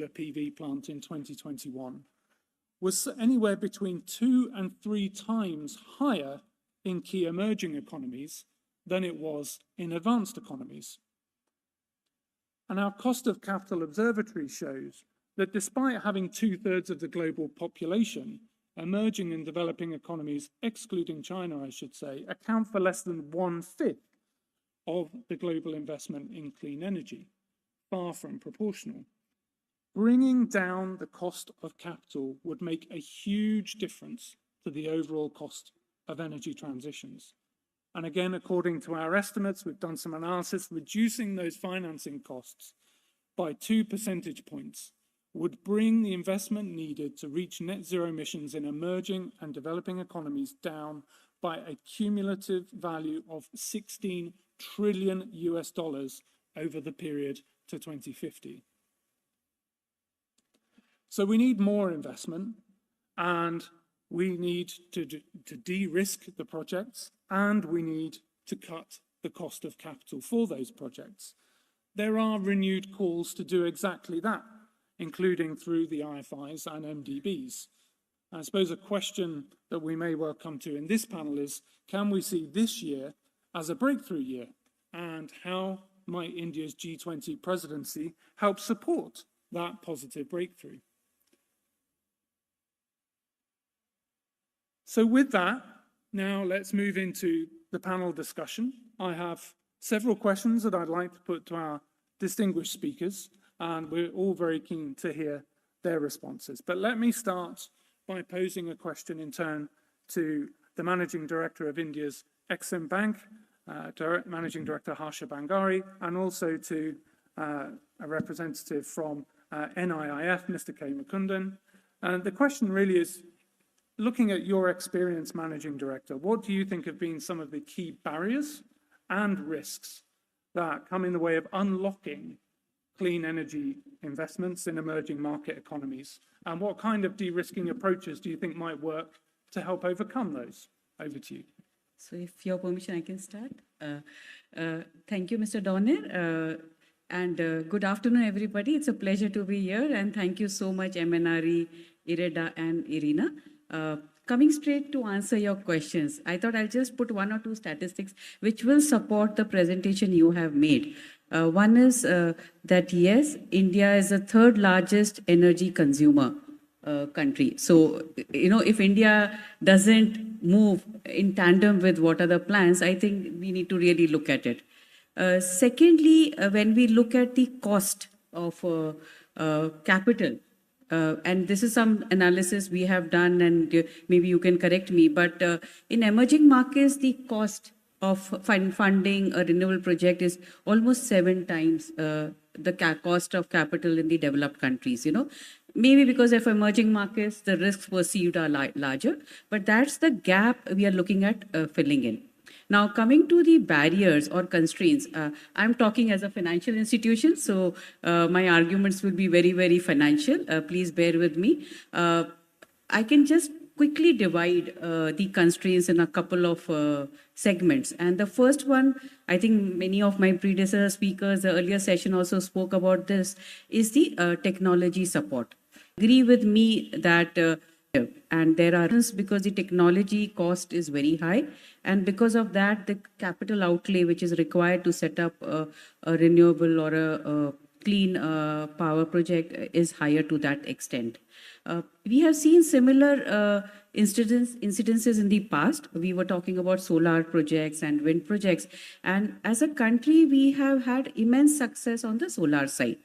nuclear PV plant in 2021 was anywhere between 2 and 3 times higher in key emerging economies than it was in advanced economies. And our cost of capital observatory shows that despite having 2/3 of the global population, emerging and developing economies, excluding China, I should say, account for less than 1/5 of the global investment in clean energy, far from proportional. Bringing down the cost of capital would make a huge difference to the overall cost of energy transitions. And again, according to our estimates, we've done some analysis, reducing those financing costs by 2 percentage points would bring the investment needed to reach net zero emissions in emerging and developing economies down by a cumulative value of $16 trillion over the period to 2050. So we need more investment, and we need to de-risk the projects, and we need to cut the cost of capital for those projects. There are renewed calls to do exactly that, including through the IFIs and MDBs. I suppose a question that we may well come to in this panel is, can we see this year as a breakthrough year? And how might India's G20 presidency help support that positive breakthrough? So with that, now let's move into the panel discussion. I have several questions that I'd like to put to our distinguished speakers, and we're all very keen to hear their responses. But let me start by posing a question in turn to the Managing Director of India's Exim Bank, Managing Director Harsha Bangari, and also to a representative from NIIF, Mr. K. Mukundan. And the question really is, looking at your experience, Managing Director, what do you think have been some of the key barriers and risks that come in the way of unlocking clean energy investments in emerging market economies? And what kind of de-risking approaches do you think might work to help overcome those? Over to you. So if your permission, I can start. Thank you, Mr. Donner. And good afternoon, everybody. It's a pleasure to be here. And thank you so much, MNRE, IREDA, and IRENA. Coming straight to answer your questions, I thought I'll just put 1 or 2 statistics which will support the presentation you have made. One is that yes, India is the 3rd largest energy consumer country. So, you know, if India doesn't move in tandem with what are the plans, I think we need to really look at it. Secondly, when we look at the cost of capital, and this is some analysis we have done, and maybe you can correct me, but in emerging markets, the cost of funding a renewable project is almost 7 times the cost of capital in the developed countries, you know. Maybe because of emerging markets, the risks perceived are larger, but that's the gap we are looking at filling in. Now, coming to the barriers or constraints, I'm talking as a financial institution, so my arguments will be very, very financial. Please bear with me. I can just quickly divide the constraints in a couple of segments. And the first one, I think many of my predecessor speakers, the earlier session also spoke about this, is the technology support. Agree with me that and there are because the technology cost is very high, and because of that the capital outlay which is required to set up a renewable or a clean power project is higher to that extent. We have seen similar incidences in the past. We were talking about solar projects and wind projects, and as a country we have had immense success on the solar side.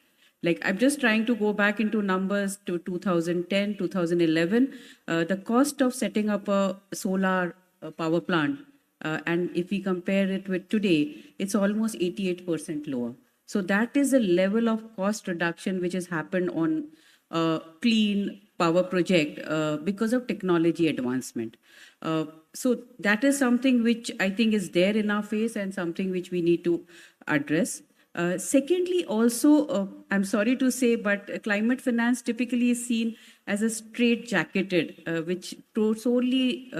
Like, I'm just trying to go back into numbers to 2010, 2011. The cost of setting up a solar power plant, and if we compare it with today, it's almost 88% lower. So that is a level of cost reduction which has happened on a clean power project because of technology advancement. So that is something which I think is there in our face and something which we need to address. Secondly, also, I'm sorry to say, but climate finance typically is seen as a straight-jacketed, which solely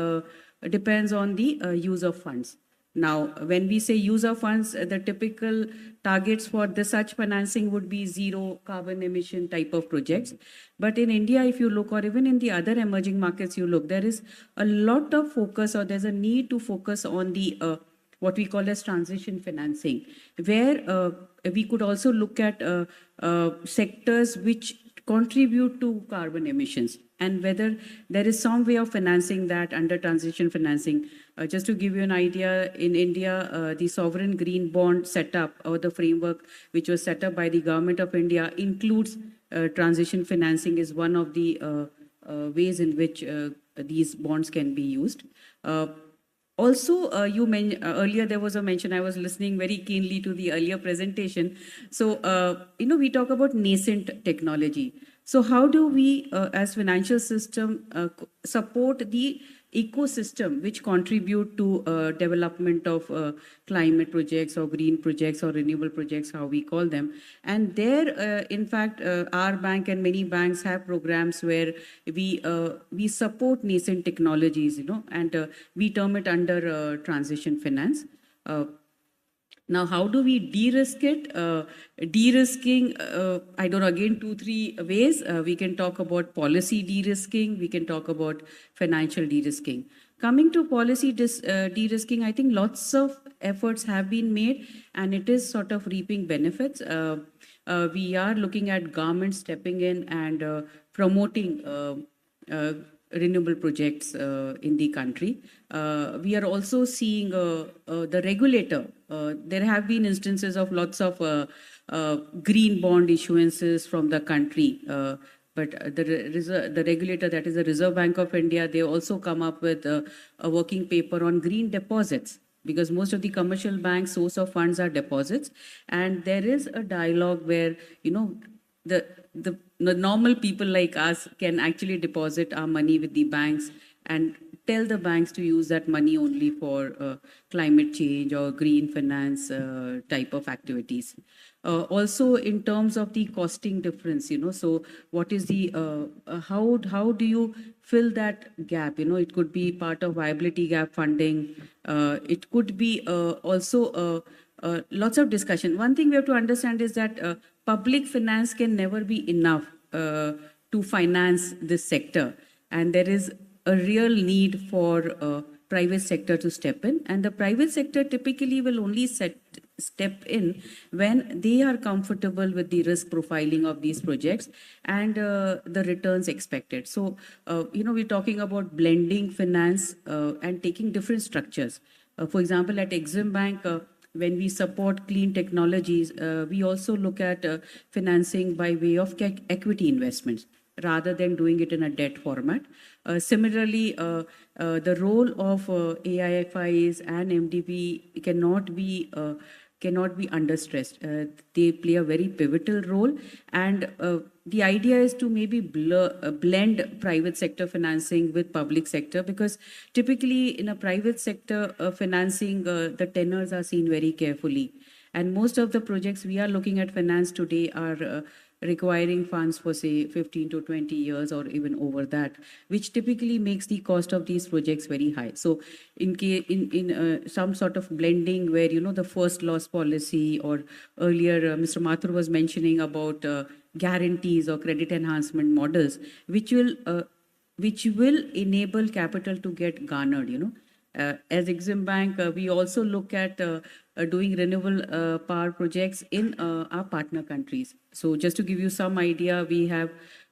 depends on the use of funds. Now, when we say use of funds, the typical targets for the such financing would be zero carbon emission type of projects. But in India, if you look, or even in the other emerging markets you look, there is a lot of focus, or there's a need to focus on the what we call as transition financing, where we could also look at sectors which contribute to carbon emissions, and whether there is some way of financing that under transition financing. Just to give you an idea, in India, the sovereign green bond setup, or the framework which was set up by the government of India, includes transition financing is one of the ways in which these bonds can be used. Also, earlier there was a mention, I was listening very keenly to the earlier presentation. So, we talk about nascent technology. So how do we, as financial system, support the ecosystem which contribute to development of climate projects or green projects or renewable projects, how we call them. And there, in fact, our bank and many banks have programs where we support nascent technologies, and we term it under transition finance. Now, how do we de-risk it? De-risking, I don't know, again, 2-3 ways. We can talk about policy de-risking. We can talk about financial de-risking. Coming to policy de-risking, I think lots of efforts have been made, and it is sort of reaping benefits. We are looking at government stepping in and promoting renewable projects in the country. We are also seeing the regulator. There have been instances of lots of green bond issuances from the country. But the regulator, that is the Reserve Bank of India, they also come up with a working paper on green deposits, because most of the commercial banks' source of funds are deposits. And there is a dialogue where, the normal people like us can actually deposit our money with the banks and tell the banks to use that money only for climate change or green finance type of activities. Also, in terms of the costing difference, so what is the, how do you fill that gap? It could be part of viability gap funding. It could be also lots of discussion. One thing we have to understand is that public finance can never be enough to finance this sector. And there is a real need for private sector to step in. And the private sector typically will only step in when they are comfortable with the risk profiling of these projects and the returns expected. So, we're talking about blending finance and taking different structures. For example, at Exim Bank, when we support clean technologies, we also look at financing by way of equity investments rather than doing it in a debt format. Similarly, the role of AIFIs and MDB cannot be under stressed. They play a very pivotal role, and the idea is to maybe blend private sector financing with public sector, because typically in a private sector financing, the tenors are seen very carefully. And most of the projects we are looking at finance today are requiring funds for, say, 15 to 20 years or even over that, which typically makes the cost of these projects very high. So in some sort of blending where, the first loss policy, or earlier Mr. Mathur was mentioning about guarantees or credit enhancement models, which will enable capital to get garnered, As Exim Bank, we also look at doing renewable power projects in our partner countries. So just to give you some idea, we have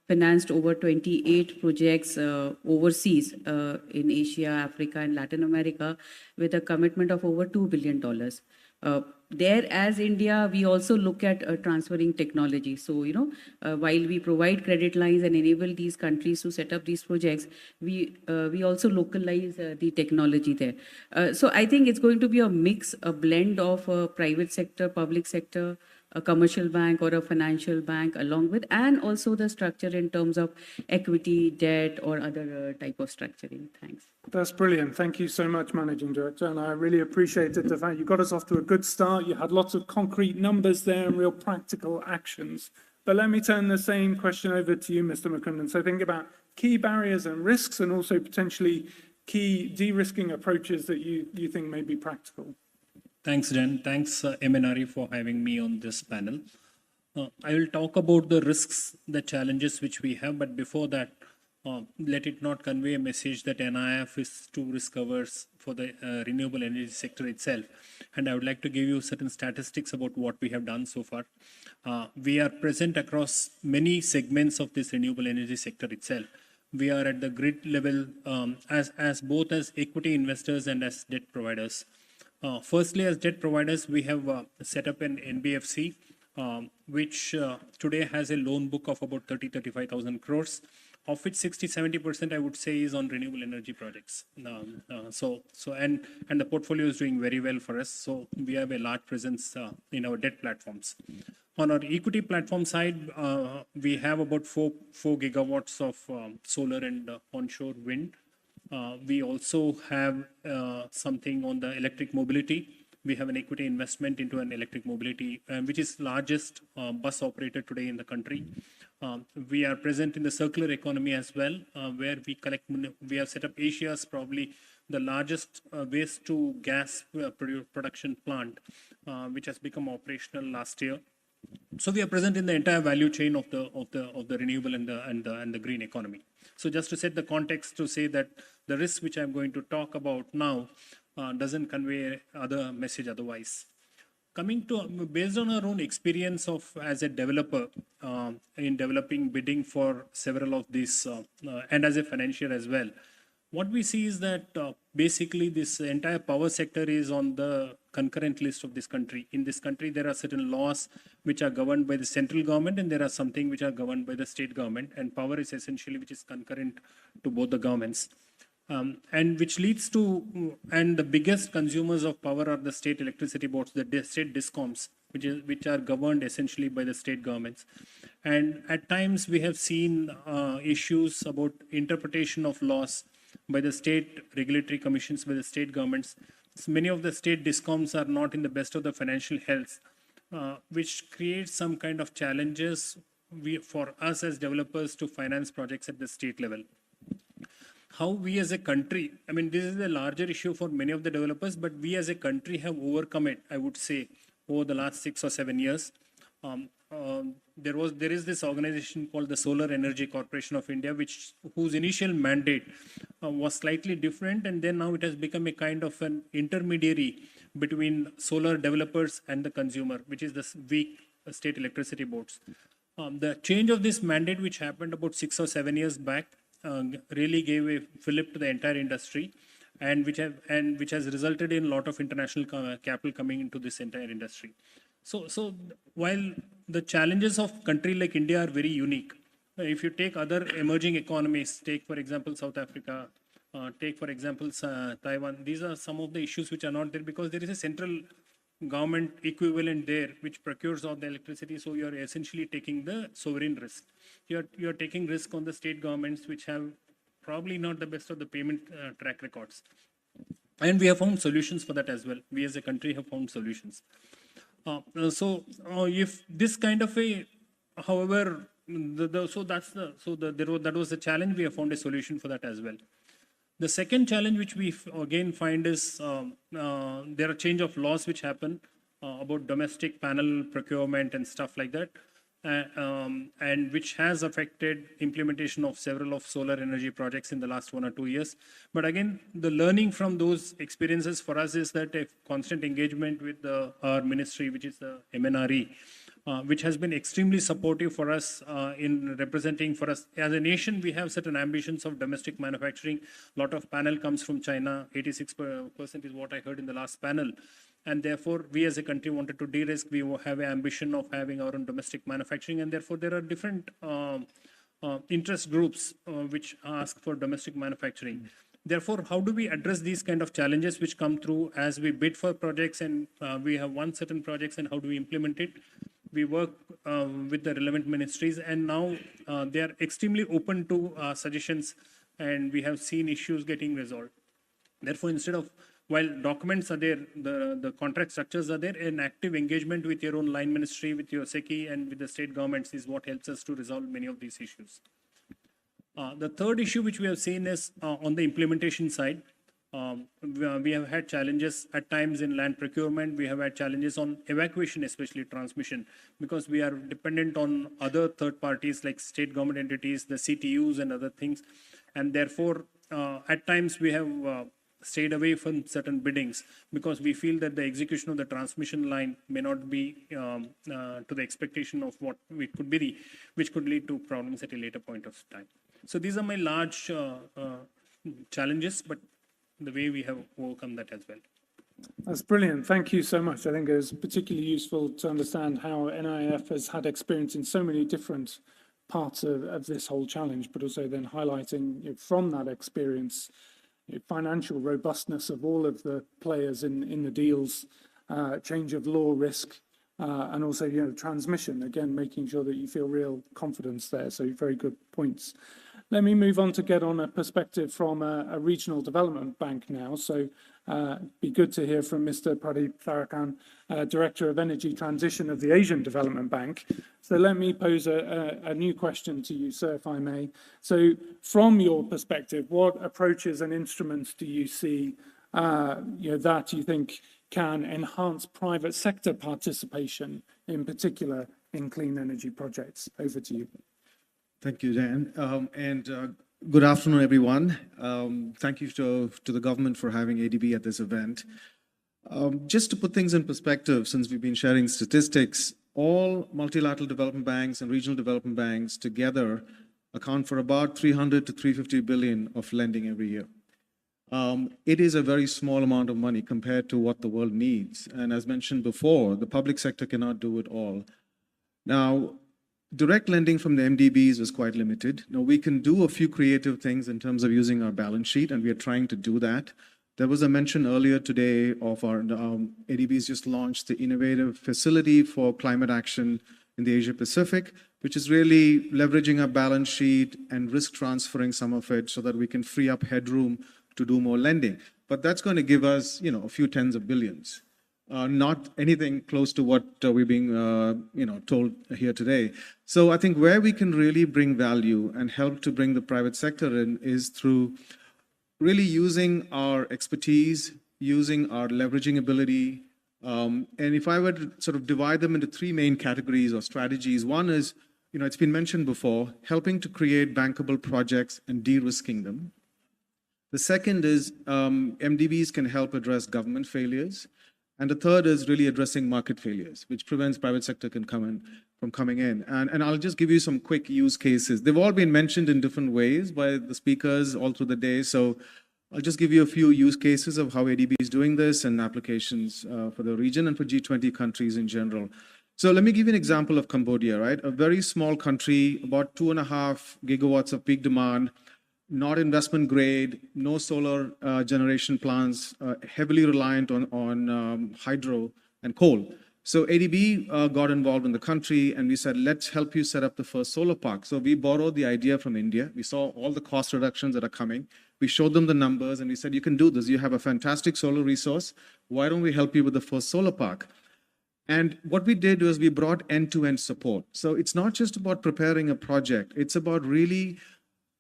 financed over 28 projects overseas in Asia, Africa, and Latin America with a commitment of over $2 billion. There, as India, we also look at transferring technology. So, while we provide credit lines and enable these countries to set up these projects, we also localize the technology there. So I think it's going to be a mix, a blend of private sector, public sector, a commercial bank or a financial bank along with, and also the structure in terms of equity, debt, or other type of structuring. Thanks. That's brilliant. Thank you so much, Managing Director. And I really appreciated the fact you got us off to a good start. You had lots of concrete numbers there and real practical actions. But let me turn the same question over to you, Mr. McCrimmon. So think about key barriers and risks, and also potentially key de-risking approaches that you think may be practical? Thanks, Dan. Thanks, MNRE, for having me on this panel. I will talk about the risks, the challenges which we have, but before that, let it not convey a message that NIIF is too risk averse for the renewable energy sector itself. And I would like to give you certain statistics about what we have done so far. We are present across many segments of this renewable energy sector itself. We are at the grid level as both as equity investors and as debt providers. Firstly, as debt providers, we have set up an NBFC, which today has a loan book of about 35,000 crores, of which 60-70% I would say is on renewable energy projects. And the portfolio is doing very well for us. So we have a large presence in our debt platforms. On our equity platform side, we have about 4 gigawatts of solar and onshore wind. We also have something on the electric mobility. We have an equity investment into an electric mobility, which is largest bus operator today in the country. We are present in the circular economy as well, where we have set up Asia's probably the largest waste to gas production plant, which has become operational last year. So we are present in the entire value chain of the renewable and the green economy. So just to set the context to say that the risk which I'm going to talk about now doesn't convey other message otherwise. Coming to, based on our own experience of as a developer in developing bidding for several of these and as a financier as well, what we see is that basically this entire power sector is on the concurrent list of this country. In this country, there are certain laws which are governed by the central government and there are something which are governed by the state government, and power is essentially which is concurrent to both the governments. And which leads to, and the biggest consumers of power are the state electricity boards, the state discoms, which are governed essentially by the state governments. And at times we have seen issues about interpretation of laws by the state regulatory commissions, by the state governments. So many of the state discoms are not in the best of the financial health, which creates some kind of challenges for us as developers to finance projects at the state level. How we as a country, I mean, this is a larger issue for many of the developers, but we as a country have overcome it, I would say, over the last 6 or 7 years. There is this organization called the Solar Energy Corporation of India, whose initial mandate was slightly different, and then now it has become a kind of an intermediary between solar developers and the consumer, which is the weak state electricity boards. The change of this mandate, which happened about 6 or 7 years back, really gave a fillip to the entire industry, and which has resulted in a lot of international capital coming into this entire industry. So while the challenges of country like India are very unique, if you take other emerging economies, take for example South Africa, take for example Taiwan, these are some of the issues which are not there because there is a central government equivalent there which procures all the electricity. So you are essentially taking the sovereign risk. You are taking risk on the state governments which have probably not the best of the payment track records. And we have found solutions for that as well. We as a country have found solutions. If this kind of a, however, that was the challenge. We have found a solution for that as well. The second challenge which we again find is there are change of laws which happen about domestic panel procurement and stuff like that, and which has affected implementation of several of solar energy projects in the last 1 or 2 years. But again, the learning from those experiences for us is that a constant engagement with our ministry, which is the MNRE, which has been extremely supportive for us in representing for us. As a nation, we have certain ambitions of domestic manufacturing. A lot of panel comes from China, 86% is what I heard in the last panel. And therefore, we as a country wanted to de-risk. We have an ambition of having our own domestic manufacturing. And therefore, there are different interest groups which ask for domestic manufacturing. Therefore, how do we address these kind of challenges which come through as we bid for projects and we have won certain projects, and how do we implement it? We work with the relevant ministries, and now they are extremely open to suggestions, and we have seen issues getting resolved. Therefore, instead of, while documents are there, the contract structures are there, an active engagement with your own line ministry, with your SECI and with the state governments is what helps us to resolve many of these issues. The third issue which we have seen is on the implementation side. We have had challenges at times in land procurement. We have had challenges on evacuation, especially transmission, because we are dependent on other third parties like state government entities, the CTUs and other things. And therefore, at times we have stayed away from certain biddings because we feel that the execution of the transmission line may not be to the expectation of what it could be, which could lead to problems at a later point of time. So these are my large challenges, but the way we have overcome that as well. That's brilliant. Thank you so much. I think it was particularly useful to understand how NIIF has had experience in so many different parts of this whole challenge, but also then highlighting from that experience financial robustness of all of the players in the deals, change of law risk, and also transmission, again making sure that you feel real confidence there. So very good points. Let me move on to get on a perspective from a regional development bank now. So be good to hear from Mr. Pradeep Tharakan, Director of Energy Transition of the Asian Development Bank. So let me pose a new question to you, sir, if I may. So from your perspective, what approaches and instruments do you see that you think can enhance private sector participation, in particular in clean energy projects? Over to you. Thank you, Dan. Good afternoon, everyone. Thank you to the government for having ADB at this event. Just to put things in perspective, since we've been sharing statistics, all multilateral development banks and regional development banks together account for about 300 to 350 billion of lending every year. It is a very small amount of money compared to what the world needs. And as mentioned before, the public sector cannot do it all. Now, direct lending from the MDBs is quite limited. Now, we can do a few creative things in terms of using our balance sheet, and we are trying to do that. There was a mention earlier today of our ADBs just launched the innovative facility for climate action in the Asia Pacific, which is really leveraging our balance sheet and risk transferring some of it so that we can free up headroom to do more lending. But that's going to give us, a few tens of billions. Not anything close to what we're being, told here today. So I think where we can really bring value and help to bring the private sector in is through really using our expertise, using our leveraging ability. And if I were to sort of divide them into three main categories or strategies, one is, it's been mentioned before, helping to create bankable projects and de-risking them. The second is MDBs can help address government failures. And the third is really addressing market failures, which prevents private sector from coming in. And I'll just give you some quick use cases. They've all been mentioned in different ways by the speakers all through the day. So I'll just give you a few use cases of how ADB is doing this and applications for the region and for G20 countries in general. So let me give you an example of Cambodia, right? A very small country, about 2.5 gigawatts of peak demand, not investment grade, no solar generation plants, heavily reliant on hydro and coal. So ADB got involved in the country and we said, let's help you set up the first solar park. So we borrowed the idea from India. We saw all the cost reductions that are coming. We showed them the numbers and we said, you can do this. You have a fantastic solar resource. Why don't we help you with the first solar park? And what we did was we brought end-to-end support. So it's not just about preparing a project. It's about really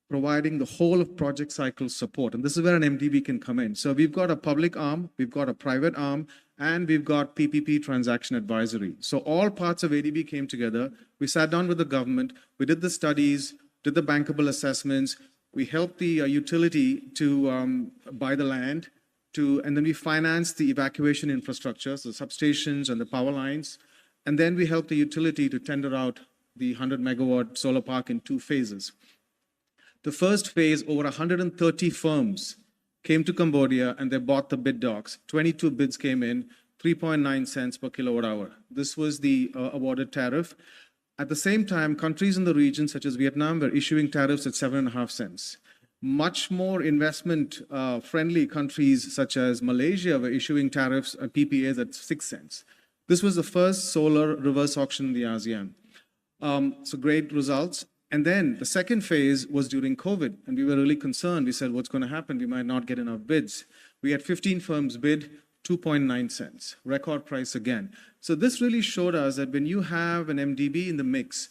providing the whole of project cycle support. And this is where an MDB can come in. So we've got a public arm, we've got a private arm, and we've got PPP transaction advisory. So all parts of ADB came together. We sat down with the government, we did the studies, did the bankable assessments, we helped the utility to buy the land, and then we financed the evacuation infrastructure, so the substations and the power lines. And then we helped the utility to tender out the 100 megawatt solar park in 2 phases. The first phase, over 130 firms came to Cambodia and they bought the bid docs. 22 bids came in, 3.9 cents per kilowatt hour. This was the awarded tariff. At the same time, countries in the region, such as Vietnam, were issuing tariffs at 7.5 cents. Much more investment-friendly countries, such as Malaysia, were issuing tariffs and PPAs at 6 cents. This was the first solar reverse auction in the ASEAN. So great results. And then the second phase was during COVID, and we were really concerned. We said, what's going to happen? We might not get enough bids. We had 15 firms bid, 2.9 cents, record price again. So this really showed us that when you have an MDB in the mix,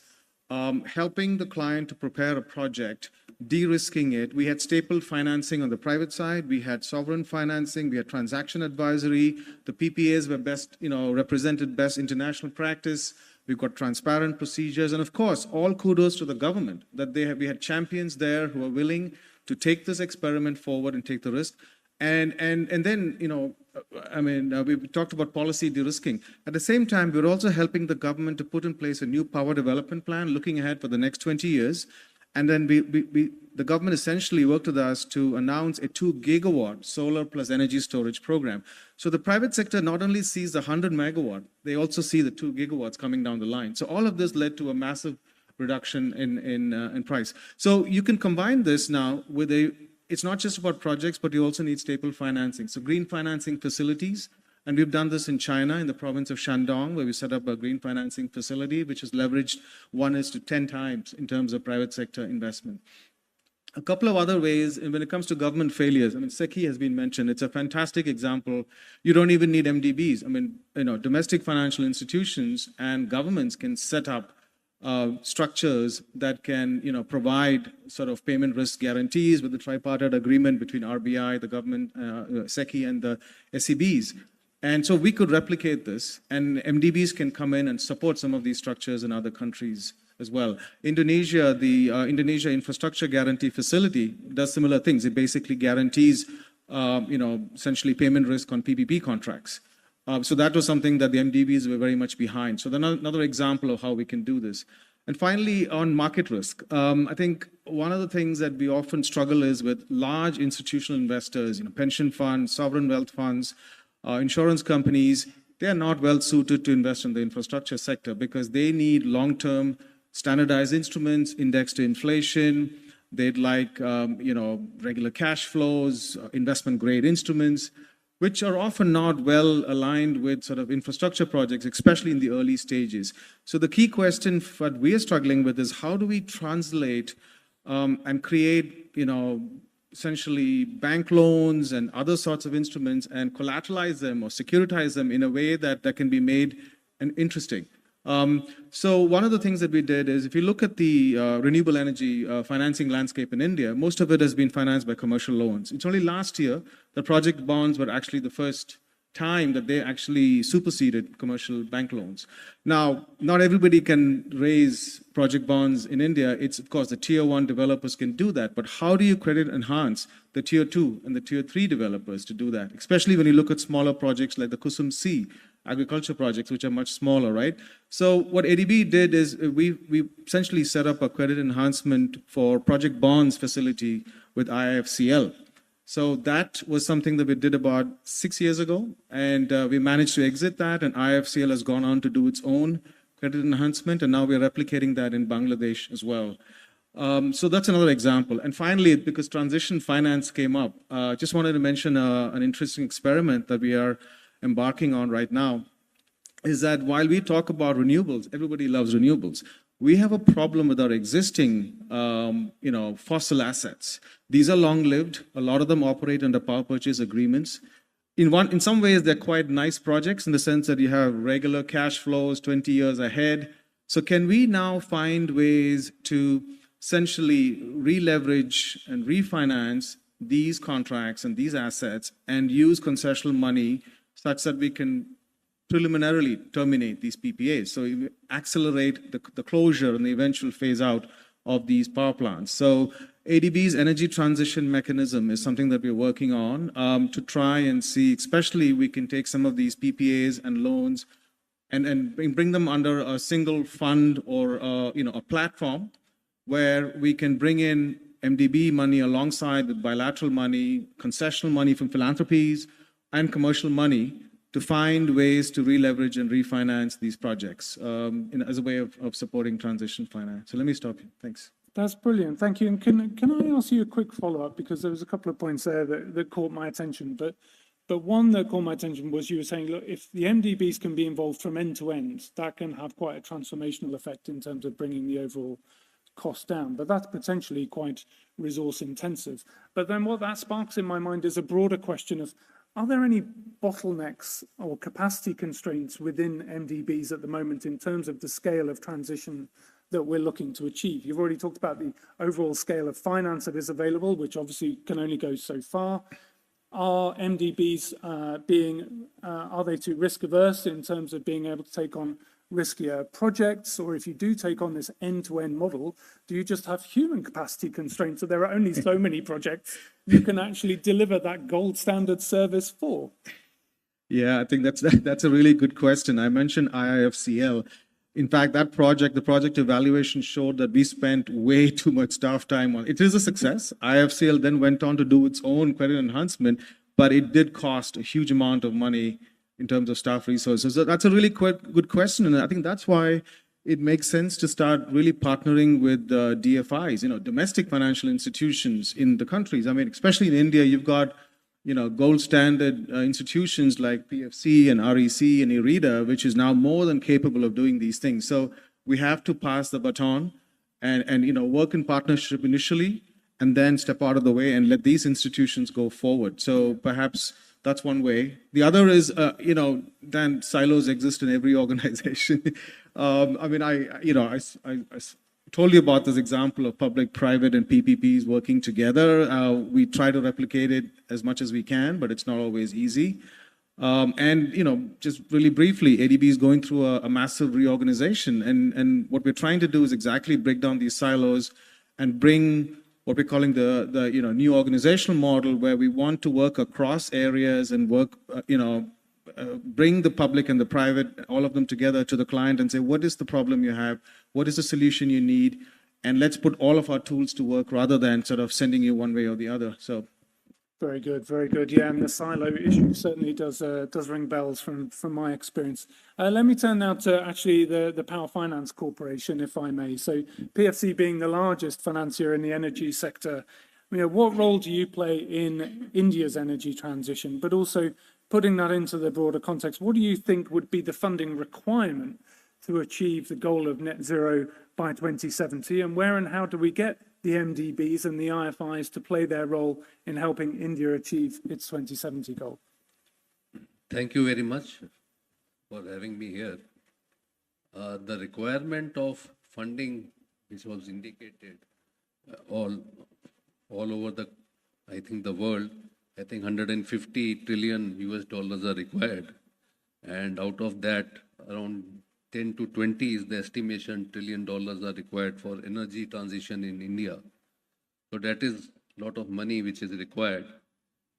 helping the client to prepare a project, de-risking it. We had stapled financing on the private side. We had sovereign financing. We had transaction advisory. The PPAs were best, represented best international practice. We've got transparent procedures. And of course, all kudos to the government that we had champions there who are willing to take this experiment forward and take the risk. And then, we talked about policy de-risking. At the same time, we're also helping the government to put in place a new power development plan, looking ahead for the next 20 years. And then the government essentially worked with us to announce a 2 gigawatt solar plus energy storage program. So the private sector not only sees the 100 megawatt, they also see the 2 gigawatts coming down the line. So all of this led to a massive reduction in price. So you can combine this now with it's not just about projects, but you also need staple financing. So green financing facilities, and we've done this in China, in the province of Shandong, where we set up a green financing facility, which is leveraged 1:10 times in terms of private sector investment. A couple of other ways, and when it comes to government failures, SECI has been mentioned. It's a fantastic example. You don't even need MDBs. Domestic financial institutions and governments can set up structures that can, provide sort of payment risk guarantees with the tripartite agreement between RBI, the government, SECI, and the SEBs. And so we could replicate this, and MDBs can come in and support some of these structures in other countries as well. Indonesia, the Indonesia Infrastructure Guarantee Facility does similar things. It basically guarantees, essentially payment risk on PPP contracts. So that was something that the MDBs were very much behind. So another example of how we can do this. And finally, on market risk, I think one of the things that we often struggle is with large institutional investors, pension funds, sovereign wealth funds, insurance companies. They are not well suited to invest in the infrastructure sector because they need long-term standardized instruments indexed to inflation. They'd like, regular cash flows, investment grade instruments, which are often not well aligned with sort of infrastructure projects, especially in the early stages. So the key question that we are struggling with is how do we translate and create, essentially bank loans and other sorts of instruments and collateralize them or securitize them in a way that can be made interesting. So one of the things that we did is if you look at the renewable energy financing landscape in India, most of it has been financed by commercial loans. It's only last year that project bonds were actually the first time that they actually superseded commercial bank loans. Now, not everybody can raise project bonds in India. It's, of course, the tier 1 developers can do that. But how do you credit enhance the tier 2 and the tier 3 developers to do that? Especially when you look at smaller projects like the Kusum C agriculture projects, which are much smaller, right? So what ADB did is we essentially set up a credit enhancement for project bonds facility with IIFCL. So that was something that we did about 6 years ago, and we managed to exit that, and IIFCL has gone on to do its own credit enhancement, and now we're replicating that in Bangladesh as well. So that's another example. And finally, because transition finance came up, just wanted to mention an interesting experiment that we are embarking on right now, is that while we talk about renewables, everybody loves renewables. We have a problem with our existing, fossil assets. These are long-lived. A lot of them operate under power purchase agreements. In some ways, they're quite nice projects in the sense that you have regular cash flows 20 years ahead. So can we now find ways to essentially re-leverage and refinance these contracts and these assets and use concessional money such that we can preliminarily terminate these PPAs. So you accelerate the closure and the eventual phase out of these power plants. So ADB's energy transition mechanism is something that we're working on to try and see, especially we can take some of these PPAs and loans and bring them under a single fund or a platform where we can bring in MDB money alongside with bilateral money, concessional money from philanthropies, and commercial money to find ways to re-leverage and refinance these projects as a way of supporting transition finance. So let me stop here. Thanks. That's brilliant. Thank you. And can I ask you a quick follow-up? Because there was a couple of points there that caught my attention. But one that caught my attention was you were saying, look, if the MDBs can be involved from end to end, that can have quite a transformational effect in terms of bringing the overall cost down. But that's potentially quite resource intensive. But then what that sparks in my mind is a broader question of, are there any bottlenecks or capacity constraints within MDBs at the moment in terms of the scale of transition that we're looking to achieve? You've already talked about the overall scale of finance that is available, which obviously can only go so far. Are MDBs are they too risk averse in terms of being able to take on riskier projects? Or if you do take on this end-to-end model, do you just have human capacity constraints? So there are only so many projects you can actually deliver that gold standard service for? Yeah, I think that's a really good question. I mentioned IIFCL. In fact, that project, the project evaluation showed that we spent way too much staff time on it. It is a success. IIFCL then went on to do its own credit enhancement, but it did cost a huge amount of money in terms of staff resources. So that's a really good question, and I think that's why it makes sense to start really partnering with DFIs, domestic financial institutions in the countries. I mean, especially in India, you've got gold standard institutions like PFC and REC and IREDA, which is now more than capable of doing these things. So we have to pass the baton and work in partnership initially, and then step out of the way and let these institutions go forward. So perhaps that's one way. The other is, then silos exist in every organization. I told you about this example of public, private, and PPPs working together. We try to replicate it as much as we can, but it's not always easy. Just really briefly, ADB is going through a massive reorganization, and what we're trying to do is exactly break down these silos and bring what we're calling the new organizational model, where we want to work across areas and work, bring the public and the private, all of them together to the client and say, what is the problem you have? What is the solution you need? And let's put all of our tools to work rather than sort of sending you one way or the other. So. Very good, very good. Yeah, and the silo issue certainly does ring bells from my experience. Let me turn now to actually the Power Finance Corporation, if I may. So PFC being the largest financier in the energy sector, what role do you play in India's energy transition, but also putting that into the broader context, what do you think would be the funding requirement to achieve the goal of net zero by 2070? And where and how do we get the MDBs and the IFIs to play their role in helping India achieve its 2070 goal? Thank you very much for having me here. The requirement of funding, which was indicated all over the world, I think 150 trillion US dollars are required. And out of that, around 10 to 20 is the estimation trillion dollars are required for energy transition in India. So that is a lot of money which is required.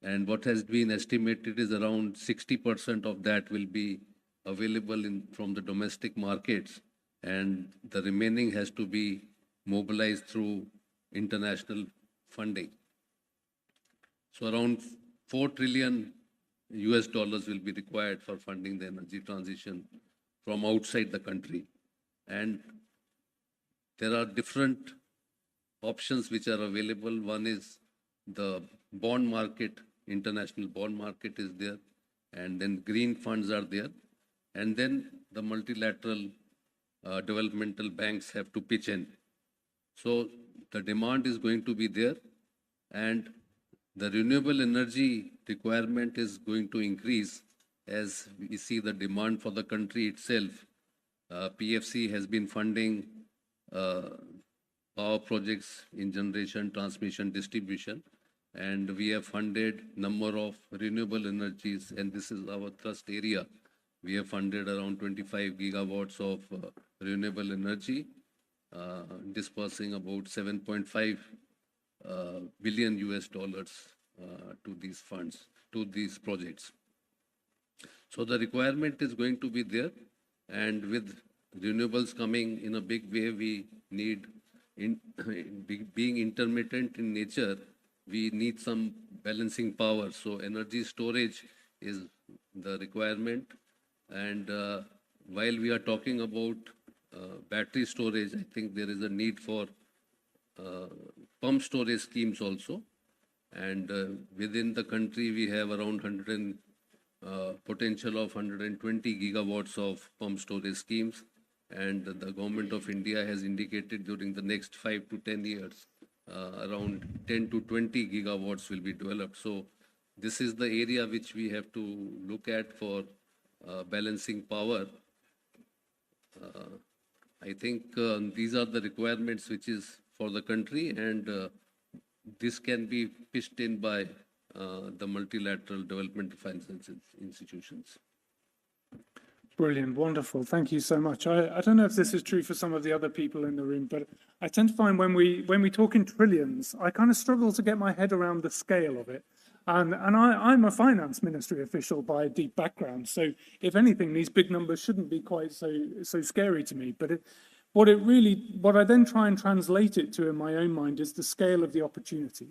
And what has been estimated is around 60% of that will be available from the domestic markets. And the remaining has to be mobilized through international funding. So around 4 trillion US dollars will be required for funding the energy transition from outside the country. And there are different options which are available. One is the bond market, international bond market is there, and then green funds are there. And then the multilateral developmental banks have to pitch in. So the demand is going to be there, and the renewable energy requirement is going to increase as we see the demand for the country itself. PFC has been funding power projects in generation, transmission, distribution, and we have funded number of renewable energies, and this is our thrust area. We have funded around 25 gigawatts of renewable energy, dispersing about 7.5 billion US dollars to these funds, to these projects. So the requirement is going to be there, and with renewables coming in a big way, we need, being intermittent in nature, we need some balancing power. So energy storage is the requirement. And while we are talking about battery storage, I think there is a need for pump storage schemes also. And within the country, we have around potential of 120 gigawatts of pump storage schemes. And the government of India has indicated during the next 5 to 10 years, around 10 to 20 gigawatts will be developed. So this is the area which we have to look at for balancing power. I think these are the requirements which is for the country, and this can be pitched in by the multilateral development finance institutions. Brilliant, wonderful. Thank you so much. I don't know if this is true for some of the other people in the room, but I tend to find when we talk in trillions, I kind of struggle to get my head around the scale of it. And I'm a finance ministry official by a deep background, so if anything, these big numbers shouldn't be quite so scary to me. But what I then try and translate it to in my own mind is the scale of the opportunity.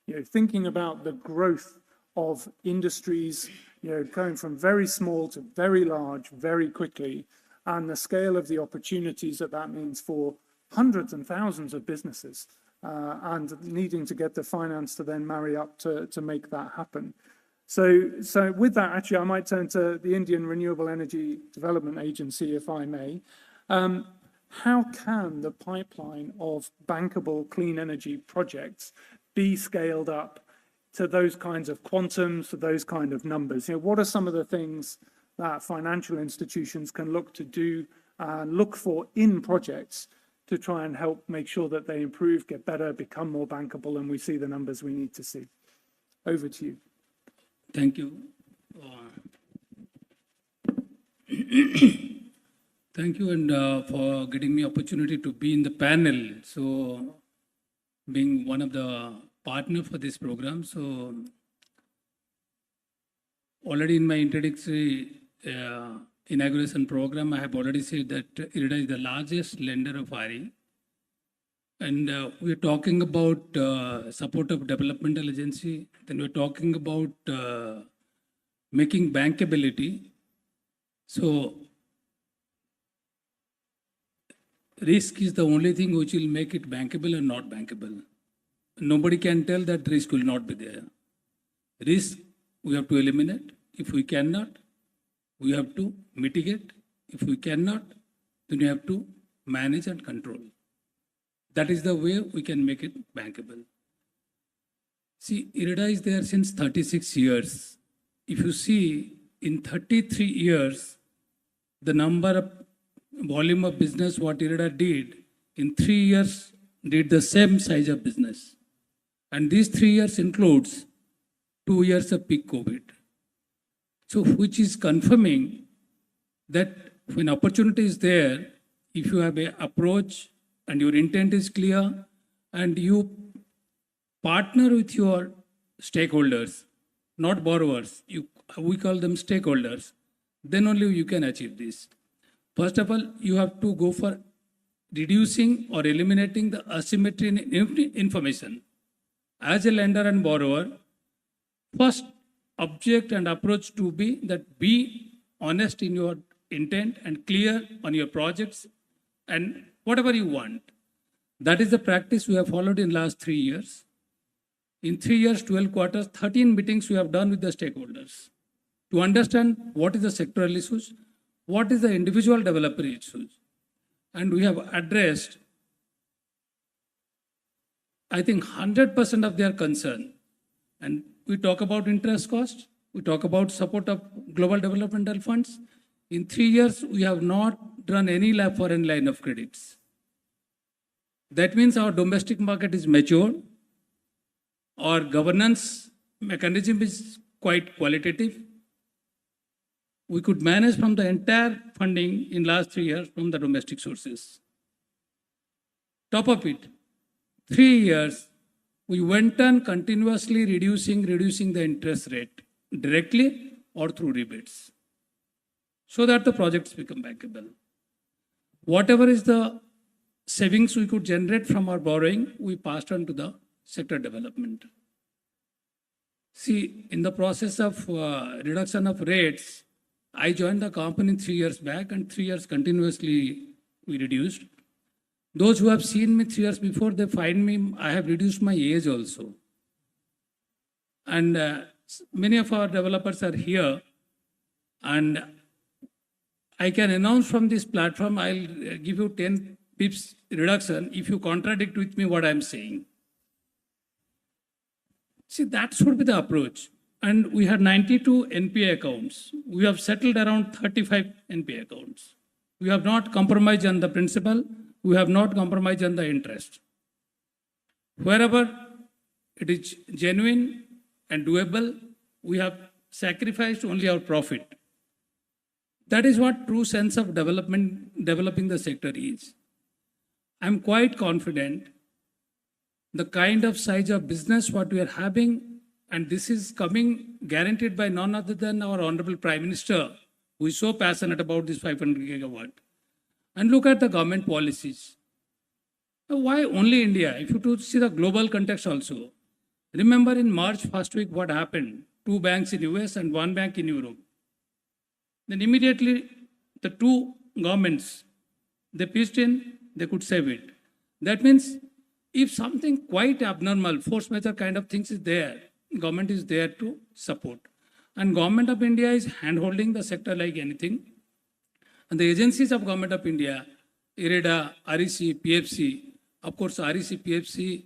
You know, thinking about the growth of industries, you know, going from very small to very large very quickly, and the scale of the opportunities that means for hundreds and thousands of businesses, and needing to get the finance to then marry up to make that happen. So with that, actually, I might turn to the Indian Renewable Energy Development Agency, if I may. How can the pipeline of bankable clean energy projects be scaled up to those kinds of quantums, to those kind of numbers? You know, what are some of the things that financial institutions can look to do and look for in projects to try and help make sure that they improve, get better, become more bankable, and we see the numbers we need to see? Over to you. Thank you. Thank you, and for getting me opportunity to be in the panel. So, being one of the partner for this program, so already in my introductory inauguration program, I have already said that IREDA is the largest lender of RE. And we're talking about support of developmental agency. Then we're talking about making bankability. So risk is the only thing which will make it bankable and not bankable. Nobody can tell that risk will not be there. Risk we have to eliminate. If we cannot, we have to mitigate. If we cannot, then we have to manage and control. That is the way we can make it bankable. See, IREDA is there since 36 years. If you see, in 33 years, the number of volume of business what IREDA did, in 3 years, did the same size of business. And these 3 years includes 2 years of peak COVID. So which is confirming that when opportunity is there, if you have an approach and your intent is clear and you partner with your stakeholders, not borrowers, we call them stakeholders, then only you can achieve this. First of all, you have to go for reducing or eliminating the asymmetry in information. As a lender and borrower, first object and approach to be that be honest in your intent and clear on your projects and whatever you want. That is the practice we have followed in last 3 years. In 3 years, 12 quarters, 13 meetings we have done with the stakeholders to understand what is the sectoral issues, what is the individual developer issues. And we have addressed, I think, 100% of their concern. And we talk about interest cost, we talk about support of global developmental funds. In 3 years, we have not done any foreign line of credits. That means our domestic market is mature, our governance mechanism is quite qualitative. We could manage from the entire funding in last 3 years from the domestic sources. Top of it, 3 years, we went on continuously reducing the interest rate directly or through rebates so that the projects become bankable. Whatever is the savings we could generate from our borrowing, we passed on to the sector development. See, in the process of reduction of rates, I joined the company 3 years back and 3 years continuously we reduced. Those who have seen me 3 years before, they find me, I have reduced my age also. And many of our developers are here. And I can announce from this platform, I'll give you 10 pips reduction if you contradict with me what I'm saying. See, that should be the approach. And we had 92 NPA accounts. We have settled around 35 NPA accounts. We have not compromised on the principle. We have not compromised on the interest. Wherever it is genuine and doable, we have sacrificed only our profit. That is what true sense of developing the sector is. I'm quite confident the kind of size of business what we are having, and this is coming guaranteed by none other than our Honorable Prime Minister, who is so passionate about this 500 gigawatt. And look at the government policies. Why only India? If you to see the global context also. Remember in March first week what happened? 2 banks in US and 1 bank in Europe. Then immediately the 2 governments, they pitched in, they could save it. That means if something quite abnormal, force majeure kind of things is there, government is there to support. And Government of India is hand-holding the sector like anything. And the agencies of Government of India, IREDA, REC, PFC, of course REC, PFC,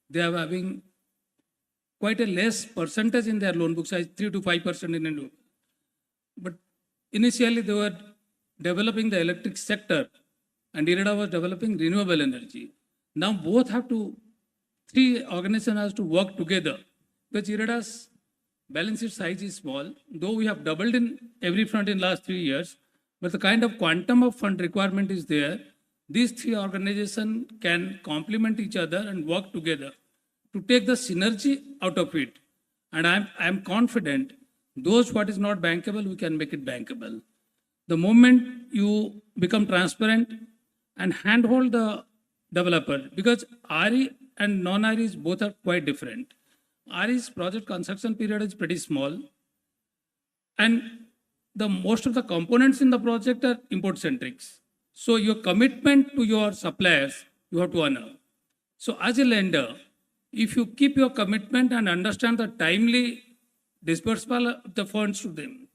they are having quite a less percentage in their loan book size, 3 to 5% in India. But initially they were developing the electric sector and IREDA was developing renewable energy. Now both have to, 3 organizations have to work together because IREDA's balance sheet size is small, though we have doubled in every front in last 3 years, but the kind of quantum of fund requirement is there. These 3 organizations can complement each other and work together to take the synergy out of it. And I'm confident those what is not bankable, we can make it bankable. The moment you become transparent and handhold the developer, because RE and non-REs both are quite different. RE's project construction period is pretty small, and the most of the components in the project are import-centric. So your commitment to your suppliers, you have to honor. So as a lender, if you keep your commitment and understand the timely disbursal of the funds to them,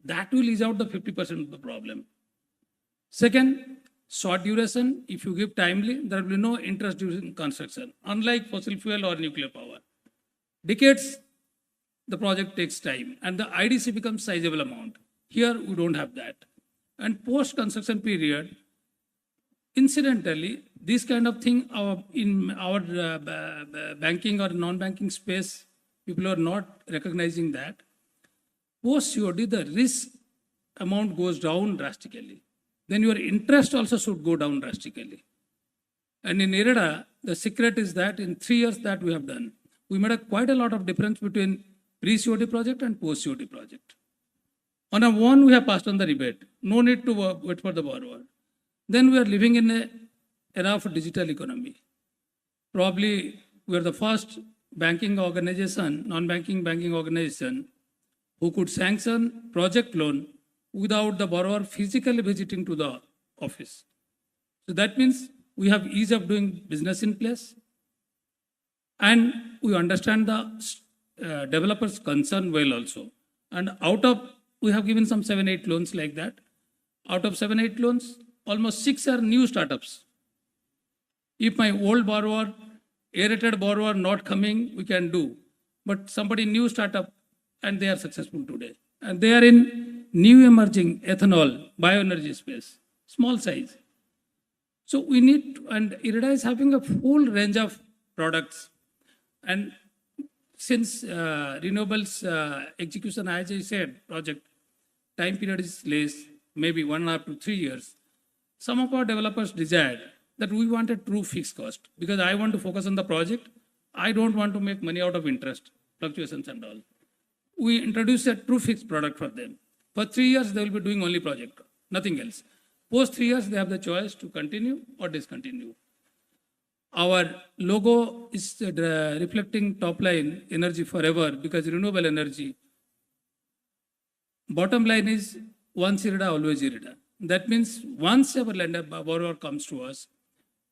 that will ease out the 50% of the problem. Second, short duration. If you give timely, there will be no interest during construction, unlike fossil fuel or nuclear power. Decades, the project takes time and the IDC becomes sizable amount. Here, we don't have that. And post-construction period, incidentally, this kind of thing in our banking or non-banking space, people are not recognizing that. Post-COD, the risk amount goes down drastically. Then your interest also should go down drastically. And in IREDA, the secret is that in 3 years that we have done, we made quite a lot of difference between pre-COD project and post-COD project. On a one, we have passed on the rebate. No need to wait for the borrower. Then we are living in an era of digital economy. Probably we are the first banking organization, non-banking banking organization, who could sanction project loan without the borrower physically visiting to the office. So that means we have ease of doing business in place, and we understand the developers' concern well also. And we have given some 7-8 loans like that. Out of 7-8 loans, almost 6 are new startups. If my old borrower, A-rated borrower not coming, we can do. But somebody new startup, and they are successful today. And they are in new emerging ethanol, bioenergy space, small size. So we need, and IREDA is having a full range of products. And since renewables execution, as I said, project time period is less, maybe 1.5 to 3 years, some of our developers desired that we want a true fixed cost because I want to focus on the project. I don't want to make money out of interest, fluctuations and all. We introduced a true fixed product for them. For 3 years, they will be doing only project, nothing else. Post 3 years, they have the choice to continue or discontinue. Our logo is reflecting top line energy forever because renewable energy. Bottom line is once IREDA, always IREDA. That means once our lender borrower comes to us,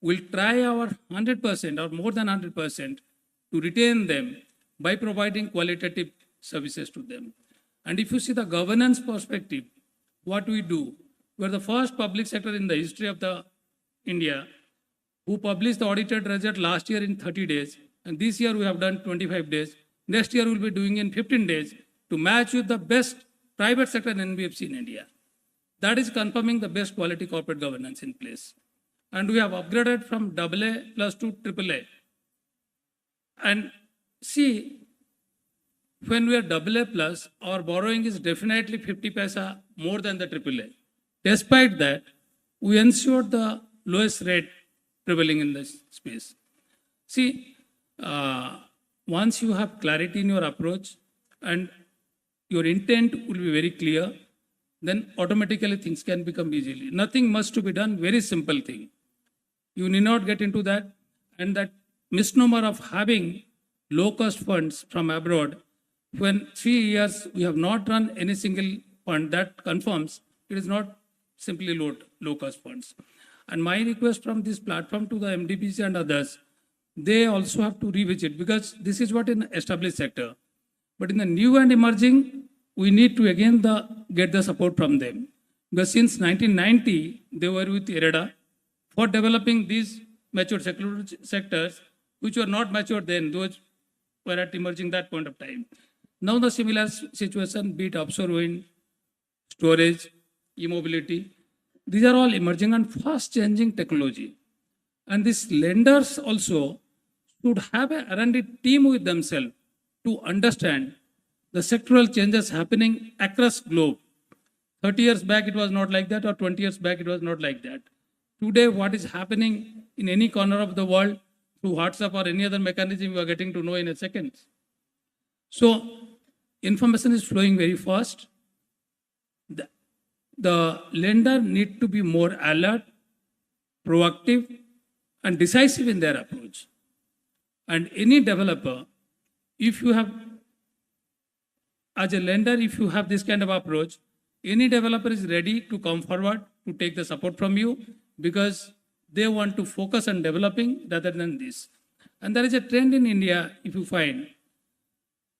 we'll try our 100% or more than 100% to retain them by providing qualitative services to them. And if you see the governance perspective, what we do, we're the first public sector in the history of India who published the audited result last year in 30 days. And this year we have done 25 days. Next year we'll be doing in 15 days to match with the best private sector NBFC in India. That is confirming the best quality corporate governance in place. And we have upgraded from AA plus to AAA. And see, when we are AA plus, our borrowing is definitely 50 paisa more than the AAA. Despite that, we ensured the lowest rate prevailing in this space. See, once you have clarity in your approach and your intent will be very clear, then automatically things can become easily. Nothing much to be done, very simple thing. You need not get into that. And that misnomer of having low-cost funds from abroad, when 3 years we have not run any single fund, that confirms it is not simply low-cost funds. And my request from this platform to the MDBs and others, they also have to revisit, because this is what in established sector. But in the new and emerging, we need to again get the support from them. Because since 1990, they were with IREDA for developing these mature sectors, which were not mature then, those were at emerging that point of time. Now the similar situation, be it offshore wind, storage, e-mobility, these are all emerging and fast changing technology. And these lenders also should have a R&D team with themselves to understand the sectoral changes happening across globe. 30 years back, it was not like that, or 20 years back, it was not like that. Today, what is happening in any corner of the world through WhatsApp or any other mechanism, you are getting to know in a second. So, information is flowing very fast. The lender need to be more alert, proactive, and decisive in their approach. And any developer, if you have, as a lender, if you have this kind of approach, any developer is ready to come forward to take the support from you, because they want to focus on developing rather than this. And there is a trend in India, if you find,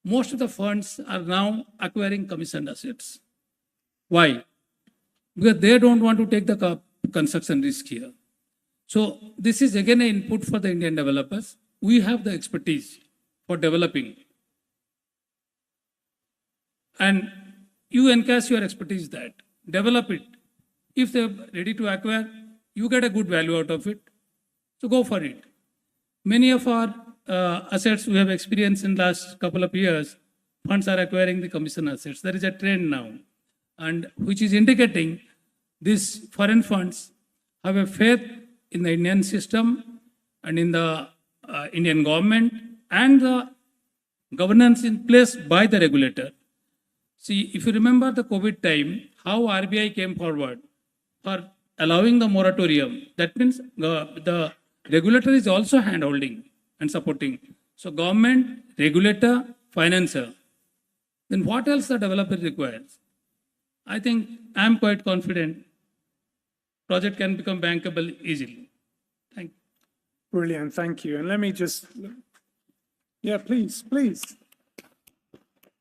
most of the funds are now acquiring commissioned assets. Why? Because they don't want to take the construction risk here. So this is again an input for the Indian developers. We have the expertise for developing. And you encash your expertise that, develop it. If they're ready to acquire, you get a good value out of it. So go for it. Many of our assets we have experienced in the last couple of years, funds are acquiring the commission assets. There is a trend now, and which is indicating these foreign funds have a faith in the Indian system and in the Indian government and the governance in place by the regulator. See, if you remember the COVID time, how RBI came forward for allowing the moratorium, that means the regulator is also hand-holding and supporting. So government, regulator, financer. Then what else the developer requires? I think I'm quite confident project can become bankable easily. Thank you. Brilliant, thank you. And let me just, yeah, please.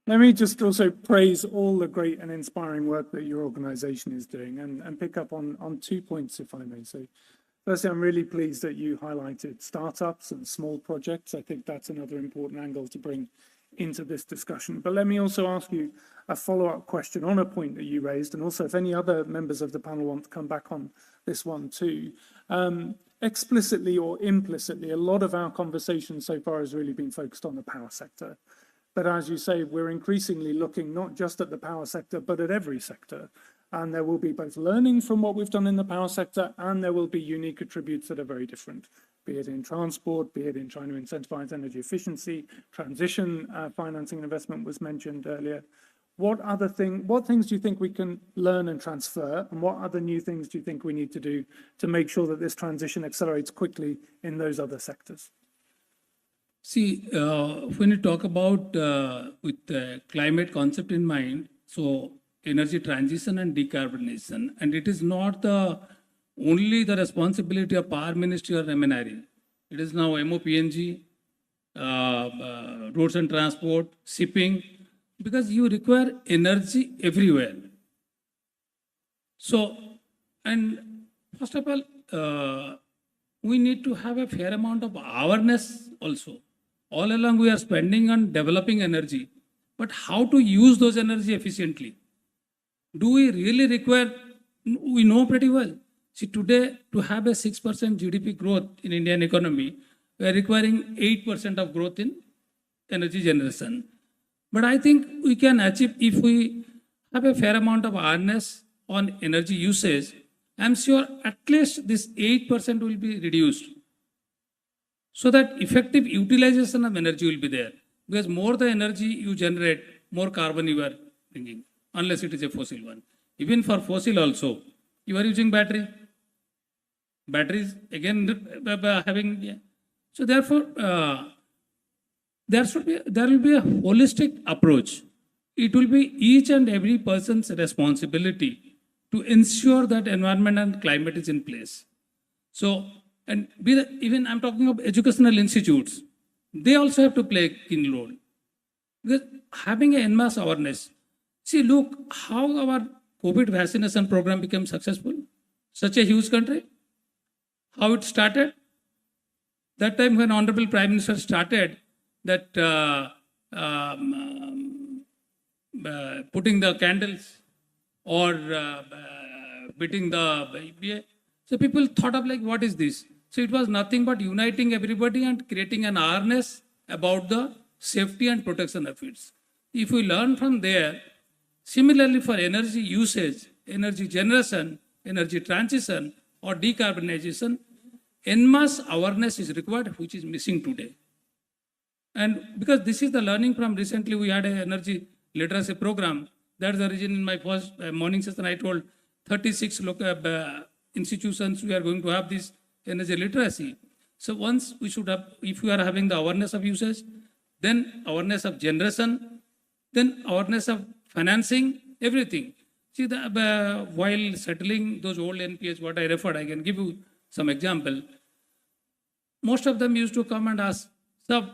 Let me just also praise all the great and inspiring work that your organization is doing and pick up on 2 points, if I may. So firstly, I'm really pleased that you highlighted startups and small projects. I think that's another important angle to bring into this discussion. But let me also ask you a follow-up question on a point that you raised, and also if any other members of the panel want to come back on this one too. Explicitly or implicitly, a lot of our conversation so far has really been focused on the power sector. But as you say, we're increasingly looking not just at the power sector, but at every sector. And there will be both learning from what we've done in the power sector, and there will be unique attributes that are very different, be it in transport, be it in trying to incentivize energy efficiency, transition financing and investment was mentioned earlier. What things do you think we can learn and transfer, and what other new things do you think we need to do to make sure that this transition accelerates quickly in those other sectors? See, when you talk about with the climate concept in mind, so energy transition and decarbonization, and it is not only the responsibility of Power Ministry or MNRE. It is now MOPNG, roads and transport, shipping, because you require energy everywhere. So, and first of all, we need to have a fair amount of awareness also. All along we are spending on developing energy, but how to use those energy efficiently? Do we really require We know pretty well. See, today, to have a 6% GDP growth in Indian economy, we are requiring 8% of growth in energy generation. But I think we can achieve if we have a fair amount of awareness on energy usage. I'm sure at least this 8% will be reduced, so that effective utilization of energy will be there. Because more the energy you generate, more carbon you are bringing, unless it is a fossil one. Even for fossil also, you are using battery. Batteries again having, yeah. So therefore, there will be a holistic approach. It will be each and every person's responsibility to ensure that environment and climate is in place. So, and even I'm talking of educational institutes, they also have to play a key role. Because having an en masse awareness, see, look how our COVID vaccination program became successful. Such a huge country. How it started? That time when Honorable Prime Minister started that putting the candles or beating the, so people thought of like, what is this? So it was nothing but uniting everybody and creating an awareness about the safety and protection of it. If we learn from there, similarly for energy usage, energy generation, energy transition or decarbonization, en masse awareness is required, which is missing today. And because this is the learning from recently, we had an energy literacy program. That's the reason in my first morning session, I told 36 local institutions we are going to have this energy literacy. So once we should have, if we are having the awareness of usage, then awareness of generation, then awareness of financing, everything. See, while settling those old NPS, what I referred, I can give you some example. Most of them used to come and ask, sir,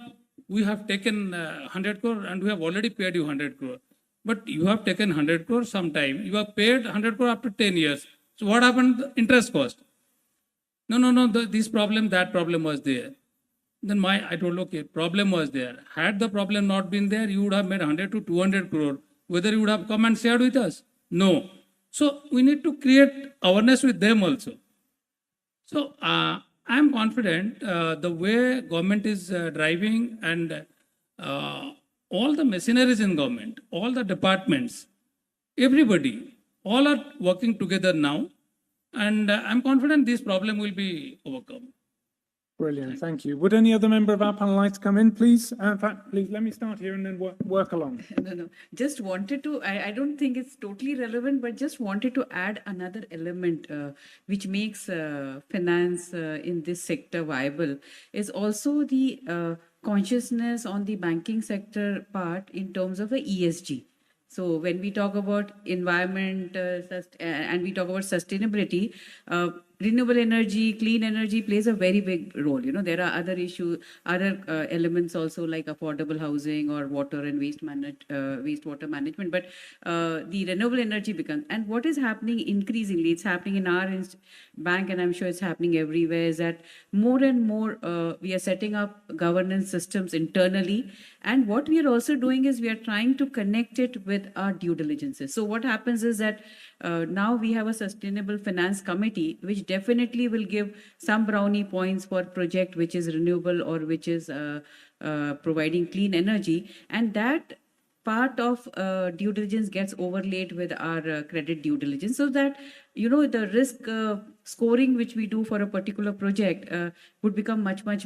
we have taken 100 crore and we have already paid you 100 crore. But you have taken 100 crore sometime. You have paid 100 crore after 10 years. So what happened to the interest cost? No, this problem, that problem was there. Then I told, okay, problem was there. Had the problem not been there, you would have made 100 to 200 crore. Whether you would have come and shared with us? No. So we need to create awareness with them also. So I'm confident the way government is driving and all the machineries in government, all the departments, everybody, all are working together now. And I'm confident this problem will be overcome. Brilliant, thank you. Would any other member of our panel like to come in, please? In fact, please let me start here and then work along. No. Just wanted to, I don't think it's totally relevant, but just wanted to add another element which makes finance in this sector viable is also the consciousness on the banking sector part in terms of the ESG. So when we talk about environment and we talk about sustainability, renewable energy, clean energy plays a very big role. You know, there are other issues, other elements also like affordable housing or water and wastewater management. But the renewable energy becomes, and what is happening increasingly, it's happening in our bank, and I'm sure it's happening everywhere, is that more and more we are setting up governance systems internally. And what we are also doing is we are trying to connect it with our due diligences. So what happens is that now we have a sustainable finance committee, which definitely will give some brownie points for project which is renewable or which is providing clean energy. And that part of due diligence gets overlaid with our credit due diligence, so that, you know, the risk scoring which we do for a particular project would become much as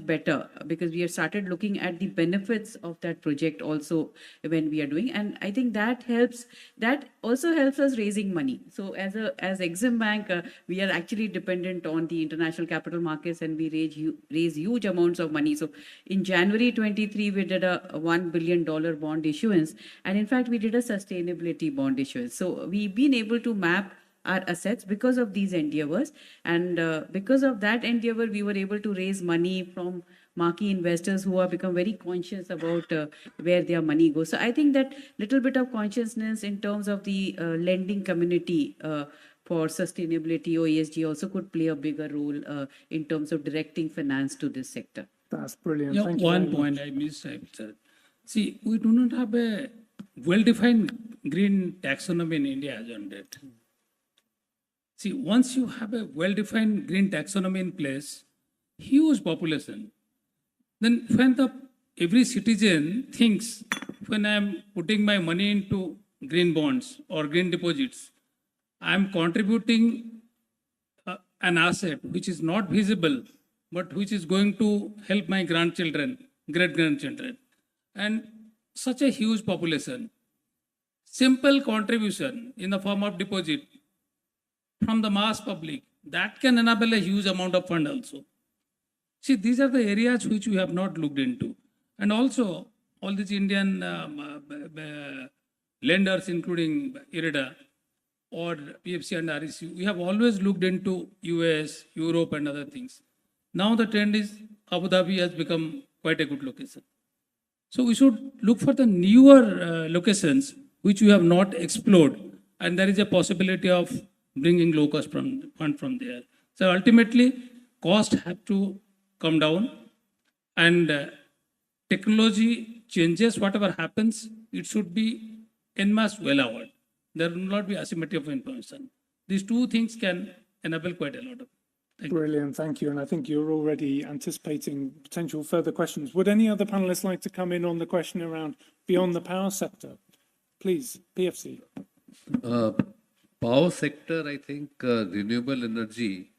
because we have started looking at the benefits of that project also when we are doing. And I think that also helps us raising money. So as Exim Bank, we are actually dependent on the international capital markets, and we raise huge amounts of money. So in January 23, we did a $1 billion bond issuance. And in fact, we did a sustainability bond issuance. So we've been able to map our assets because of these endeavors. And because of that endeavor, we were able to raise money from marquee investors who have become very conscious about where their money goes. So I think that little bit of consciousness in terms of the lending community for sustainability or ESG also could play a bigger role in terms of directing finance to this sector. That's brilliant. Yeah, Thank you one very point much. I missed. See, we do not have a well-defined green taxonomy in India as on date. See, once you have a well-defined green taxonomy in place, huge population, then when every citizen thinks, when I'm putting my money into green bonds or green deposits, I'm contributing an asset which is not visible, but which is going to help my grandchildren, great grandchildren, and such a huge population. Simple contribution in the form of deposit from the mass public, that can enable a huge amount of fund also. See, these are the areas which we have not looked into. And also, all these Indian lenders, including IREDA or PFC and REC, we have always looked into US, Europe, and other things. Now the trend is Abu Dhabi has become quite a good location. So we should look for the newer locations which we have not explored, and there is a possibility of bringing low cost fund from there. So ultimately, costs have to come down, and technology changes. Whatever happens, it should be en masse well aware. There will not be asymmetry of information. These two things can enable quite a lot of. Brilliant, thank you. And I think you're already anticipating potential further questions. Would any other panelists like to come in on the question around beyond the power sector? Please, PFC. Power sector, I think renewable energy,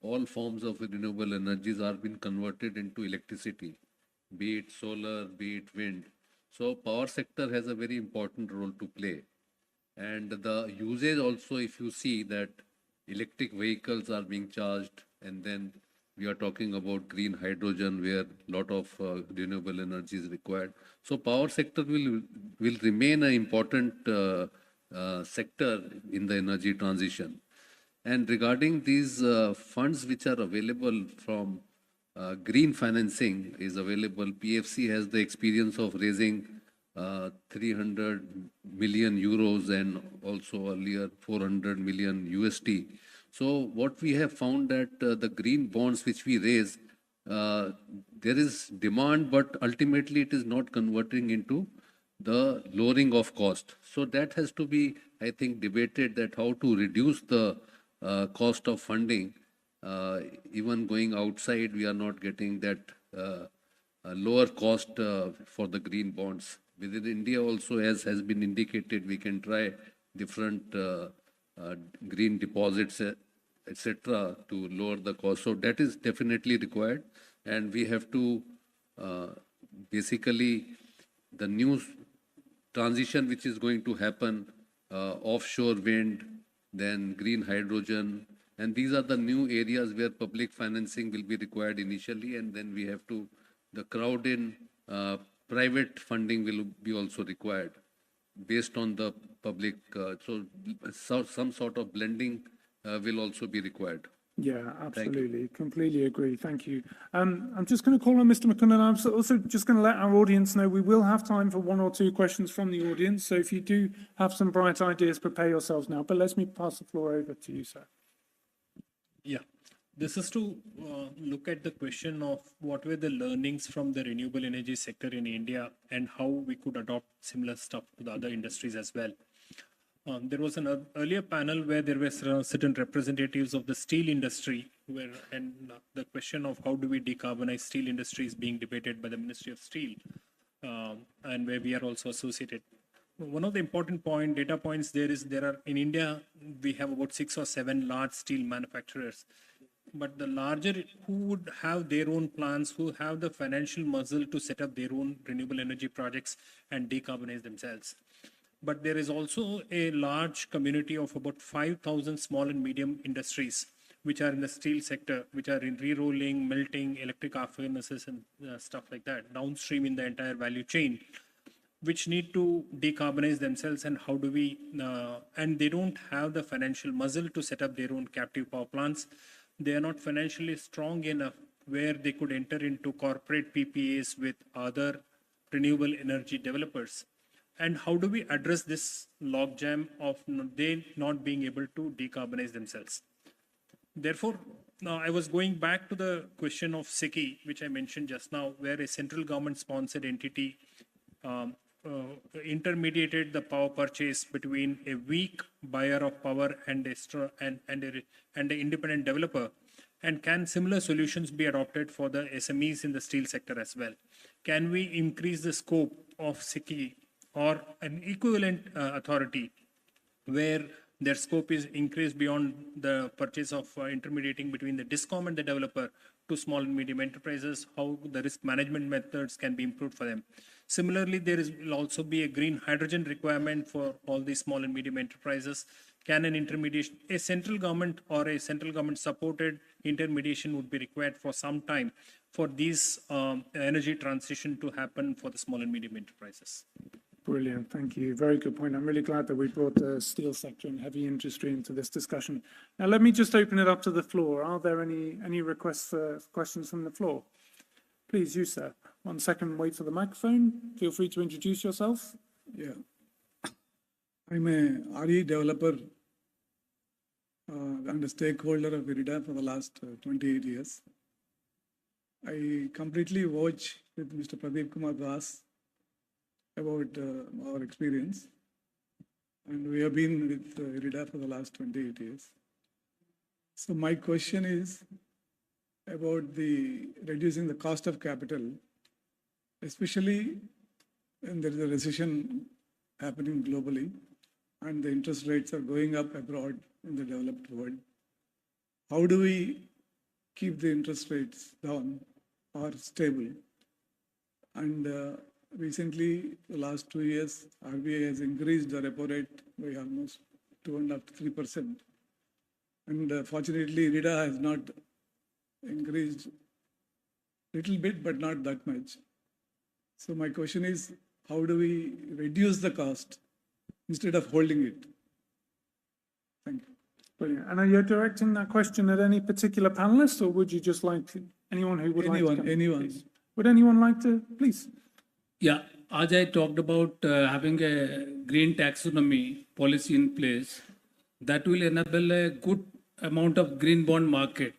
all forms of renewable energies are being converted into electricity, be it solar, be it wind. So power sector has a very important role to play. And the usage also, if you see that electric vehicles are being charged, and then we are talking about green hydrogen where a lot of renewable energy is required. So power sector will remain an important sector in the energy transition. And regarding these funds which are available from green financing is available, PFC has the experience of raising 300 million euros and also earlier 400 million USD. So what we have found that the green bonds which we raise, there is demand, but ultimately it is not converting into the lowering of cost. So that has to be, I think, debated that how to reduce the cost of funding. Even going outside, we are not getting that lower cost for the green bonds. Within India also, as has been indicated, we can try different green deposits, etc., to lower the cost. So that is definitely required. And we have to basically, the new transition which is going to happen, offshore wind, then green hydrogen, and these are the new areas where public financing will be required initially, and then we have to, the crowd in private funding will be also required based on the public. So some sort of blending will also be required. Yeah, absolutely. Completely agree. Thank you. I'm just going to call on Mr. McCunnan. I'm also just going to let our audience know we will have time for one or two questions from the audience. So if you do have some bright ideas, prepare yourselves now. But let me pass the floor over to you, sir. Yeah, this is to look at the question of what were the learnings from the renewable energy sector in India and how we could adopt similar stuff to the other industries as well. There was an earlier panel where there were certain representatives of the steel industry, and the question of how do we decarbonize steel industry is being debated by the Ministry of Steel, and where we are also associated. One of the important data points there are in India, we have about 6 or 7 large steel manufacturers. But the larger, who would have their own plants, who have the financial muscle to set up their own renewable energy projects and decarbonize themselves. But there is also a large community of about 5,000 small and medium industries, which are in the steel sector, which are in re-rolling, melting, electric arc furnaces and stuff like that, downstream in the entire value chain, which need to decarbonize themselves. And how do we, and they don't have the financial muscle to set up their own captive power plants. They are not financially strong enough where they could enter into corporate PPAs with other renewable energy developers. And how do we address this logjam of they not being able to decarbonize themselves? Therefore, now I was going back to the question of SECI, which I mentioned just now, where a central government sponsored entity intermediated the power purchase between a weak buyer of power and an independent developer? And can similar solutions be adopted for the SMEs in the steel sector as well? Can we increase the scope of SICI or an equivalent authority where their scope is increased beyond the purchase of intermediating between the DISCOM and the developer to small and medium enterprises, how the risk management methods can be improved for them? Similarly, will also be a green hydrogen requirement for all these small and medium enterprises. Can an intermediation, a central government or a central government supported intermediation would be required for some time for these energy transition to happen for the small and medium enterprises? Brilliant, thank you. Very good point. I'm really glad that we brought the steel sector and heavy industry into this discussion. Now, let me just open it up to the floor. Are there any requests for questions from the floor? Please, you, sir. 1 second, wait for the microphone. Feel free to introduce yourself. Yeah. I'm a RE developer and a stakeholder of IREDA for the last 28 years. I completely watch with Mr. Pradeep Kumar Das about our experience. And we have been with IREDA for the last 28 years. So my question is about the reducing the cost of capital, especially when there is a recession happening globally and the interest rates are going up abroad in the developed world. How do we keep the interest rates down or stable? And recently, the last 2 years, RBI has increased the repo rate by almost 2.5 to 3%. And fortunately, IREDA has not increased little bit, but not that much. So my question is, how do we reduce the cost instead of holding it? Thank you. Brilliant. And are you directing that question at any particular panelist, or would you just like to, anyone who would like to come? Anyone. Please. Would anyone like to, please? Yeah, as I talked about having a green taxonomy policy in place, that will enable a good amount of green bond market.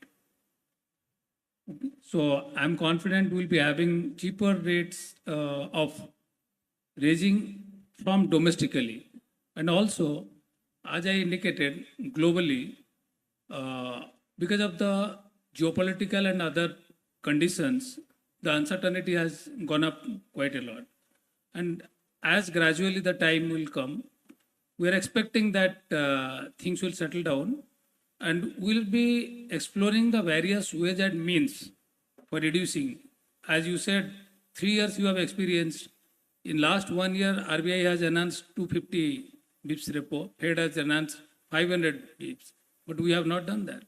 So I'm confident we'll be having cheaper rates of raising from domestically. And also, as I indicated, globally, because of the geopolitical and other conditions, the uncertainty has gone up quite a lot. And as gradually the time will come, we are expecting that things will settle down, and we'll be exploring the various ways and means for reducing. As you said, 3 years you have experienced. In last 1 year, RBI has announced 250 bips repo, Fed has announced 500 bips, but we have not done that.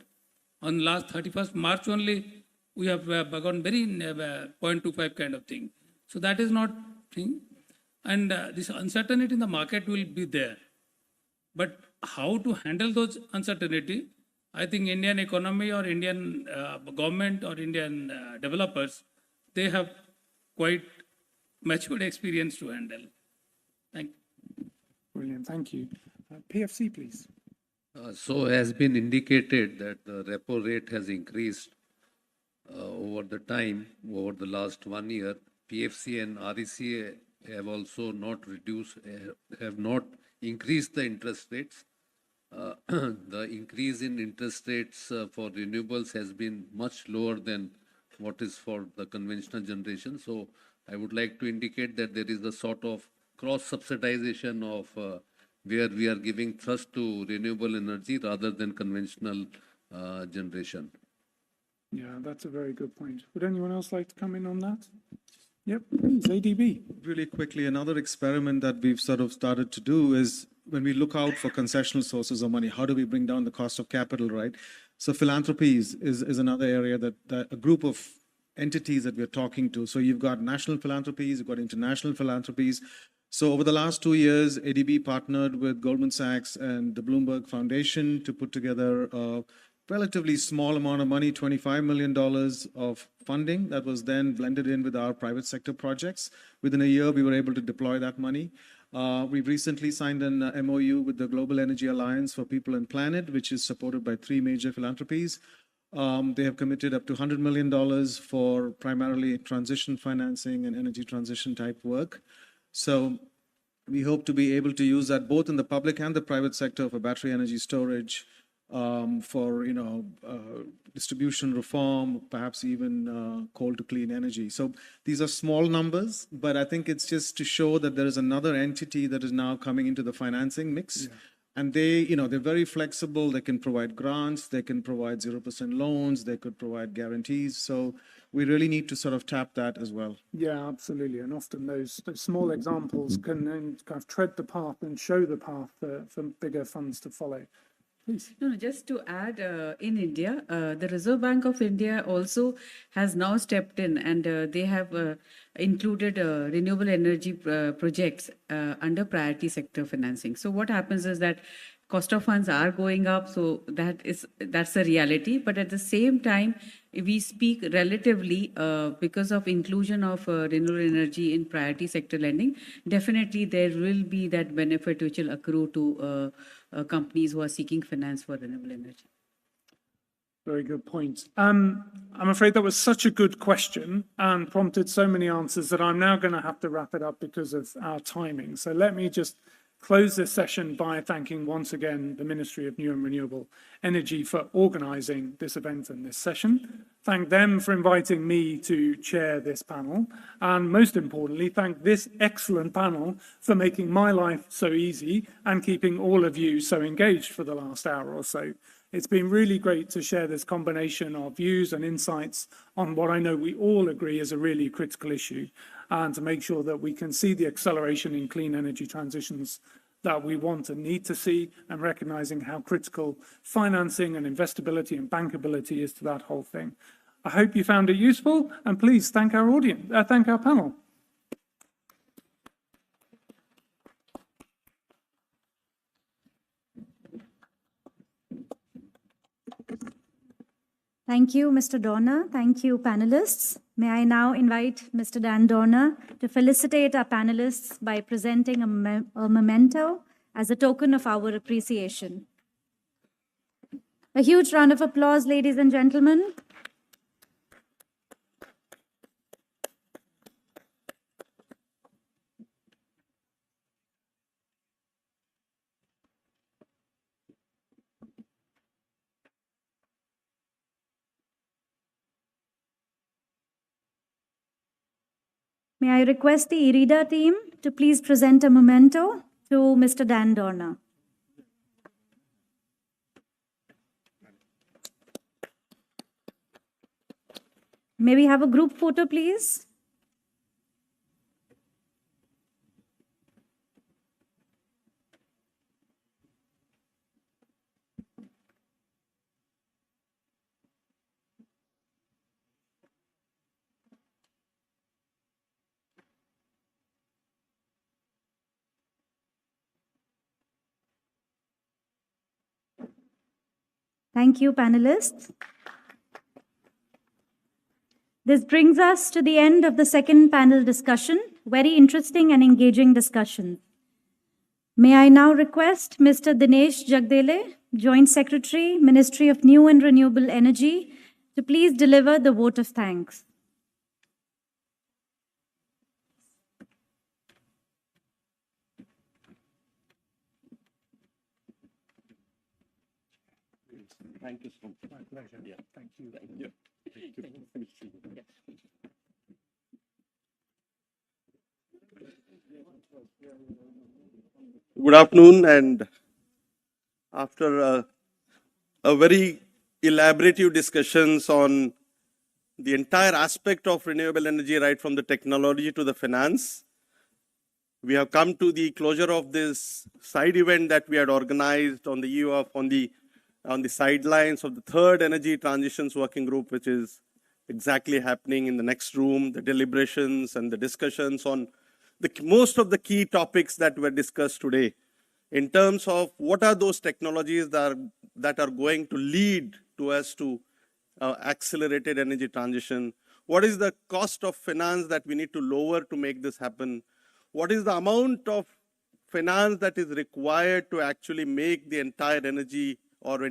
On last 31st March only, we have gone very 0.25 kind of thing. So that is not thing. And this uncertainty in the market will be there. But how to handle those uncertainty, I think Indian economy or Indian government or Indian developers, they have quite matured experience to handle. Thank you. Brilliant, thank you. PFC, please. So has been indicated that the repo rate has increased over the time, over the last 1 year. PFC and REC have also not reduced, have not increased the interest rates. The increase in interest rates for renewables has been much lower than what is for the conventional generation. So I would like to indicate that there is a sort of cross-subsidization of where we are giving thrust to renewable energy rather than conventional generation. Yeah, that's a very good point. Would anyone else like to come in on that? Yep, please, ADB. Really quickly, another experiment that we've sort of started to do is when we look out for concessional sources of money, how do we bring down the cost of capital, right? So philanthropies is another area that a group of entities that we're talking to. So you've got national philanthropies, you've got international philanthropies. So over the last 2 years, ADB partnered with Goldman Sachs and the Bloomberg Foundation to put together a relatively small amount of money, $25 million of funding that was then blended in with our private sector projects. Within a year, we were able to deploy that money. We've recently signed an MOU with the Global Energy Alliance for People and Planet, which is supported by 3 major philanthropies. They have committed up to $100 million for primarily transition financing and energy transition type work. So we hope to be able to use that both in the public and the private sector for battery energy storage, for distribution reform, perhaps even coal to clean energy. So these are small numbers, but I think it's just to show that there is another entity that is now coming into the financing mix. Yeah. And they're very flexible. They can provide grants, they can provide 0% loans, they could provide guarantees. So we really need to sort of tap that as well. Yeah, absolutely. And often those small examples can then kind of tread the path and show the path for bigger funds to follow. Please. No, just to add, in India, the Reserve Bank of India also has now stepped in, and they have included renewable energy projects under priority sector financing. So what happens is that cost of funds are going up, so that's a reality. But at the same time, we speak relatively because of inclusion of renewable energy in priority sector lending. Definitely, there will be that benefit which will accrue to companies who are seeking finance for renewable energy. Very good point. I'm afraid that was such a good question and prompted so many answers that I'm now going to have to wrap it up because of our timing. So let me just close this session by thanking once again the Ministry of New and Renewable Energy for organising this event and this session. Thank them for inviting me to chair this panel. And most importantly, thank this excellent panel for making my life so easy and keeping all of you so engaged for the last hour or so. It's been really great to share this combination of views and insights on what I know we all agree is a really critical issue, and to make sure that we can see the acceleration in clean energy transitions that we want and need to see, and recognizing how critical financing and investability and bankability is to that whole thing. I hope you found it useful, and please thank our audience, thank our panel. Thank you, Mr. Dorner. Thank you, panelists. May I now invite Mr. Dan Dorner to felicitate our panelists by presenting a memento as a token of our appreciation. A huge round of applause, ladies and gentlemen. May I request the IREDA team to please present a memento to Mr. Dan Dorner. May we have a group photo, please? Thank you, panelists. This brings us to the end of the second panel discussion. Very interesting and engaging discussion. May I now request Mr. Dinesh Jagdele, Joint Secretary, Ministry of New and Renewable Energy, to please deliver the vote of thanks. Thank you so much. My pleasure. Yeah. Thank you. Thank you. Thank you. Good afternoon, and after a very elaborative discussions on the entire aspect of renewable energy, right from the technology to the finance, we have come to the closure of this side event that we had organized on the eve of on the sidelines of the third energy transitions working group, which is exactly happening in the next room, the deliberations and the discussions on most of the key topics that were discussed today in terms of what are those technologies that are going to lead to us to accelerated energy transition. What is the cost of finance that we need to lower to make this happen? What is the amount of finance that is required to actually make the entire energy or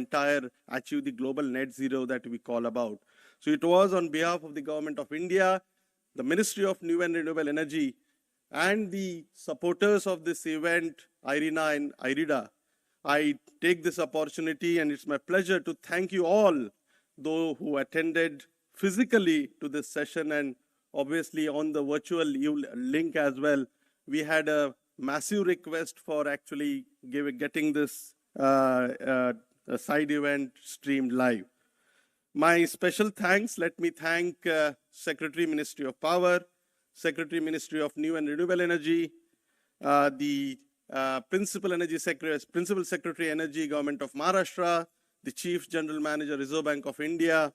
achieve the global net zero that we call about? So it was on behalf of the Government of India, the Ministry of New and Renewable Energy, and the supporters of this event, IRENA and IREDA, I take this opportunity and it's my pleasure to thank you all, those who attended physically to this session and obviously on the virtual link as well. We had a massive request for actually getting this side event streamed live. My special thanks, let me thank Secretary Ministry of Power, Secretary Ministry of New and Renewable Energy, the Principal Secretary Energy Government of Maharashtra, the Chief General Manager Reserve Bank of India,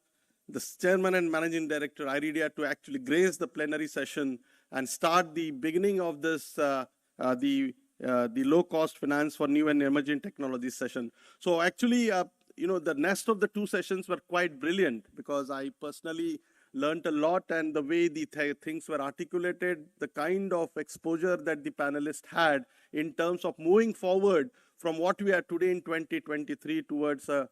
the Chairman and Managing Director IREDA to actually grace the plenary session and start the beginning of this the low-cost finance for new and emerging technologies session. So actually, the nest of the two sessions were quite brilliant because I personally learned a lot, and the way the things were articulated, the kind of exposure that the panelists had in terms of moving forward from what we are today in 2023 towards a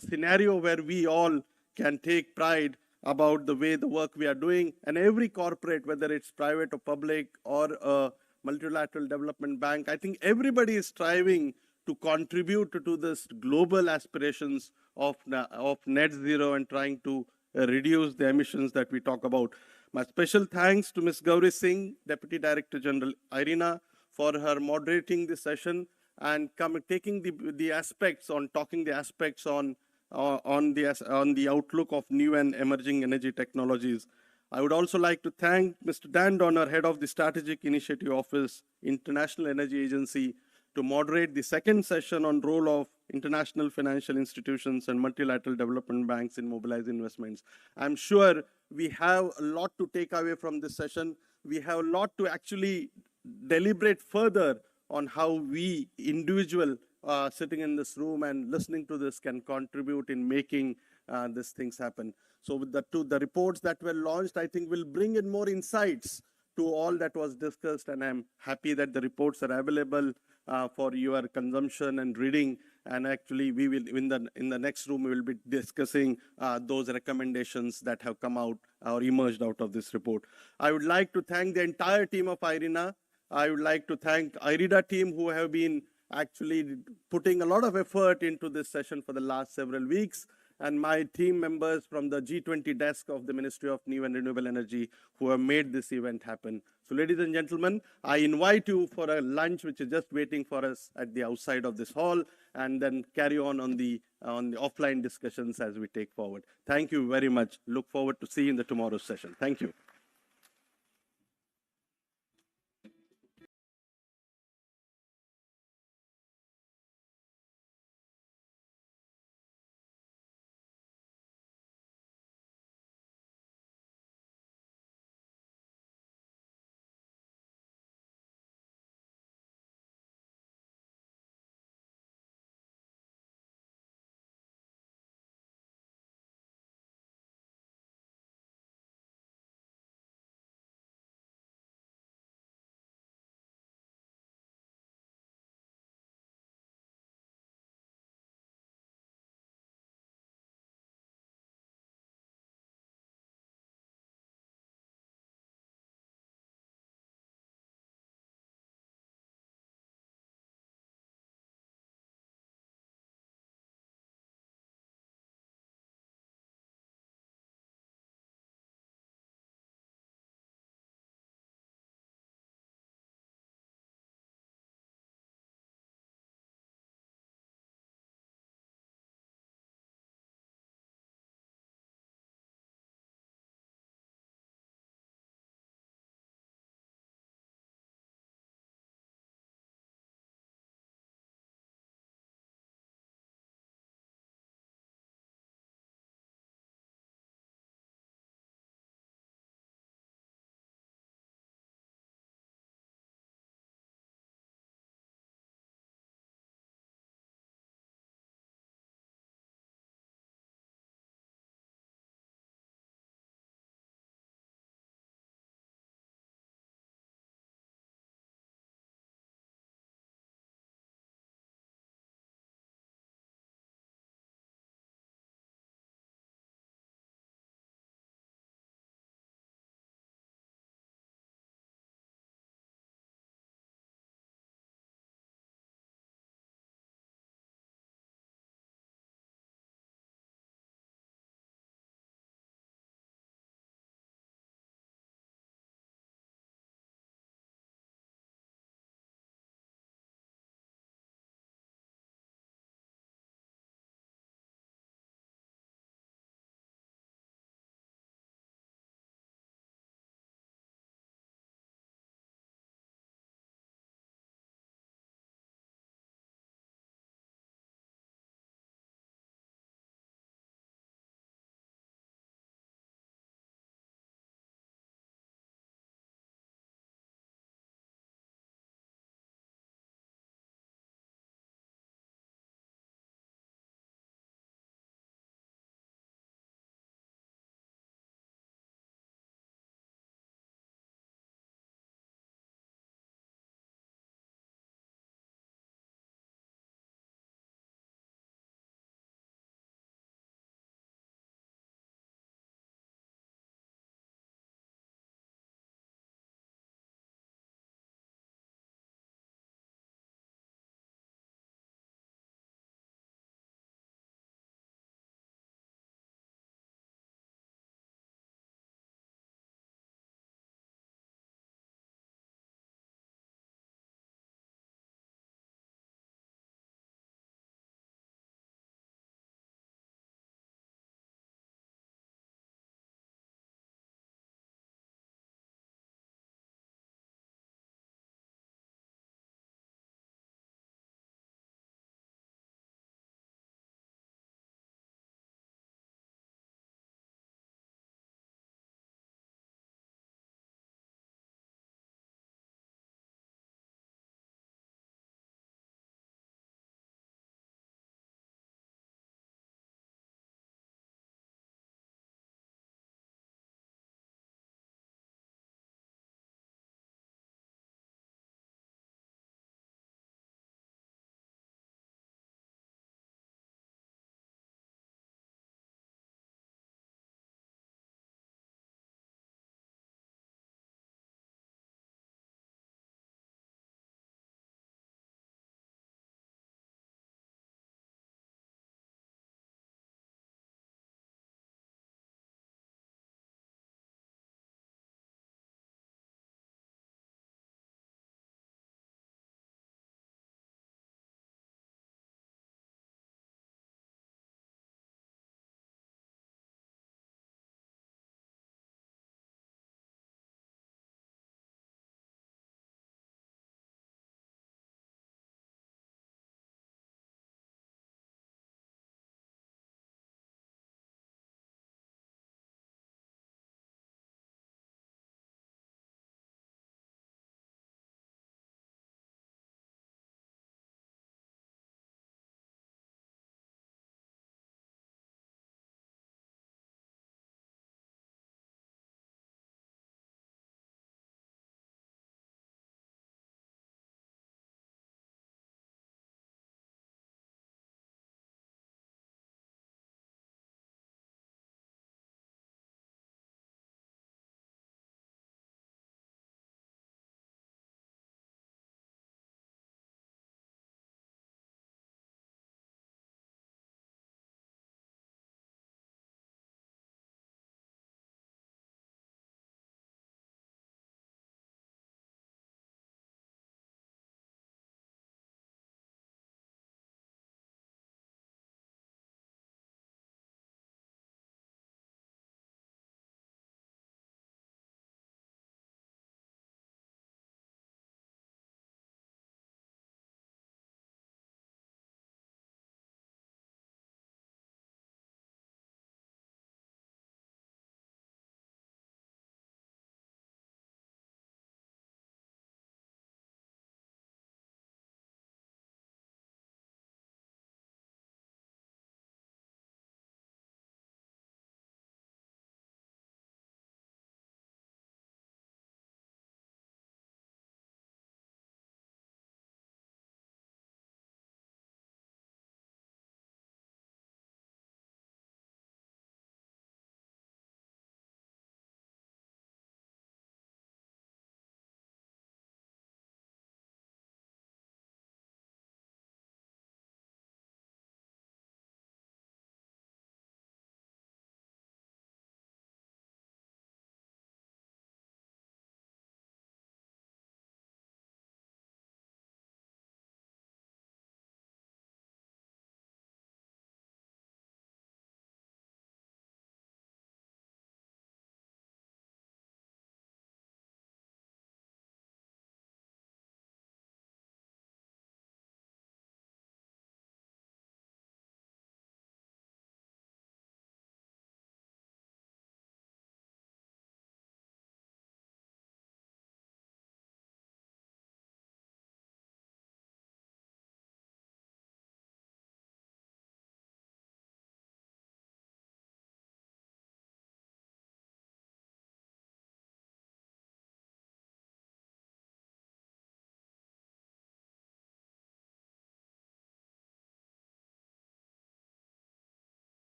scenario where we all can take pride about the way the work we are doing. And every corporate, whether it's private or public or a multilateral development bank, I think everybody is striving to contribute to this global aspirations of net zero and trying to reduce the emissions that we talk about. My special thanks to Ms. Gauri Singh, Deputy Director General IRENA, for her moderating this session and taking the aspects on the outlook of new and emerging energy technologies. I would also like to thank Mr. Dan Donner, Head of the Strategic Initiative Office, International Energy Agency, to moderate the second session on role of international financial institutions and multilateral development banks in mobilizing investments. I'm sure we have a lot to take away from this session. We have a lot to actually deliberate further on how we individual sitting in this room and listening to this can contribute in making these things happen. So with the reports that were launched, I think will bring in more insights to all that was discussed, and I'm happy that the reports are available for your consumption and reading. And actually, we will in the next room we will be discussing those recommendations that have come out or emerged out of this report. I would like to thank the entire team of IRENA. I would like to thank IREDA team who have been actually putting a lot of effort into this session for the last several weeks, and my team members from the G20 desk of the Ministry of New and Renewable Energy who have made this event happen. So ladies and gentlemen, I invite you for a lunch which is just waiting for us at the outside of this hall, and then carry on the offline discussions as we take forward. Thank you very much. Look forward to seeing you in the tomorrow's session. Thank you.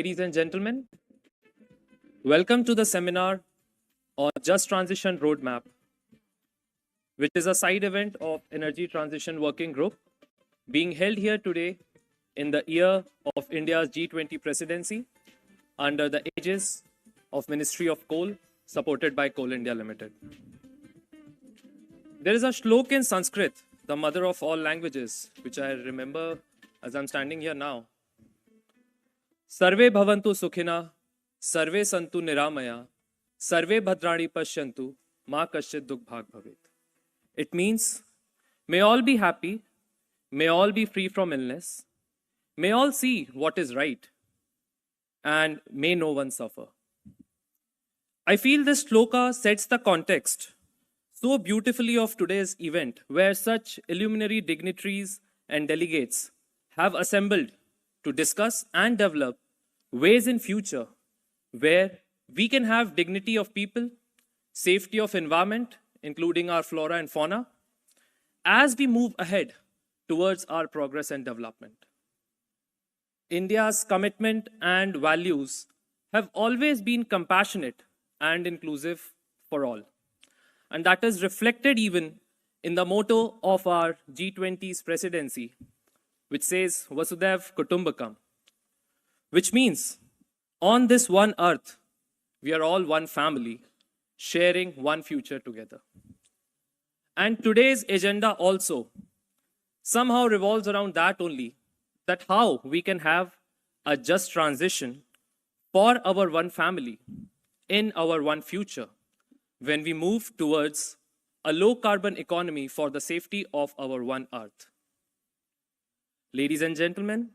Ladies and gentlemen, welcome to the seminar on Just Transition Roadmap, which is a side event of Energy Transition Working Group being held here today in the year of India's G20 presidency under the aegis of Ministry of Coal, supported by Coal India Limited. There is a shlok in Sanskrit, the mother of all languages, which I remember as I'm standing here now. Sarve bhavantu sukhina, sarve santu niramaya, sarve bhadrani pashyantu, ma kaschit dukh bhag bhavet. It means, may all be happy, may all be free from illness, may all see what is right, and may no one suffer. I feel this shloka sets the context so beautifully of today's event, where such illuminary dignitaries and delegates have assembled to discuss and develop ways in future where we can have dignity of people, safety of environment, including our flora and fauna, as we move ahead towards our progress and development. India's commitment and values have always been compassionate and inclusive for all. And that is reflected even in the motto of our G20's presidency, which says Vasudhaiv Kutumbakam, which means on this one earth, we are all one family, sharing one future together. And today's agenda also somehow revolves around that only, that how we can have a just transition for our one family in our one future when we move towards a low carbon economy for the safety of our one earth. Ladies and gentlemen,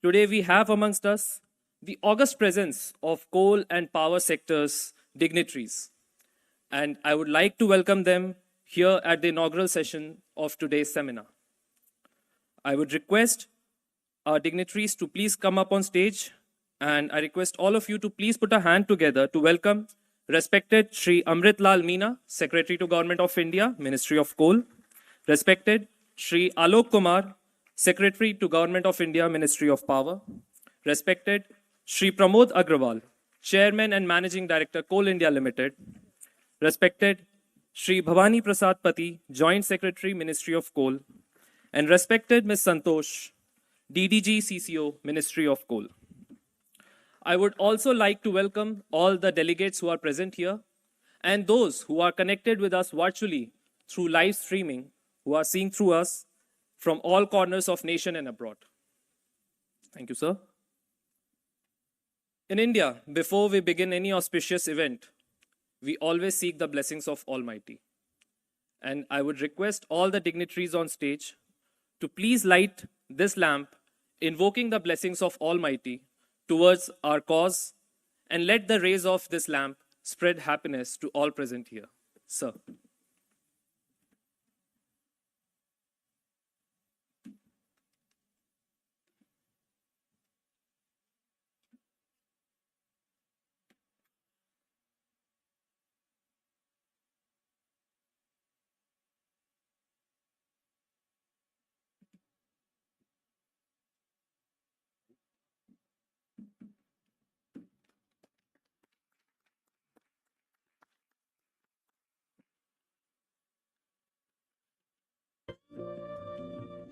today we have amongst us the august presence of coal and power sectors dignitaries. And I would like to welcome them here at the inaugural session of today's seminar. I would request our dignitaries to please come up on stage, and I request all of you to please put a hand together to welcome respected Shri Amrit Lal Meena, Secretary to Government of India, Ministry of Coal. Respected Shri Alok Kumar, Secretary to Government of India, Ministry of Power. Respected Shri Pramod Agrawal, Chairman and Managing Director, Coal India Limited. Respected Shri Bhavani Prasad Pati, Joint Secretary, Ministry of Coal. And respected Ms. Santosh, DDG CCO, Ministry of Coal. I would also like to welcome all the delegates who are present here and those who are connected with us virtually through live streaming, who are seeing through us from all corners of nation and abroad. Thank you, sir. In India, before we begin any auspicious event, we always seek the blessings of Almighty. And I would request all the dignitaries on stage to please light this lamp, invoking the blessings of Almighty towards our cause, and let the rays of this lamp spread happiness to all present here. Sir.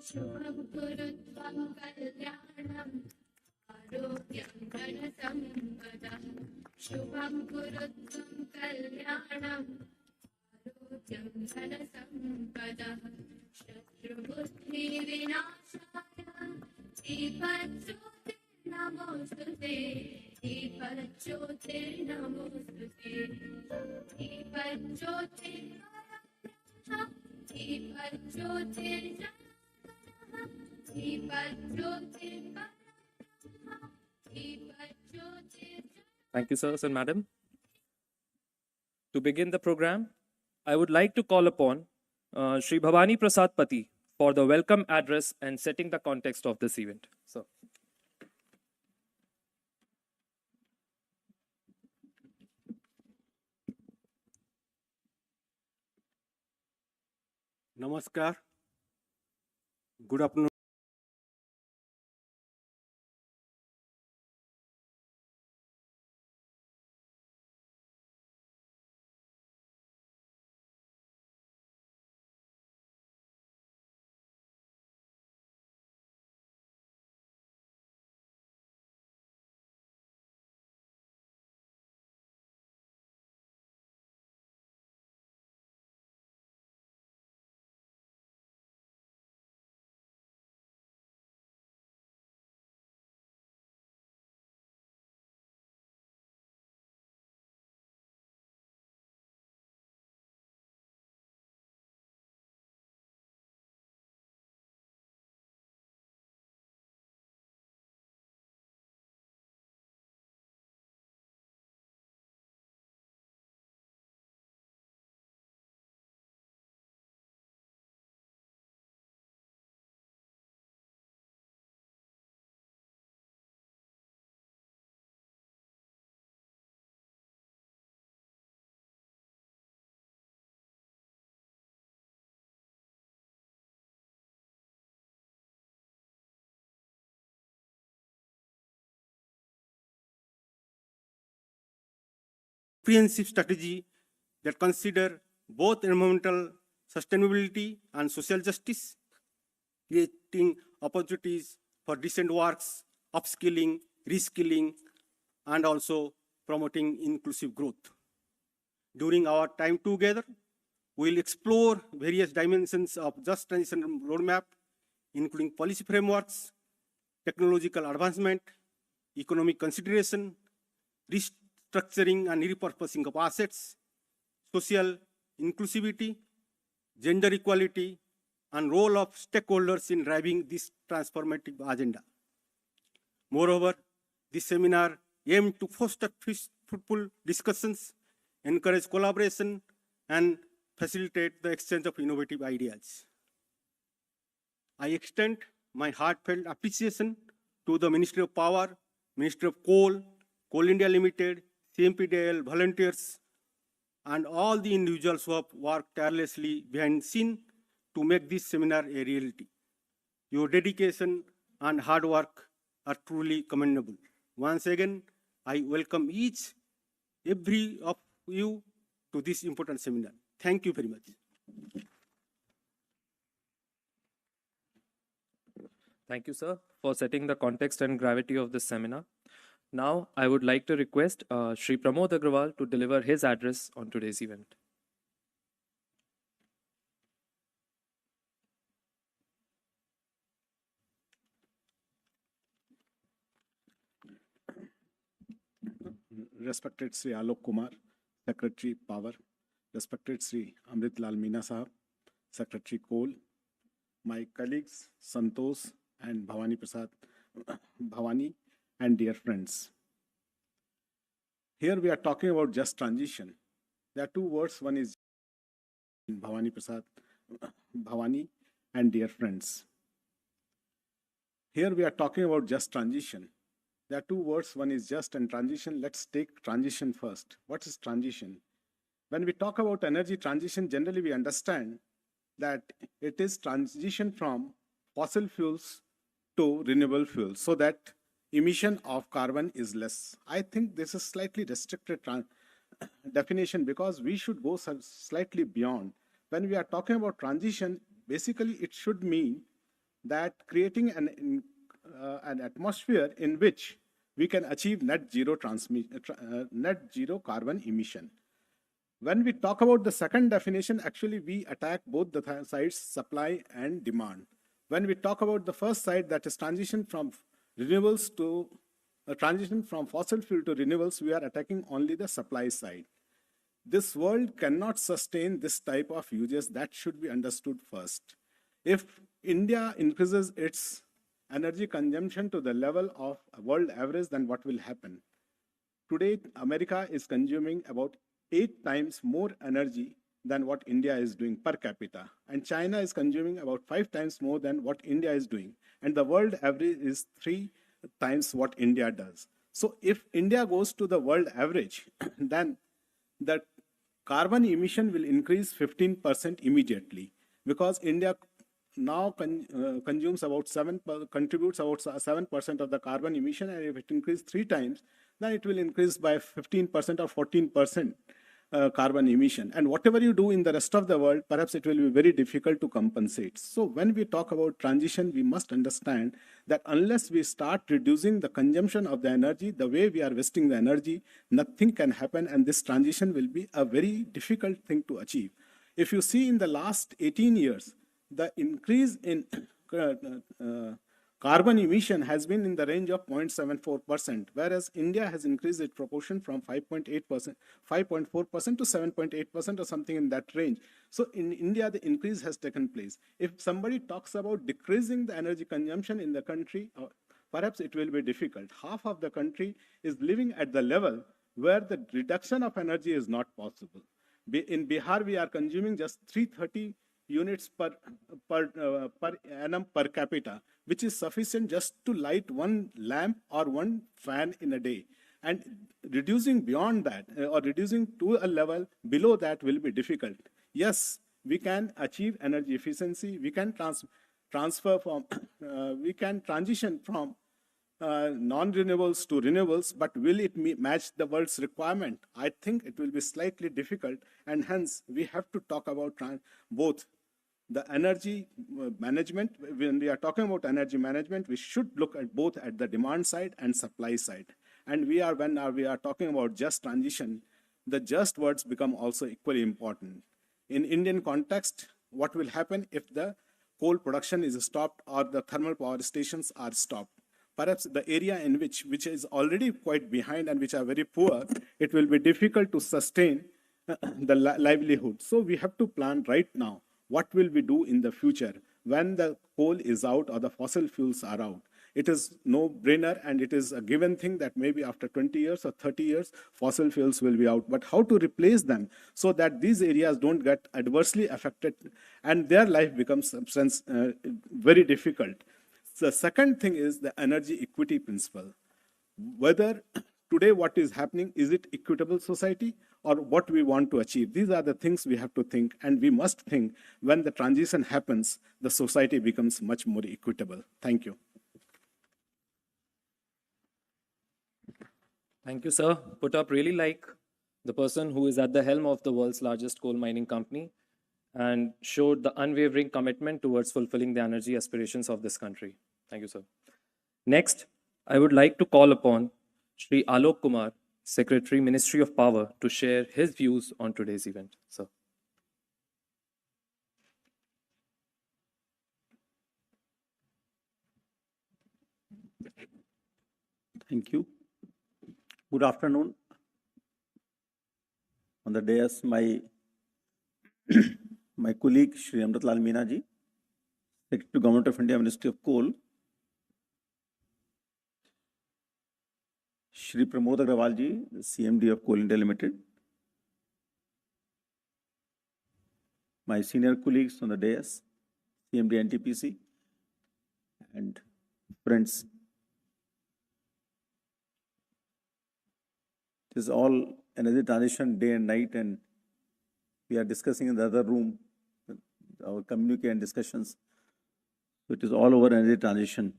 शुभं कुरुत्वं कल्याणम् आरोग्यं धनसम्पदः शुभं कुरुत्वं कल्याणम् आरोग्यं धनसम्पदः शत्रुबुद्धिविनाशाय दीपज्योतिर्नमोऽस्तुते दीपज्योतिर्नमोऽस्तुते दीपज्योतिर्नमोऽस्तुते Thank you, sirs and madam. To begin the program, I would like to call upon Shri Bhavani Prasad Pati for the welcome address and setting the context of this event. So. Namaskar. Good afternoon. comprehensive strategy that consider both environmental sustainability and social justice, creating opportunities for decent works, upskilling, reskilling, and also promoting inclusive growth. During our time together, we'll explore various dimensions of just transition roadmap, including policy frameworks, technological advancement, economic consideration, restructuring and repurposing of assets, social inclusivity, gender equality, and role of stakeholders in driving this transformative agenda. Moreover, this seminar aimed to foster fruitful discussions, encourage collaboration, and facilitate the exchange of innovative ideas. I extend my heartfelt appreciation to the Ministry of Power, Ministry of Coal, Coal India Limited, CMPDL, volunteers, and all the individuals who have worked tirelessly behind the scene to make this seminar a reality. Your dedication and hard work are truly commendable. Once again, I welcome every of you to this important seminar. Thank you very much. Thank you, sir, for setting the context and gravity of this seminar. Now, I would like to request Shri Pramod Agrawal to deliver his address on today's event. Respected Sri Alok Kumar, Secretary Power, respected Sri Amrit Lal Meena Sahab, Secretary Coal, my colleagues Santosh and Bhavani, and dear friends. Here we are talking about just transition. There are two words. One is Bhavani, and dear friends. Here we are talking about just transition. There are two words. One is just and transition. Let's take transition first. What is transition? When we talk about energy transition, generally we understand that it is transition from fossil fuels to renewable fuels so that emission of carbon is less. I think this is slightly restricted definition because we should go slightly beyond. When we are talking about transition, basically it should mean that creating an atmosphere in which we can achieve net zero carbon emission. When we talk about the second definition, actually we attack both the sides, supply and demand. When we talk about the first side, that is transition from renewables to transition from fossil fuel to renewables, we are attacking only the supply side. This world cannot sustain this type of uses. That should be understood first. If India increases its energy consumption to the level of world average, then what will happen? Today, America is consuming about 8 times more energy than what India is doing per capita. And China is consuming about 5 times more than what India is doing. And the world average is 3 times what India does. So if India goes to the world average, then the carbon emission will increase 15% immediately, because India now contributes about 7% of the carbon emission, and if it increases 3 times, then it will increase by 15% or 14% carbon emission. And whatever you do in the rest of the world, perhaps it will be very difficult to compensate. So when we talk about transition, we must understand that unless we start reducing the consumption of the energy, the way we are wasting the energy, nothing can happen, and this transition will be a very difficult thing to achieve. If you see in the last 18 years, the increase in carbon emission has been in the range of 0.74%, whereas India has increased its proportion from 5.4% to 7.8% or something in that range. So in India, the increase has taken place. If somebody talks about decreasing the energy consumption in the country, perhaps it will be difficult. Half of the country is living at the level where the reduction of energy is not possible. In Bihar, we are consuming just 330 units per annum per capita, which is sufficient just to light one lamp or one fan in a day. And reducing beyond that or reducing to a level below that will be difficult. Yes, we can achieve energy efficiency. We can transfer from, we can transition from non-renewables to renewables, but will it match the world's requirement? I think it will be slightly difficult, and hence we have to talk about both the energy management. When we are talking about energy management, we should look at both at the demand side and supply side. And when we are talking about just transition, the just words become also equally important. In Indian context, what will happen if the coal production is stopped or the thermal power stations are stopped? Perhaps the area in which is already quite behind and which are very poor, it will be difficult to sustain the livelihood. So we have to plan right now. What will we do in the future when the coal is out or the fossil fuels are out? It is no brainer, and it is a given thing that maybe after 20 years or 30 years, fossil fuels will be out. But how to replace them so that these areas don't get adversely affected and their life becomes very difficult? The second thing is the energy equity principle. Whether today what is happening, is it equitable society or what we want to achieve? These are the things we have to think, and we must think when the transition happens, the society becomes much more equitable. Thank you. Thank you, sir. Put up really like the person who is at the helm of the world's largest coal mining company and showed the unwavering commitment towards fulfilling the energy aspirations of this country. Thank you, sir. Next, I would like to call upon Shri Alok Kumar, Secretary, Ministry of Power, to share his views on today's event. Sir. Thank you. Good afternoon. On the dais, my colleague Shri Amritlal Meena ji, Secretary Government of India, Ministry of Coal, Shri Pramod Agrawal ji, CMD of Coal India Limited, my senior colleagues on the dais, CMD NTPC, and friends. It is all energy transition day and night, and we are discussing in the other room our communique and discussions. So it is all over energy transition.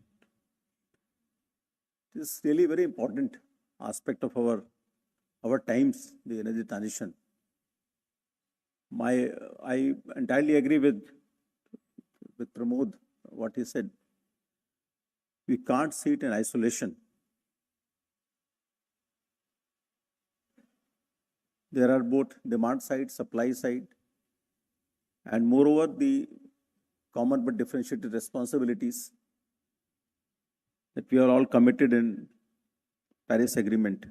It is really very important aspect of our times, the energy transition. I entirely agree with Pramod, what he said. We can't see it in isolation. There are both demand side, supply side, and moreover the common but differentiated responsibilities that we are all committed in Paris Agreement.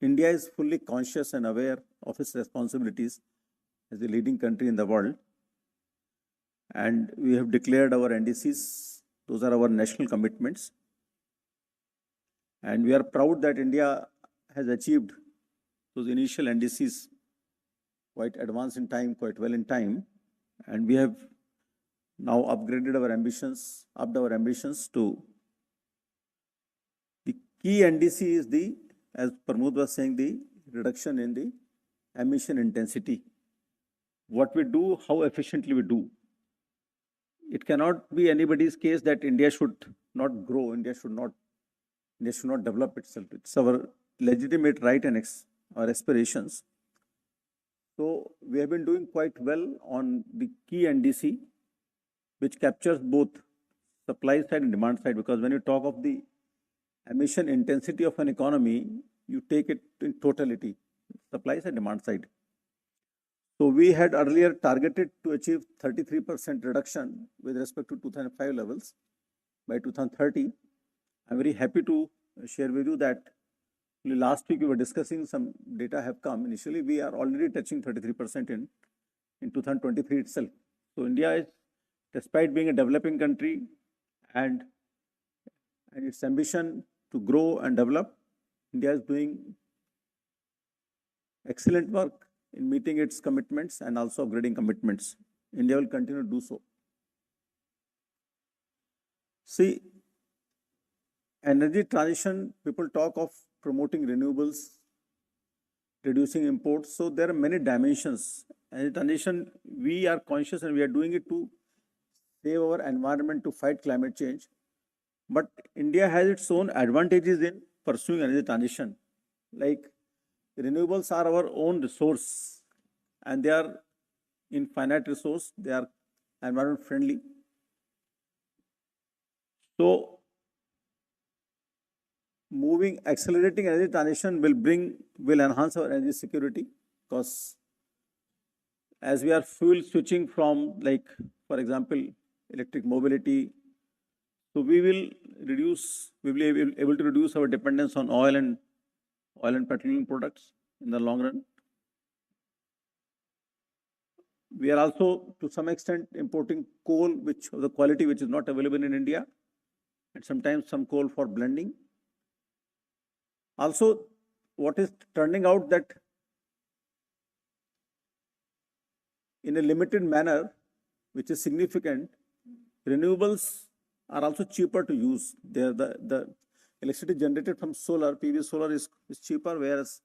India is fully conscious and aware of its responsibilities as a leading country in the world, and we have declared our NDCs. Those are our national commitments, and we are proud that India has achieved those initial NDCs quite advanced in time, quite well in time, and we have now upgraded our ambitions, upped our ambitions to the key NDC is the, as Pramod was saying, the reduction in the emission intensity. What we do, how efficiently we do. It cannot be anybody's case that India should not grow, India should not develop itself. It's our legitimate right and our aspirations. So we have been doing quite well on the key NDC, which captures both supply side and demand side, because when you talk of the emission intensity of an economy, you take it in totality, supply side, demand side. So we had earlier targeted to achieve 33% reduction with respect to 2005 levels by 2030. I'm very happy to share with you that last week we were discussing, some data have come. Initially, we are already touching 33% in 2023 itself. So India is, despite being a developing country and its ambition to grow and develop, India is doing excellent work in meeting its commitments and also upgrading commitments. India will continue to do so. See, energy transition, people talk of promoting renewables, reducing imports. So there are many dimensions. Energy transition, we are conscious and we are doing it to save our environment, to fight climate change. But India has its own advantages in pursuing energy transition. Like renewables are our own resource and they are infinite resource, they are environment friendly. So accelerating energy transition will enhance our energy security, because as we are fuel switching from, like, for example, electric mobility, so we will be able to reduce our dependence on oil and petroleum products in the long run. We are also, to some extent, importing coal, which of the quality which is not available in India, and sometimes some coal for blending. Also, what is turning out that in a limited manner, which is significant, renewables are also cheaper to use. The electricity generated from solar, PV solar is cheaper, whereas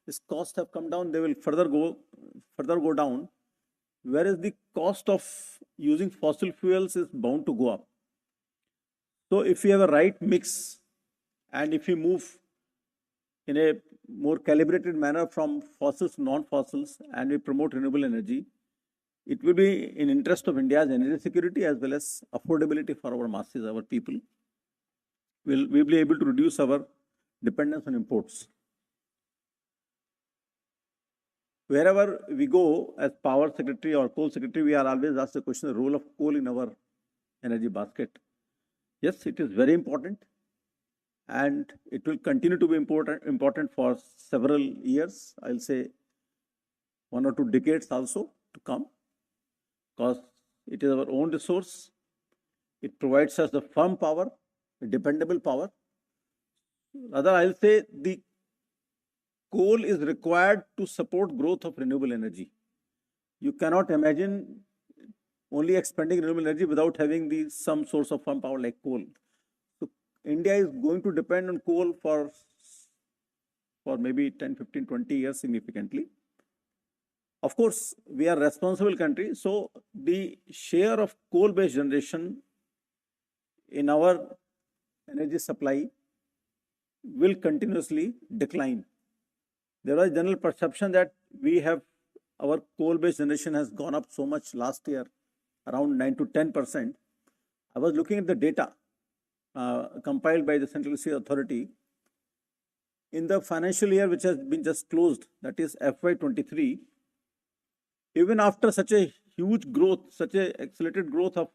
its costs have come down. They will further go down, whereas the cost of using fossil fuels is bound to go up. So if we have a right mix, and if we move in a more calibrated manner from fossils to non-fossils, and we promote renewable energy, it will be in interest of India's energy security as well as affordability for our masses, our people. We'll be able to reduce our dependence on imports. Wherever we go as power secretary or coal secretary, we are always asked the question, the role of coal in our energy basket. Yes, it is very important, and it will continue to be important for several years. I'll say 1 or 2 decades also to come, because it is our own resource. It provides us the firm power, a dependable power. Rather, I'll say the coal is required to support growth of renewable energy. You cannot imagine only expanding renewable energy without having some source of firm power like coal. So India is going to depend on coal for maybe 10, 15, 20 years significantly. Of course, we are a responsible country, so the share of coal-based generation in our energy supply will continuously decline. There was a general perception that our coal-based generation has gone up so much last year, around 9 to 10%. I was looking at the data compiled by the Central Electricity Authority. In the financial year which has been just closed, that is FY23, even after such a huge growth, such a accelerated growth of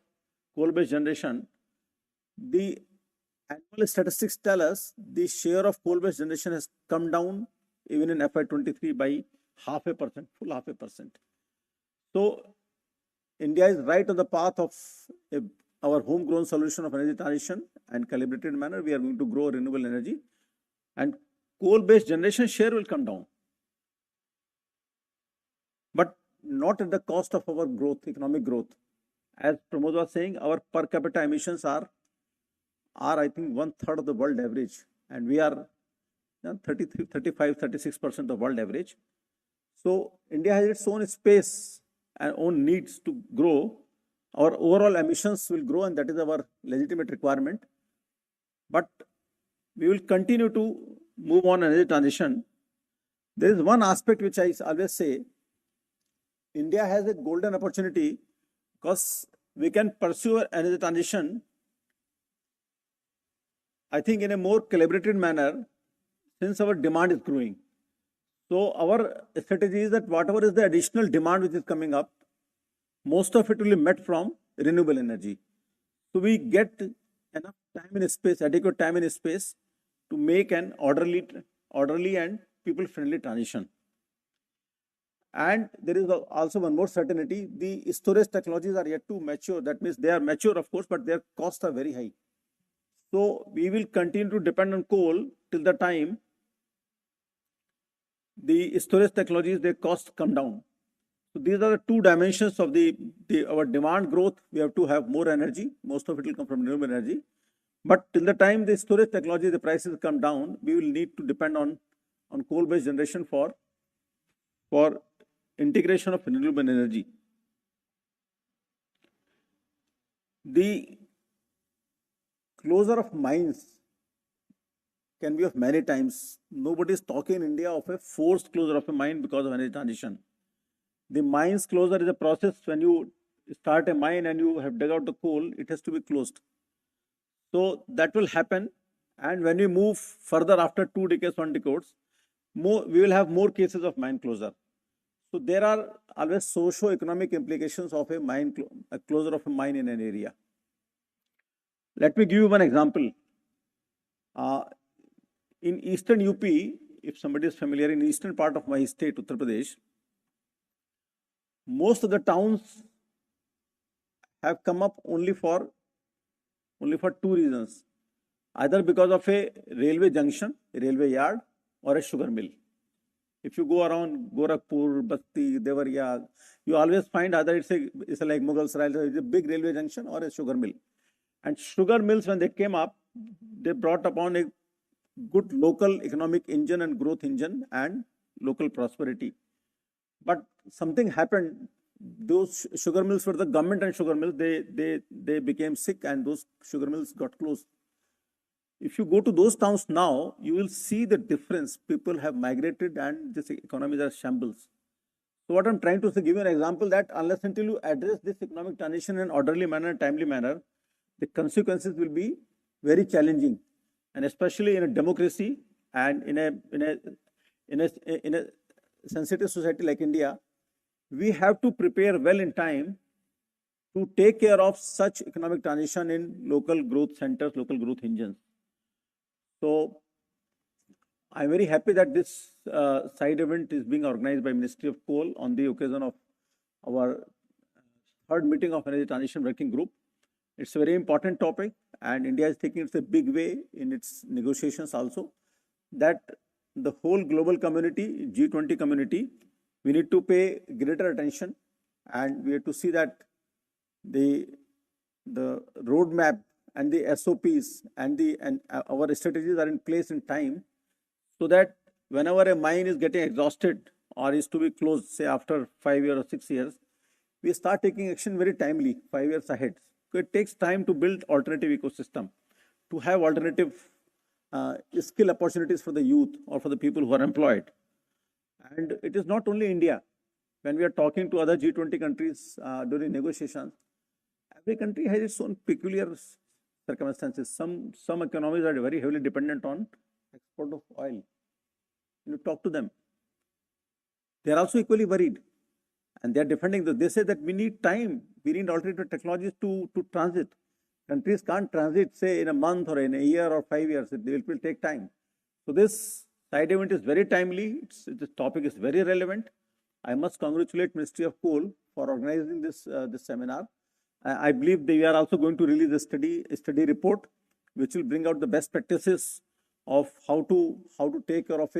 coal-based generation, the annual statistics tell us the share of coal-based generation has come down even in FY23 by 0.5%, full 0.5%. So India is right on the path of our homegrown solution of energy transition, and calibrated manner we are going to grow renewable energy, and coal-based generation share will come down, but not at the cost of our growth, economic growth. As Pramod was saying, our per capita emissions are I think 1/3 of the world average, and we are 33, 35, 36% of world average. So India has its own space and own needs to grow. Our overall emissions will grow, and that is our legitimate requirement. But we will continue to move on energy transition. There is one aspect which I always say, India has a golden opportunity, because we can pursue energy transition, I think, in a more calibrated manner, since our demand is growing. So our strategy is that whatever is the additional demand which is coming up, most of it will be met from renewable energy. So we get enough time and space, adequate time and space, to make an orderly and people-friendly transition. And there is also one more certainty: the storage technologies are yet to mature. That means they are mature, of course, but their costs are very high. So we will continue to depend on coal till the time the storage technologies, their costs come down. So these are the two dimensions of our demand growth. We have to have more energy. Most of it will come from renewable energy. But till the time the storage technology, the prices come down, we will need to depend on coal-based generation for integration of renewable energy. closure of mines can be of many times. Nobody is talking in India of a forced closure of a mine because of energy transition. The mines closure is a process. When you start a mine and you have dug out the coal, it has to be closed. So that will happen. And when we move further after 2 decades, 1 decade, we will have more cases of mine closure. So there are always socio-economic implications of a closure of a mine in an area. Let me give you one example. In eastern UP, if somebody is familiar, in eastern part of my state, Uttar Pradesh, most of the towns have come up only for 2 reasons. Either because of a railway junction, a railway yard, or a sugar mill. If you go around Gorakhpur, Basti, Devariya, you always find either it's like Mughal Sarai, it's a big railway junction or a sugar mill. And sugar mills, when they came up, they brought upon a good local economic engine and growth engine and local prosperity. But something happened. Those sugar mills were the government and sugar mills. They became sick and those sugar mills got closed. If you go to those towns now, you will see the difference. People have migrated and this economies are shambles. So what I'm trying to say, give you an example that unless until you address this economic transition in an orderly manner, timely manner, the consequences will be very challenging. And especially in a democracy and in a sensitive society like India, we have to prepare well in time to take care of such economic transition in local growth centers, local growth engines. So I'm very happy that this side event is being organized by Ministry of Coal on the occasion of our third meeting of Energy Transition Working Group. It's a very important topic and India is taking it a big way in its negotiations also, that the whole global community, G20 community, we need to pay greater attention and we have to see that the roadmap and the SOPs and our strategies are in place in time, so that whenever a mine is getting exhausted or is to be closed, say after 5 years or 6 years, we start taking action very timely, 5 years ahead. So it takes time to build alternative ecosystem, to have alternative skill opportunities for the youth or for the people who are employed. And it is not only India. When we are talking to other G20 countries during negotiations, every country has its own peculiar circumstances. Some economies are very heavily dependent on export of oil. You talk to them. They are also equally worried. And they are defending this. They say that we need time. We need alternative technologies to transit. Countries can't transit, say, in a month or in a year or 5 years. It will take time. So this side event is very timely. This topic is very relevant. I must congratulate Ministry of Coal for organizing this seminar. I believe they are also going to release a study report, which will bring out the best practices of how to take care of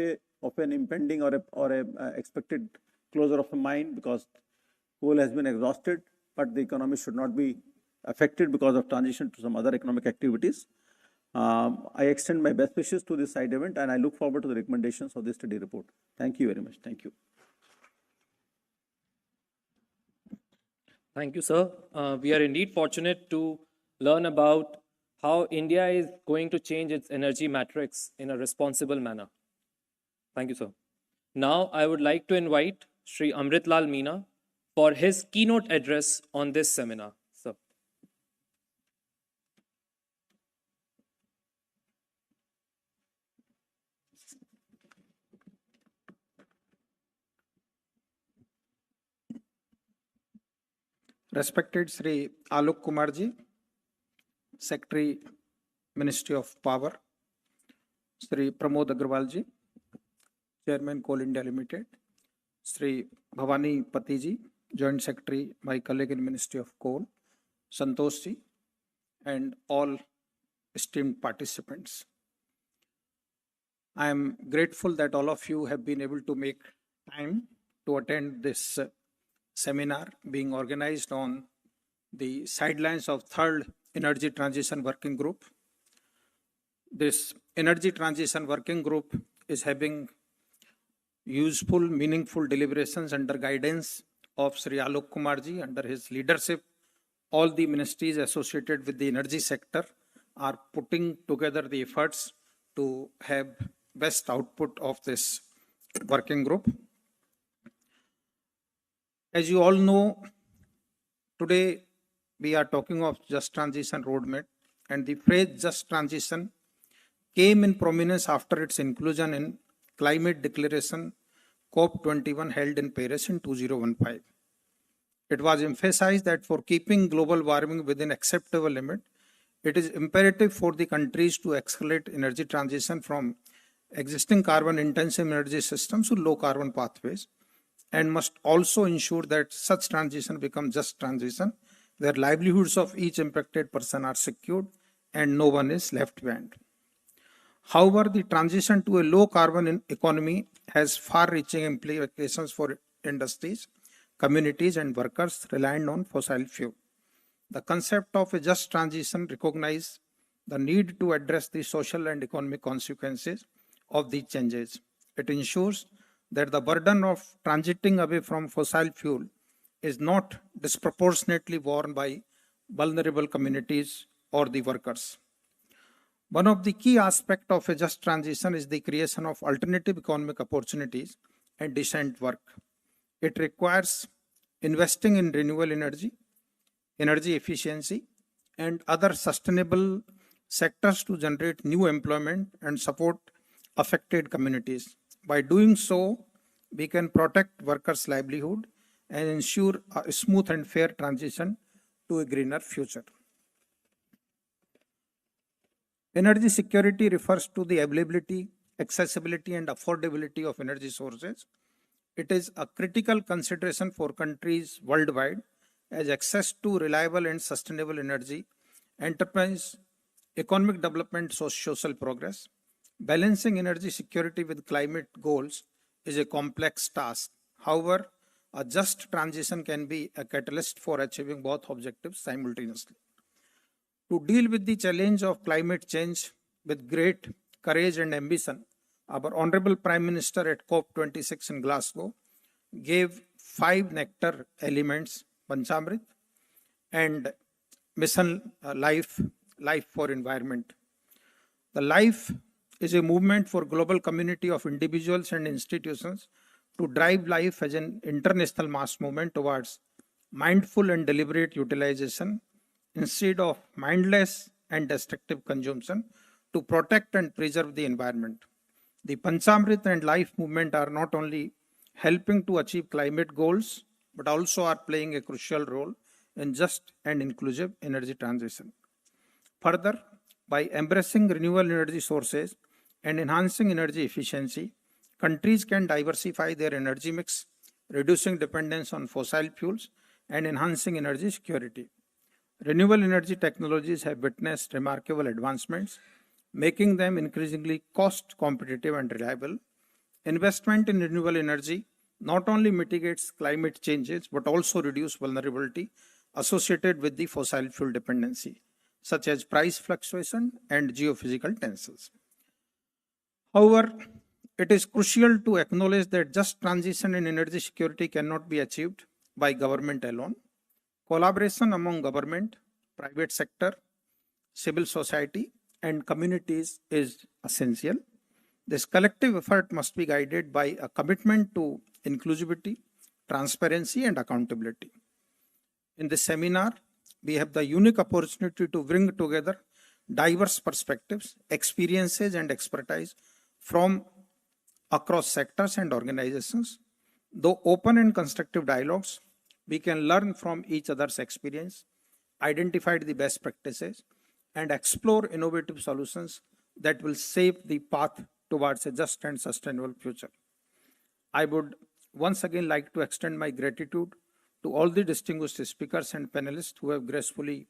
an impending or a expected closure of a mine, because coal has been exhausted, but the economy should not be affected because of transition to some other economic activities. I extend my best wishes to this side event and I look forward to the recommendations of this study report. Thank you very much. Thank you. Thank you, sir. We are indeed fortunate to learn about how India is going to change its energy matrix in a responsible manner. Thank you, sir. Now, I would like to invite Shri Amritlal Meena for his keynote address on this seminar. Sir. Respected Sri Alok Kumarji, Secretary, Ministry of Power, Sri Pramod Agrawalji, Chairman Coal India Limited, Sri Bhavani Patiji, Joint Secretary, my colleague in Ministry of Coal, Santoshji, and all esteemed participants. I am grateful that all of you have been able to make time to attend this seminar being organized on the sidelines of third Energy Transition Working Group. This Energy Transition Working Group is having useful, meaningful deliberations under guidance of Sri Alok Kumarji. Under his leadership, all the ministries associated with the energy sector are putting together the efforts to have best output of this working group. As you all know, today we are talking of just transition roadmap, and the phrase just transition came in prominence after its inclusion in climate declaration COP21 held in Paris in 2015. It was emphasized that for keeping global warming within acceptable limit, it is imperative for the countries to accelerate energy transition from existing carbon-intensive energy systems to low-carbon pathways, and must also ensure that such transition becomes just transition, where livelihoods of each impacted person are secured and no one is left behind. However, the transition to a low-carbon economy has far-reaching implications for industries, communities, and workers reliant on fossil fuel. The concept of a just transition recognizes the need to address the social and economic consequences of these changes. It ensures that the burden of transiting away from fossil fuel is not disproportionately borne by vulnerable communities or the workers. One of the key aspects of a just transition is the creation of alternative economic opportunities and decent work. It requires investing in renewable energy, energy efficiency, and other sustainable sectors to generate new employment and support affected communities. By doing so, we can protect workers' livelihood and ensure a smooth and fair transition to a greener future. Energy security refers to the availability, accessibility, and affordability of energy sources. It is a critical consideration for countries worldwide, as access to reliable and sustainable energy enterprise, economic development, social progress. Balancing energy security with climate goals is a complex task. However, a just transition can be a catalyst for achieving both objectives simultaneously. To deal with the challenge of climate change with great courage and ambition, our Honorable Prime Minister at COP26 in Glasgow gave 5 nectar elements, Panchamrit, and Mission Life for Environment. The LIFE is a movement for global community of individuals and institutions to drive life as an international mass movement towards mindful and deliberate utilization instead of mindless and destructive consumption to protect and preserve the environment. The Panchamrit and Life movement are not only helping to achieve climate goals, but also are playing a crucial role in just and inclusive energy transition. Further, by embracing renewable energy sources and enhancing energy efficiency, countries can diversify their energy mix, reducing dependence on fossil fuels and enhancing energy security. Renewable energy technologies have witnessed remarkable advancements, making them increasingly cost competitive and reliable. Investment in renewable energy not only mitigates climate changes, but also reduces vulnerability associated with the fossil fuel dependency, such as price fluctuation and geophysical tensions. However, it is crucial to acknowledge that just transition in energy security cannot be achieved by government alone. Collaboration among government, private sector, civil society, and communities is essential. This collective effort must be guided by a commitment to inclusivity, transparency, and accountability. In this seminar, we have the unique opportunity to bring together diverse perspectives, experiences, and expertise from across sectors and organizations. Though open and constructive dialogues, we can learn from each other's experience, identify the best practices, and explore innovative solutions that will shape the path towards a just and sustainable future. I would once again like to extend my gratitude to all the distinguished speakers and panelists who have gracefully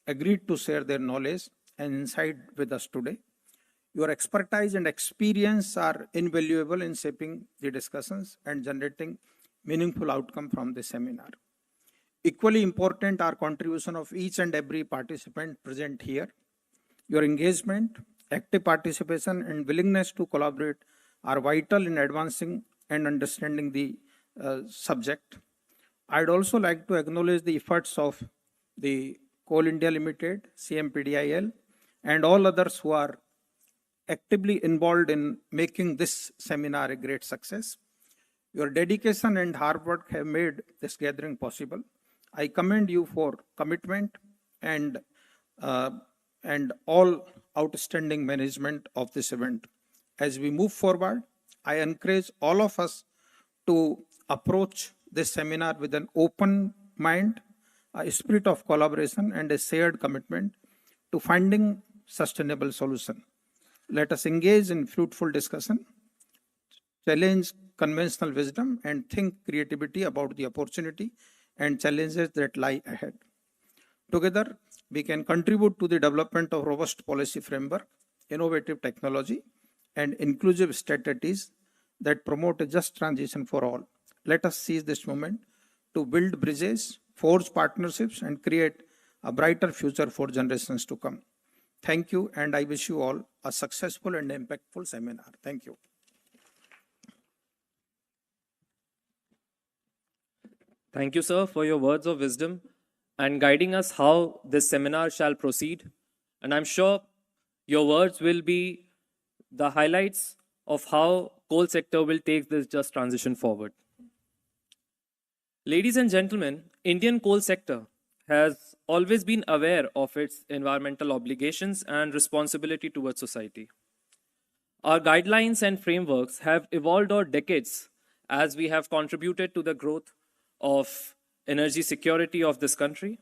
agreed to share their knowledge and insight with us today. Your expertise and experience are invaluable in shaping the discussions and generating meaningful outcome from the seminar. Equally important are contribution of each and every participant present here. Your engagement, active participation, and willingness to collaborate are vital in advancing and understanding the subject. I'd also like to acknowledge the efforts of the Coal India Limited, CMPDIL, and all others who are actively involved in making this seminar a great success. Your dedication and hard work have made this gathering possible. I commend you for commitment and uh, all outstanding management of this event. As we move forward, I encourage all of us to approach this seminar with an open mind, a spirit of collaboration, and a shared commitment to finding sustainable solution. Let us engage in fruitful discussion, challenge conventional wisdom, and think creativity about the opportunity and challenges that lie ahead. Together, we can contribute to the development of robust policy framework, innovative technology, and inclusive strategies that promote a just transition for all. Let us seize this moment to build bridges, forge partnerships, and create a brighter future for generations to come. Thank you, and I wish you all a successful and impactful seminar. Thank you. Thank you, sir, for your words of wisdom and guiding us how this seminar shall proceed. And I'm sure your words will be the highlights of how coal sector will take this just transition forward. Ladies and gentlemen, Indian coal sector has always been aware of its environmental obligations and responsibility towards society. Our guidelines and frameworks have evolved over decades as we have contributed to the growth of energy security of this country.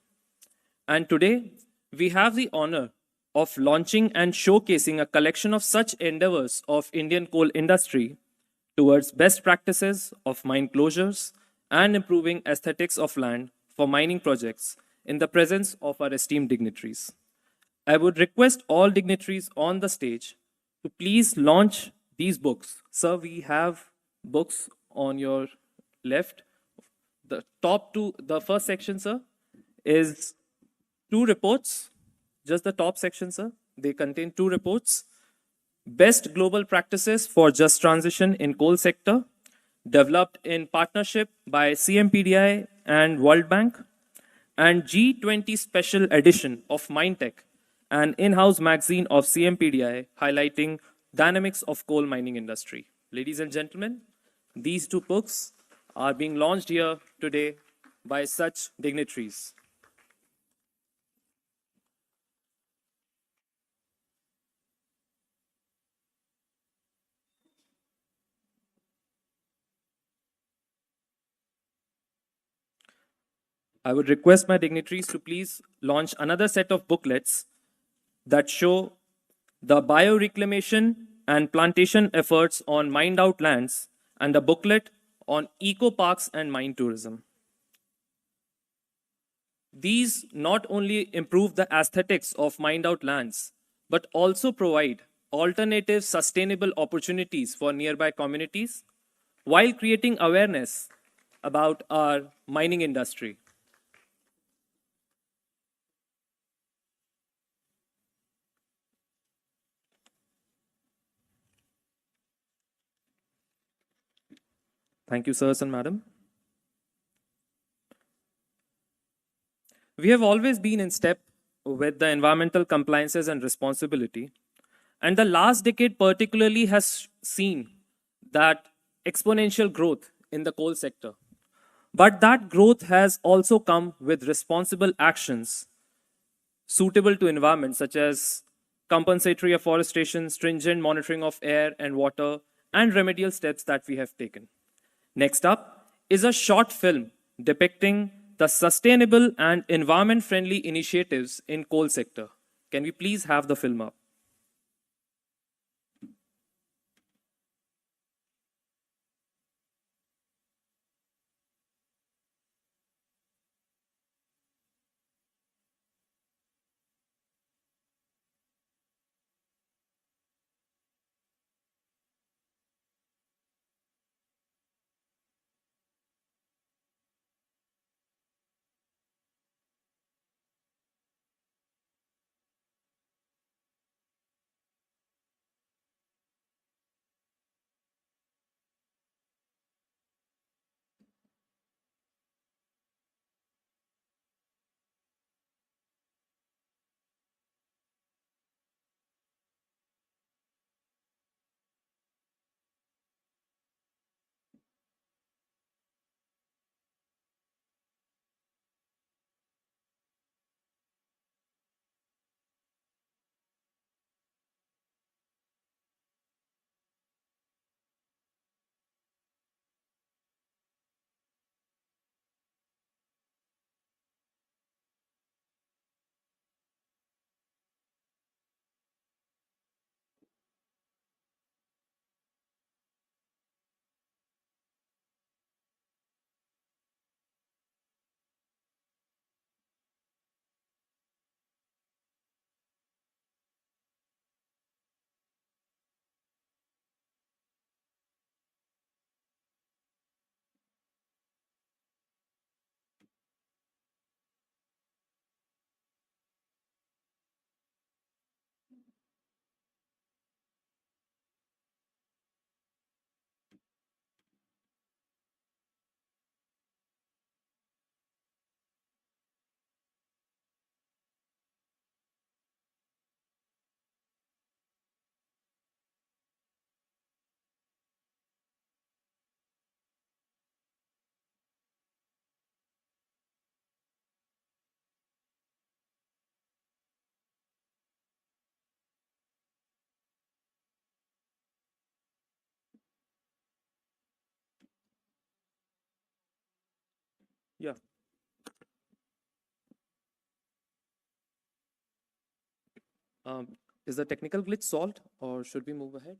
And today, we have the honor of launching and showcasing a collection of such endeavors of Indian coal industry towards best practices of mine closures and improving aesthetics of land for mining projects in the presence of our esteemed dignitaries. I would request all dignitaries on the stage to please launch these books. Sir, we have books on your left. The top two, the first section, sir, is 2 reports. Just the top section, sir. They contain 2 reports. Best global practices for just transition in coal sector, developed in partnership by CMPDI and World Bank, and G20 special edition of MineTech, an in-house magazine of CMPDI highlighting dynamics of coal mining industry. Ladies and gentlemen, these 2 books are being launched here today by such dignitaries. I would request my dignitaries to please launch another set of booklets that show the bioreclamation and plantation efforts on mined out lands and a booklet on eco parks and mine tourism. These not only improve the aesthetics of mined out lands, but also provide alternative sustainable opportunities for nearby communities while creating awareness about our mining industry. Thank you, sirs and madam. We have always been in step with the environmental compliances and responsibility, and the last decade particularly has seen that exponential growth in the coal sector. But that growth has also come with responsible actions suitable to environment, such as compensatory afforestation, stringent monitoring of air and water, and remedial steps that we have taken. Next up is a short film depicting the sustainable and environment-friendly initiatives in coal sector. Can we please have the film up? Yeah. Is the technical glitch solved or should we move ahead?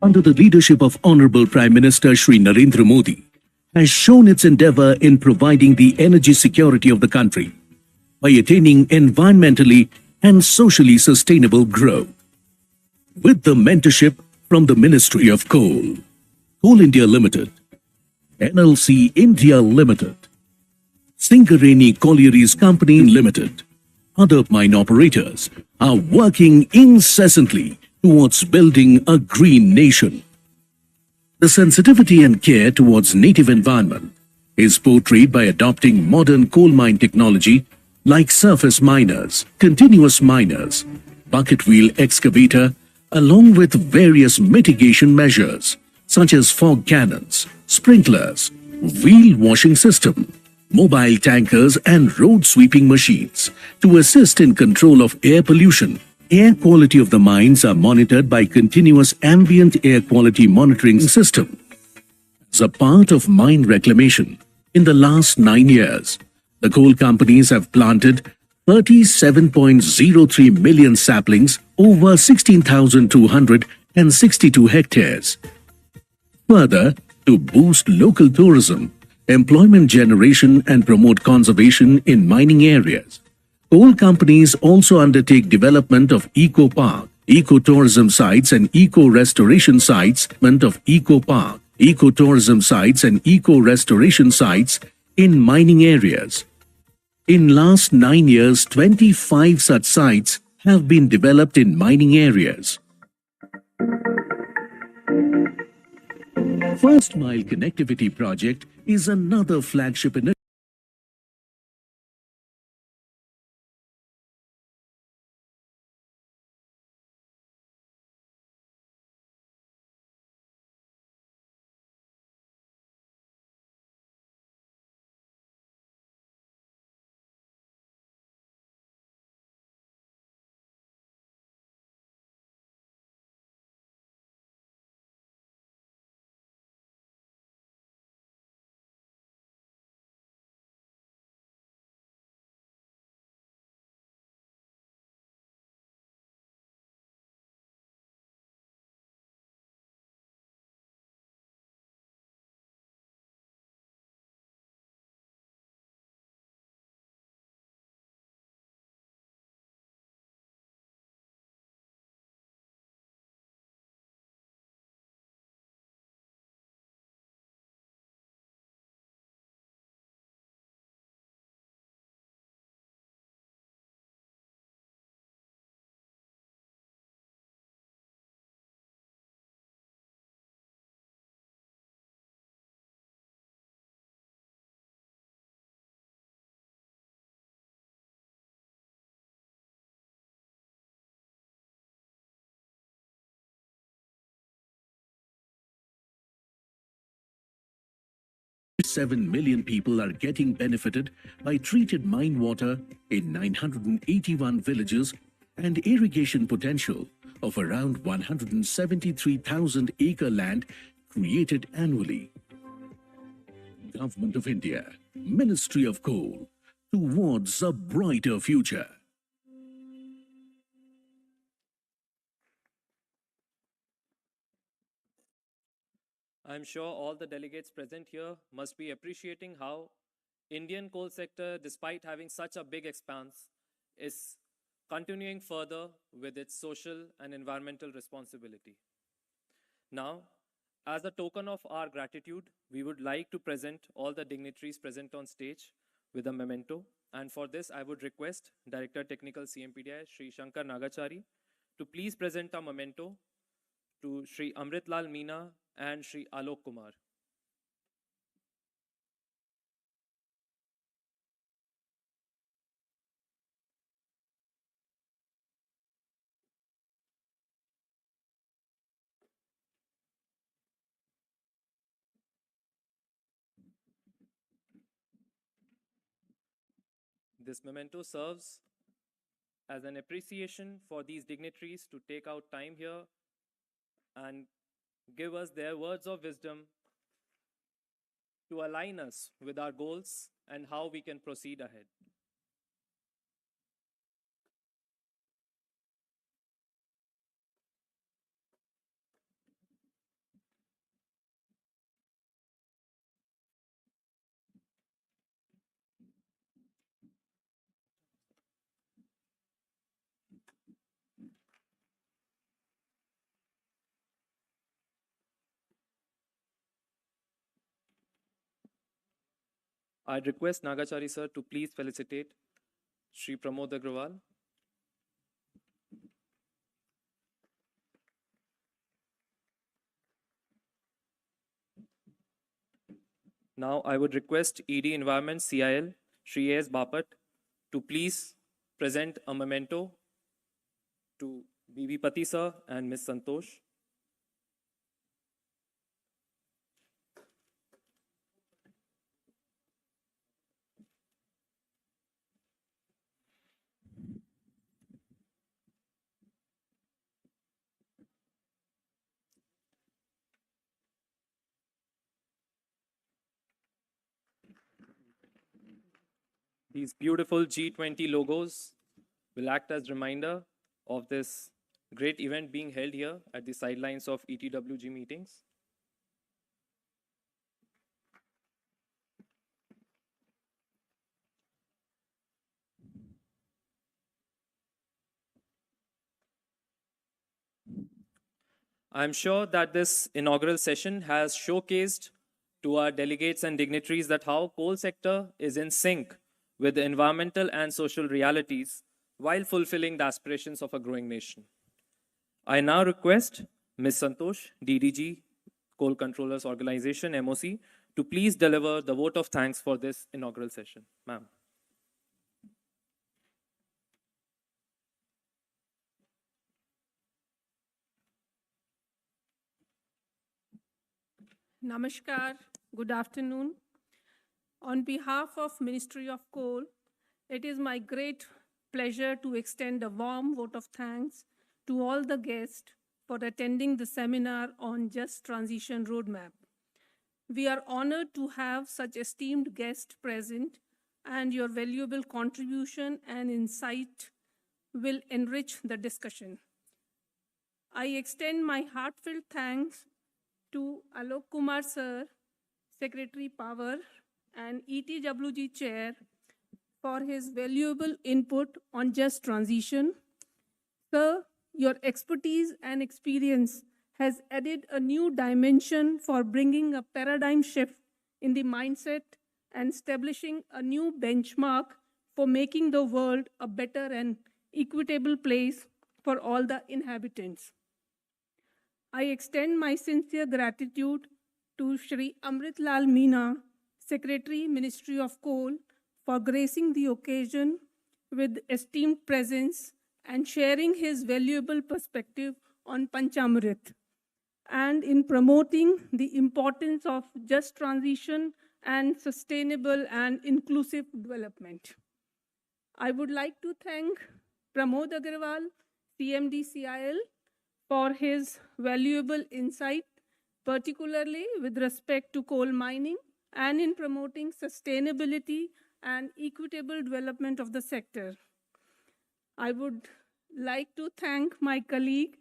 under the leadership of Honorable Prime Minister Shri Narendra Modi, has shown its endeavor in providing the energy security of the country by attaining environmentally and socially sustainable growth. With the mentorship from the Ministry of Coal, Coal India Limited, NLC India Limited, Singareni Collieries Company Limited, other mine operators are working incessantly towards building a green nation. The sensitivity and care towards native environment is portrayed by adopting modern coal mine technology like surface miners, continuous miners, bucket wheel excavator, along with various mitigation measures such as fog cannons, sprinklers, wheel washing system, mobile tankers and road sweeping machines to assist in control of air pollution. Air quality of the mines are monitored by continuous ambient air quality monitoring system. As a part of mine reclamation, in the last 9 years, the coal companies have planted 37.03 million saplings over 16,262 hectares. Further, to boost local tourism, employment generation and promote conservation in mining areas, coal companies also undertake development of eco-park, eco-tourism sites and eco-restoration sites, of eco-park, eco-tourism sites and eco-restoration sites in mining areas. In last 9 years, 25 such sites have been developed in mining areas. First Mile Connectivity Project is another flagship initiative 1.7 million people are getting benefited by treated mine water in 981 villages and irrigation potential of around 173,000 acre land created annually. Government of India, Ministry of Coal, towards a brighter future. I'm sure all the delegates present here must be appreciating how Indian coal sector, despite having such a big expanse, is continuing further with its social and environmental responsibility. Now, as a token of our gratitude, we would like to present all the dignitaries present on stage with a memento. And for this, I would request Director Technical CMPDI, Shri Shankar Nagachari, to please present a memento to Shri Amritlal Meena and Shri Alok Kumar. This memento serves as an appreciation for these dignitaries to take out time here and give us their words of wisdom to align us with our goals and how we can proceed ahead. I'd request Nagachari sir to please felicitate Shri Pramod Agrawal. Now I would request ED Environment CIL Shri A.S. Bapat to please present a memento to B.V. Pati sir and Ms. Santosh. These beautiful G20 logos will act as reminder of this great event being held here at the sidelines of ETWG meetings. I'm sure that this inaugural session has showcased to our delegates and dignitaries that how coal sector is in sync with the environmental and social realities while fulfilling the aspirations of a growing nation. I now request Ms. Santosh, DDG, Coal Controllers Organization, MOC, to please deliver the vote of thanks for this inaugural session. Ma'am. Namaskar, good afternoon. On behalf of Ministry of Coal, it is my great pleasure to extend a warm vote of thanks to all the guests for attending the seminar on Just Transition Roadmap. We are honored to have such esteemed guests present, and your valuable contribution and insight will enrich the discussion. I extend my heartfelt thanks to Alok Kumar sir, Secretary Power and ETWG Chair, for his valuable input on just transition. Sir, your expertise and experience has added a new dimension for bringing a paradigm shift in the mindset and establishing a new benchmark for making the world a better and equitable place for all the inhabitants. I extend my sincere gratitude to Shri Amritlal Meena, Secretary, Ministry of Coal, for gracing the occasion with esteemed presence and sharing his valuable perspective on Panchamrit, and in promoting the importance of just transition and sustainable and inclusive development. I would like to thank Pramod Agarwal, CMD CIL, for his valuable insight, particularly with respect to coal mining and in promoting sustainability and equitable development of the sector. I would like to thank my colleague,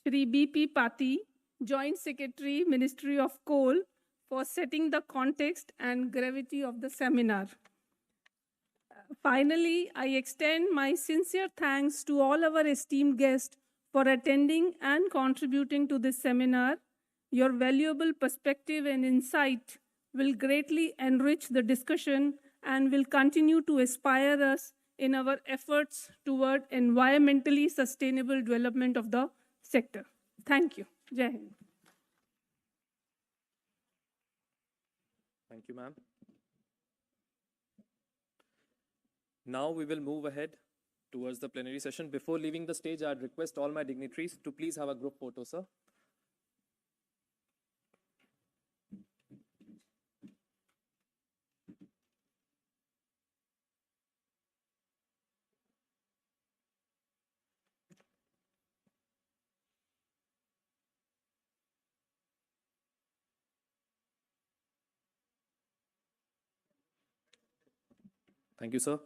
Shri B.P. Pati, Joint Secretary, Ministry of Coal, for setting the context and gravity of the seminar. Finally, I extend my sincere thanks to all our esteemed guests for attending and contributing to this seminar. Your valuable perspective and insight will greatly enrich the discussion and will continue to inspire us in our efforts toward environmentally sustainable development of the sector. Thank you. Jai Hind. Thank you, ma'am. Now we will move ahead towards the plenary session. Before leaving the stage, I'd request all my dignitaries to please have a group photo, sir. Thank you, sir.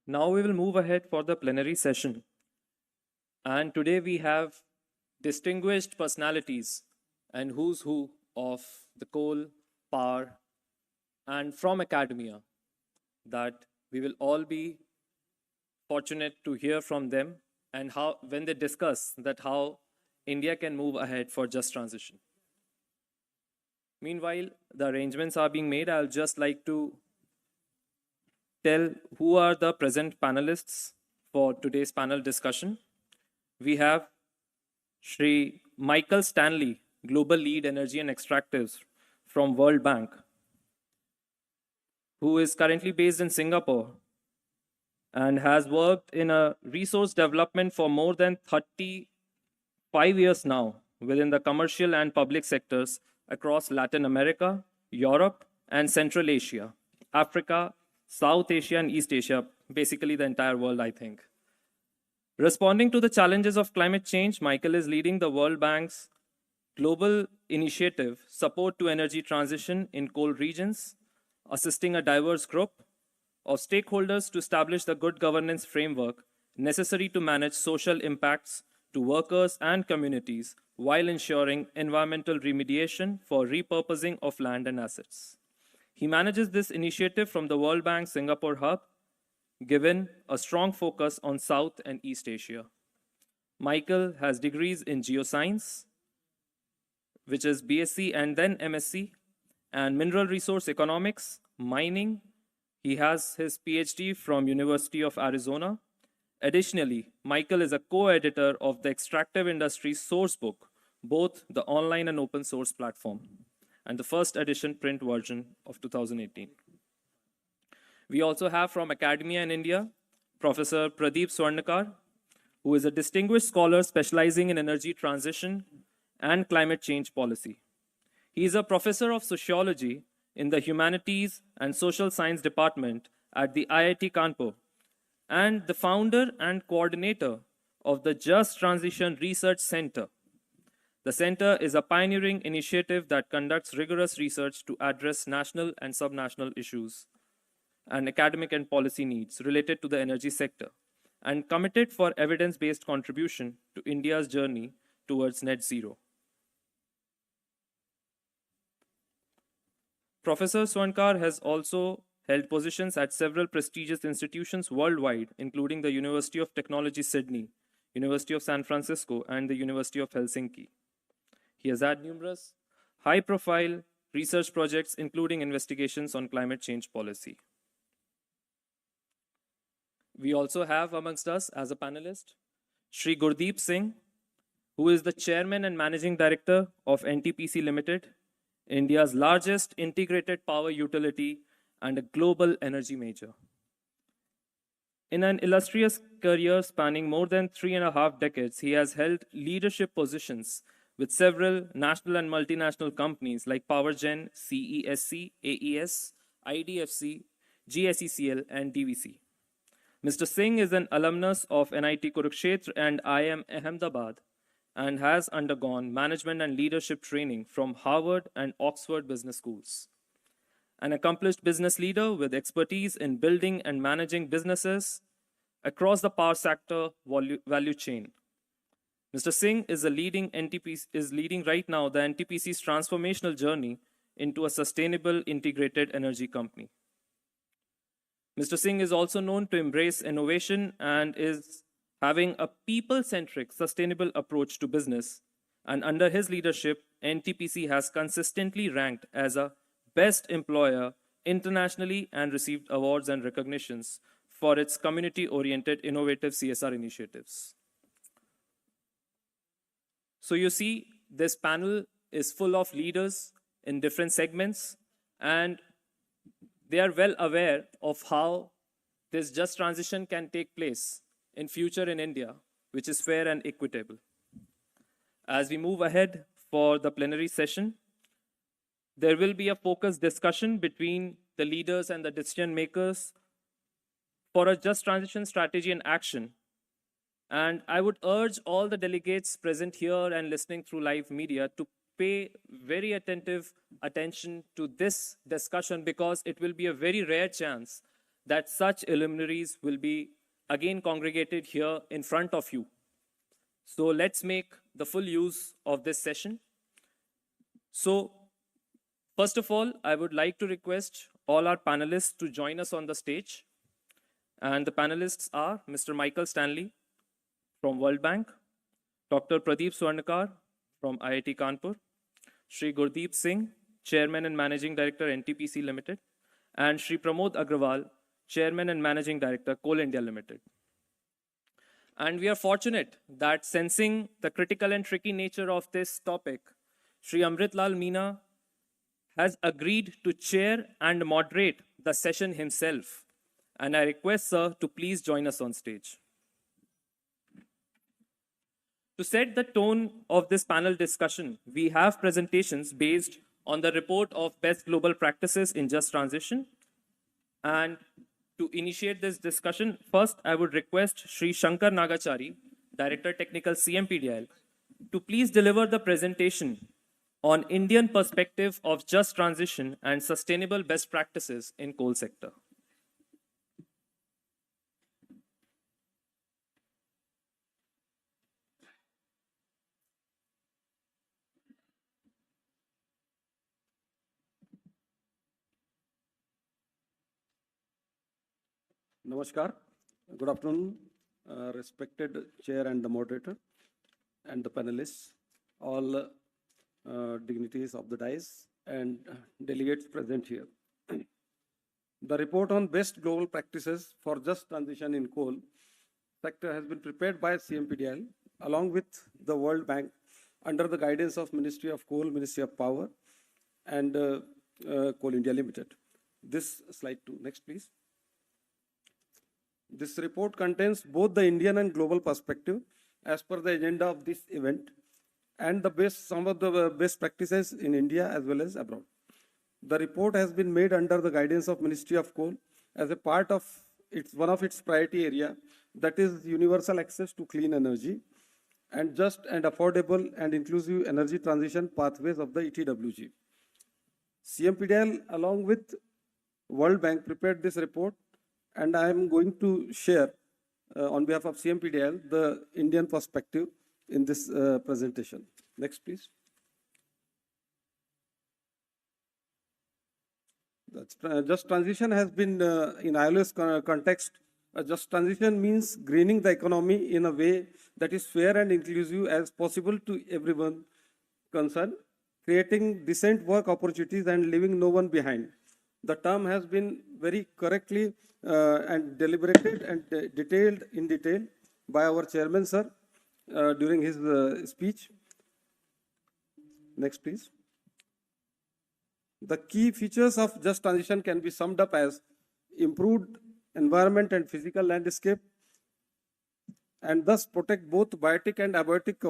Now we will move ahead for the plenary session. And today we have distinguished personalities and who's who of the coal, power, and from academia that we will all be fortunate to hear from them and how, when they discuss that how India can move ahead for just transition. Meanwhile, the arrangements are being made. I'll just like to tell who are the present panelists for today's panel discussion. We have Shri Michael Stanley, Global Lead Energy and Extractives from World Bank, who is currently based in Singapore and has worked in a resource development for more than 35 years now within the commercial and public sectors across Latin America, Europe, and Central Asia, Africa, South Asia, and East Asia, basically the entire world, I think. Responding to the challenges of climate change, Michael is leading the World Bank's global initiative, Support to Energy Transition in Coal Regions, assisting a diverse group of stakeholders to establish the good governance framework necessary to manage social impacts to workers and communities while ensuring environmental remediation for repurposing of land and assets. He manages this initiative from the World Bank Singapore hub, given a strong focus on South and East Asia. Michael has degrees in geoscience, which is BSc and then MSc, and mineral resource economics, mining. He has his PhD from University of Arizona. Additionally, Michael is a co-editor of the Extractive Industries Sourcebook, both the online and open source platform, and the first edition print version of 2018. We also have from academia in India, Professor Pradeep Swarnakar, who is a distinguished scholar specializing in energy transition and climate change policy. He is a professor of sociology in the Humanities and Social Science Department at the IIT Kanpur, and the founder and coordinator of the Just Transition Research Center. The center is a pioneering initiative that conducts rigorous research to address national and subnational issues and academic and policy needs related to the energy sector, and committed for evidence-based contribution to India's journey towards net zero. Professor Swarnkar has also held positions at several prestigious institutions worldwide, including the University of Technology, Sydney, University of San Francisco, and the University of Helsinki. He has had numerous high-profile research projects, including investigations on climate change policy. We also have amongst us as a panelist, Shri Gurdeep Singh, who is the Chairman and Managing Director of NTPC Limited, India's largest integrated power utility and a global energy major. In an illustrious career spanning more than 3.5 decades, he has held leadership positions with several national and multinational companies like PowerGen, CESC, AES, IDFC, GSECL, and DVC. Mr. Singh is an alumnus of NIT Kurukshetra and IIM Ahmedabad and has undergone management and leadership training from Harvard and Oxford business schools. An accomplished business leader with expertise in building and managing businesses across the power sector value chain. Mr. Singh is leading right now the NTPC's transformational journey into a sustainable integrated energy company. Mr. Singh is also known to embrace innovation and is having a people-centric, sustainable approach to business. And under his leadership, NTPC has consistently ranked as a best employer internationally and received awards and recognitions for its community-oriented innovative CSR initiatives. So you see, this panel is full of leaders in different segments, and they are well aware of how this just transition can take place in future in India, which is fair and equitable. As we move ahead for the plenary session, there will be a focused discussion between the leaders and the decision makers for a just transition strategy and action. And I would urge all the delegates present here and listening through live media to pay very attentive attention to this discussion, because it will be a very rare chance that such luminaries will be again congregated here in front of you. So let's make the full use of this session. So first of all, I would like to request all our panelists to join us on the stage. And the panelists are Mr. Michael Stanley from World Bank, Dr. Pradeep Swarnakar from IIT Kanpur, Shri Gurdeep Singh, Chairman and Managing Director, NTPC Limited, and Shri Pramod Agrawal, Chairman and Managing Director, Coal India Limited. And we are fortunate that, sensing the critical and tricky nature of this topic, Shri Amritlal Meena has agreed to chair and moderate the session himself. And I request sir to please join us on stage. To set the tone of this panel discussion, we have presentations based on the report of best global practices in just transition. And to initiate this discussion, first I would request Shri Shankar Nagachari, Director Technical CMPDIL, to please deliver the presentation on Indian perspective of just transition and sustainable best practices in coal sector. Namaskar. Good afternoon, respected chair and the moderator and the panelists, all dignitaries of the dais and delegates present here. The report on best global practices for just transition in coal sector has been prepared by CMPDIL along with the World Bank under the guidance of Ministry of Coal, Ministry of Power, and Coal India Limited. This slide 2, next please. This report contains both the Indian and global perspective as per the agenda of this event, and some of the best practices in India as well as abroad. The report has been made under the guidance of Ministry of Coal as a part of one of its priority area, that is universal access to clean energy and just and affordable and inclusive energy transition pathways of the ETWG. CMPDIL along with World Bank prepared this report, and I am going to share on behalf of CMPDIL the Indian perspective in this presentation. Next, please. Just transition has been, in ILO's context, just transition means greening the economy in a way that is fair and inclusive as possible to everyone concerned, creating decent work opportunities and leaving no one behind. The term has been very correctly and deliberated and detailed in detail by our chairman, sir, during his speech. Next, please. The key features of just transition can be summed up as improved environment and physical landscape, and thus protect both biotic and abiotic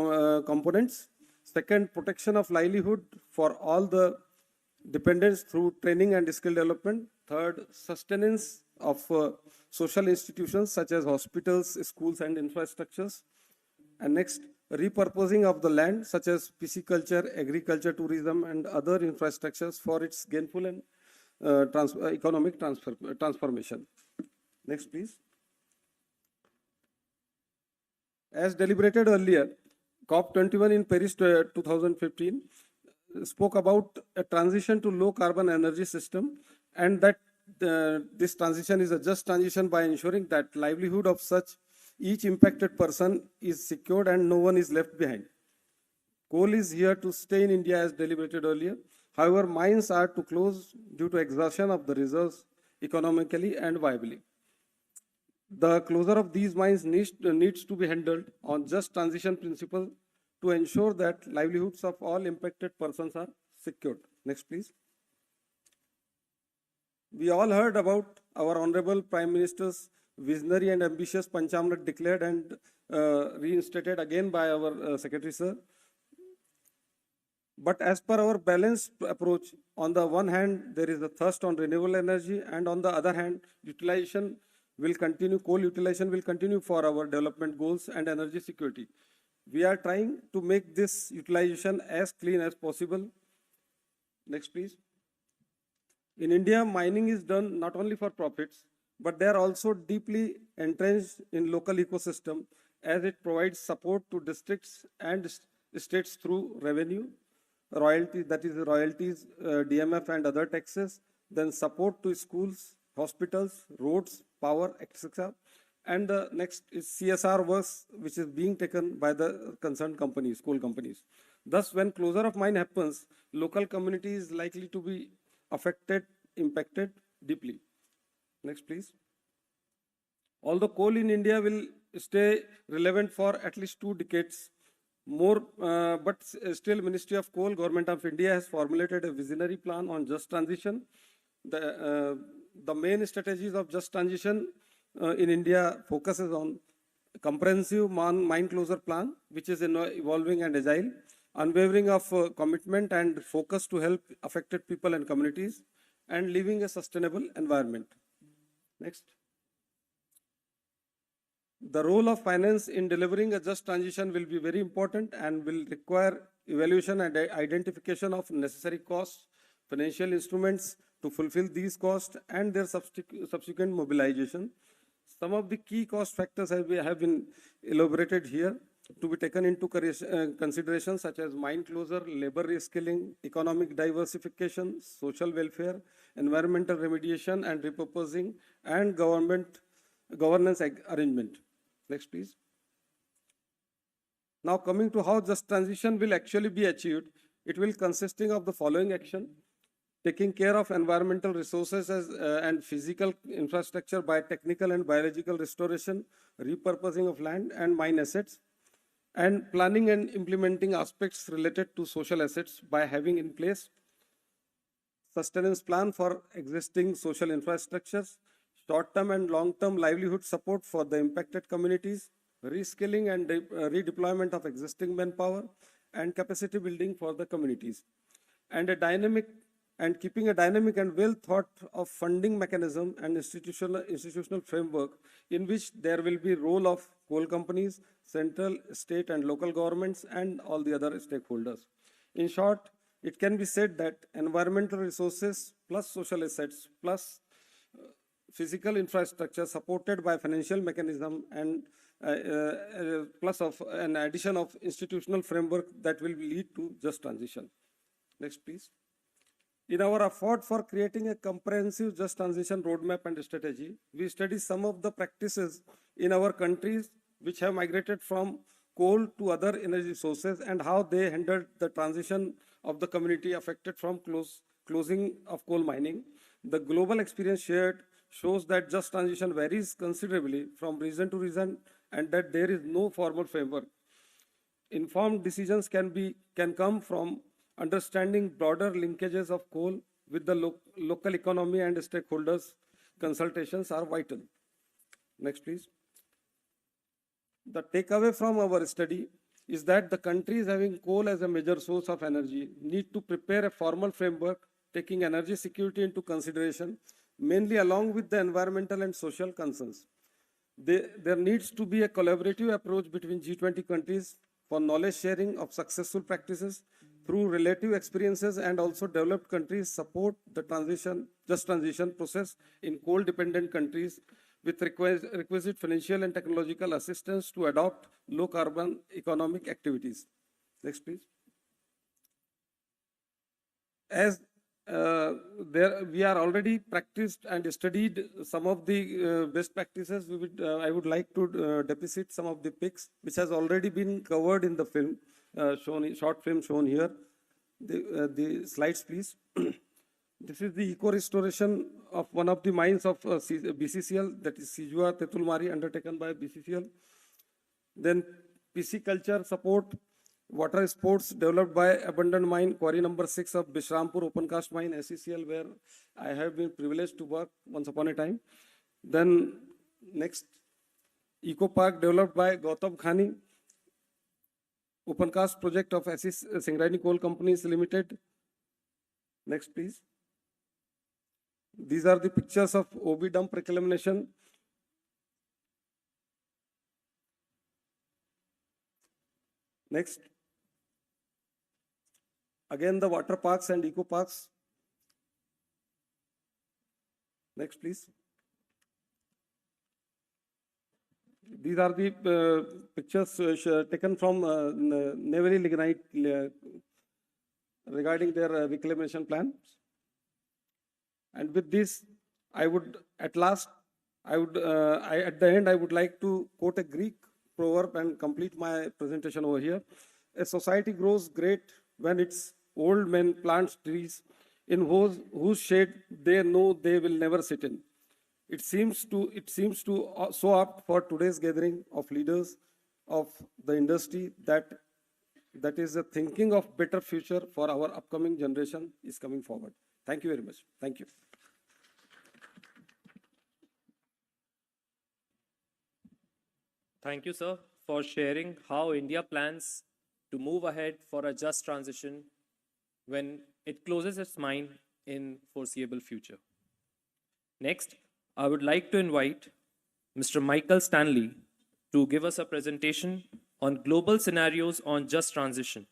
components. Second, protection of livelihood for all the dependents through training and skill development. Third, sustenance of social institutions such as hospitals, schools, and infrastructures. And next, repurposing of the land such as pisciculture, agriculture, tourism, and other infrastructures for its gainful and economic transformation. Next, please. As deliberated earlier, COP21 in Paris 2015 spoke about a transition to low carbon energy system, and that this transition is a just transition by ensuring that livelihood of such each impacted person is secured and no one is left behind. Coal is here to stay in India as deliberated earlier. However, mines are to close due to exhaustion of the reserves economically and viably. The closure of these mines needs to be handled on just transition principle to ensure that livelihoods of all impacted persons are secured. Next, please. We all heard about our Honorable Prime Minister's visionary and ambitious Panchamrit declared and reinstated again by our Secretary, sir. But as per our balanced approach, on the one hand, there is a thrust on renewable energy, and on the other hand, utilization will continue, coal utilization will continue for our development goals and energy security. We are trying to make this utilization as clean as possible. Next, please. In India, mining is done not only for profits, but they are also deeply entrenched in local ecosystem as it provides support to districts and states through revenue, royalties, that is royalties, DMF and other taxes, then support to schools, hospitals, roads, power, etc. And the next is CSR works, which is being taken by the concerned companies, coal companies. Thus, when closure of mine happens, local community is likely to be affected, impacted deeply. Next, please. Although coal in India will stay relevant for at least 2 decades more, but still Ministry of Coal, Government of India has formulated a visionary plan on just transition. The main strategies of just transition in India focuses on comprehensive mine closure plan, which is evolving and agile, unwavering of commitment and focus to help affected people and communities, and living a sustainable environment. Next. The role of finance in delivering a just transition will be very important and will require evaluation and identification of necessary costs, financial instruments to fulfill these costs, and their subsequent mobilization. Some of the key cost factors have been elaborated here to be taken into consideration, such as mine closure, labor reskilling, economic diversification, social welfare, environmental remediation and repurposing, and governance arrangement. Next, please. Now, coming to how just transition will actually be achieved, it will consisting of the following action: taking care of environmental resources and physical infrastructure by technical and biological restoration, repurposing of land and mine assets, and planning and implementing aspects related to social assets by having in place sustenance plan for existing social infrastructures, short-term and long-term livelihood support for the impacted communities, reskilling and redeployment of existing manpower, and capacity building for the communities, and keeping a dynamic and well thought of funding mechanism and institutional framework in which there will be role of coal companies, central, state and local governments, and all the other stakeholders. In short, it can be said that environmental resources plus social assets plus physical infrastructure supported by financial mechanism and plus of an addition of institutional framework that will lead to just transition. Next, please. In our effort for creating a comprehensive just transition roadmap and strategy, we study some of the practices in our countries which have migrated from coal to other energy sources and how they hindered the transition of the community affected from closing of coal mining. The global experience shared shows that just transition varies considerably from region to region and that there is no formal framework. Informed decisions can come from understanding broader linkages of coal with the local economy and stakeholders. Consultations are vital. Next, please. The takeaway from our study is that the countries having coal as a major source of energy need to prepare a formal framework taking energy security into consideration, mainly along with the environmental and social concerns. There needs to be a collaborative approach between G20 countries for knowledge sharing of successful practices through relative experiences, and also developed countries support the just transition process in coal-dependent countries with requisite financial and technological assistance to adopt low-carbon economic activities. Next, please. As we are already practiced and studied some of the best practices, I would like to deposit some of the pics which has already been covered in the film, short film shown here. The slides, please. This is the eco-restoration of one of the mines of BCCL, that is Sijua Tetulmari, undertaken by BCCL. Then pisciculture support, water sports developed by abandoned mine, quarry number 6 of Bishrampur open cast mine, SECL, where I have been privileged to work once upon a time. Then next, eco park developed by Gautam Khani, open cast project of Assis Singraini Coal Companies Limited. Next, please. These are the pictures of OB dump reclamation. Next. Again, the water parks and eco parks. Next, please. These are the pictures taken from Neyveli Lignite regarding their reclamation plans. And with this, I would, at the end, I would like to quote a Greek proverb and complete my presentation over here. A society grows great when its old men plant trees in whose shade they know they will never sit in. It seems to so apt for today's gathering of leaders of the industry that is a thinking of better future for our upcoming generation is coming forward. Thank you very much. Thank you. Thank you, sir, for sharing how India plans to move ahead for a just transition when it closes its mine in foreseeable future. Next, I would like to invite Mr. Michael Stanley to give us a presentation on global scenarios on just transition.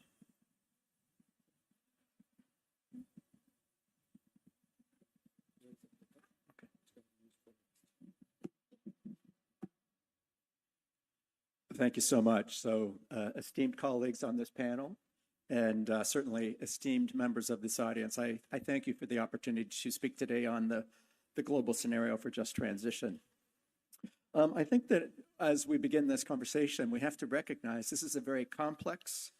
Thank you so much. So, esteemed colleagues on this panel, and certainly esteemed members of this audience, I thank you for the opportunity to speak today on the global scenario for just transition. I think that as we begin this conversation, we have to recognize this is a very complex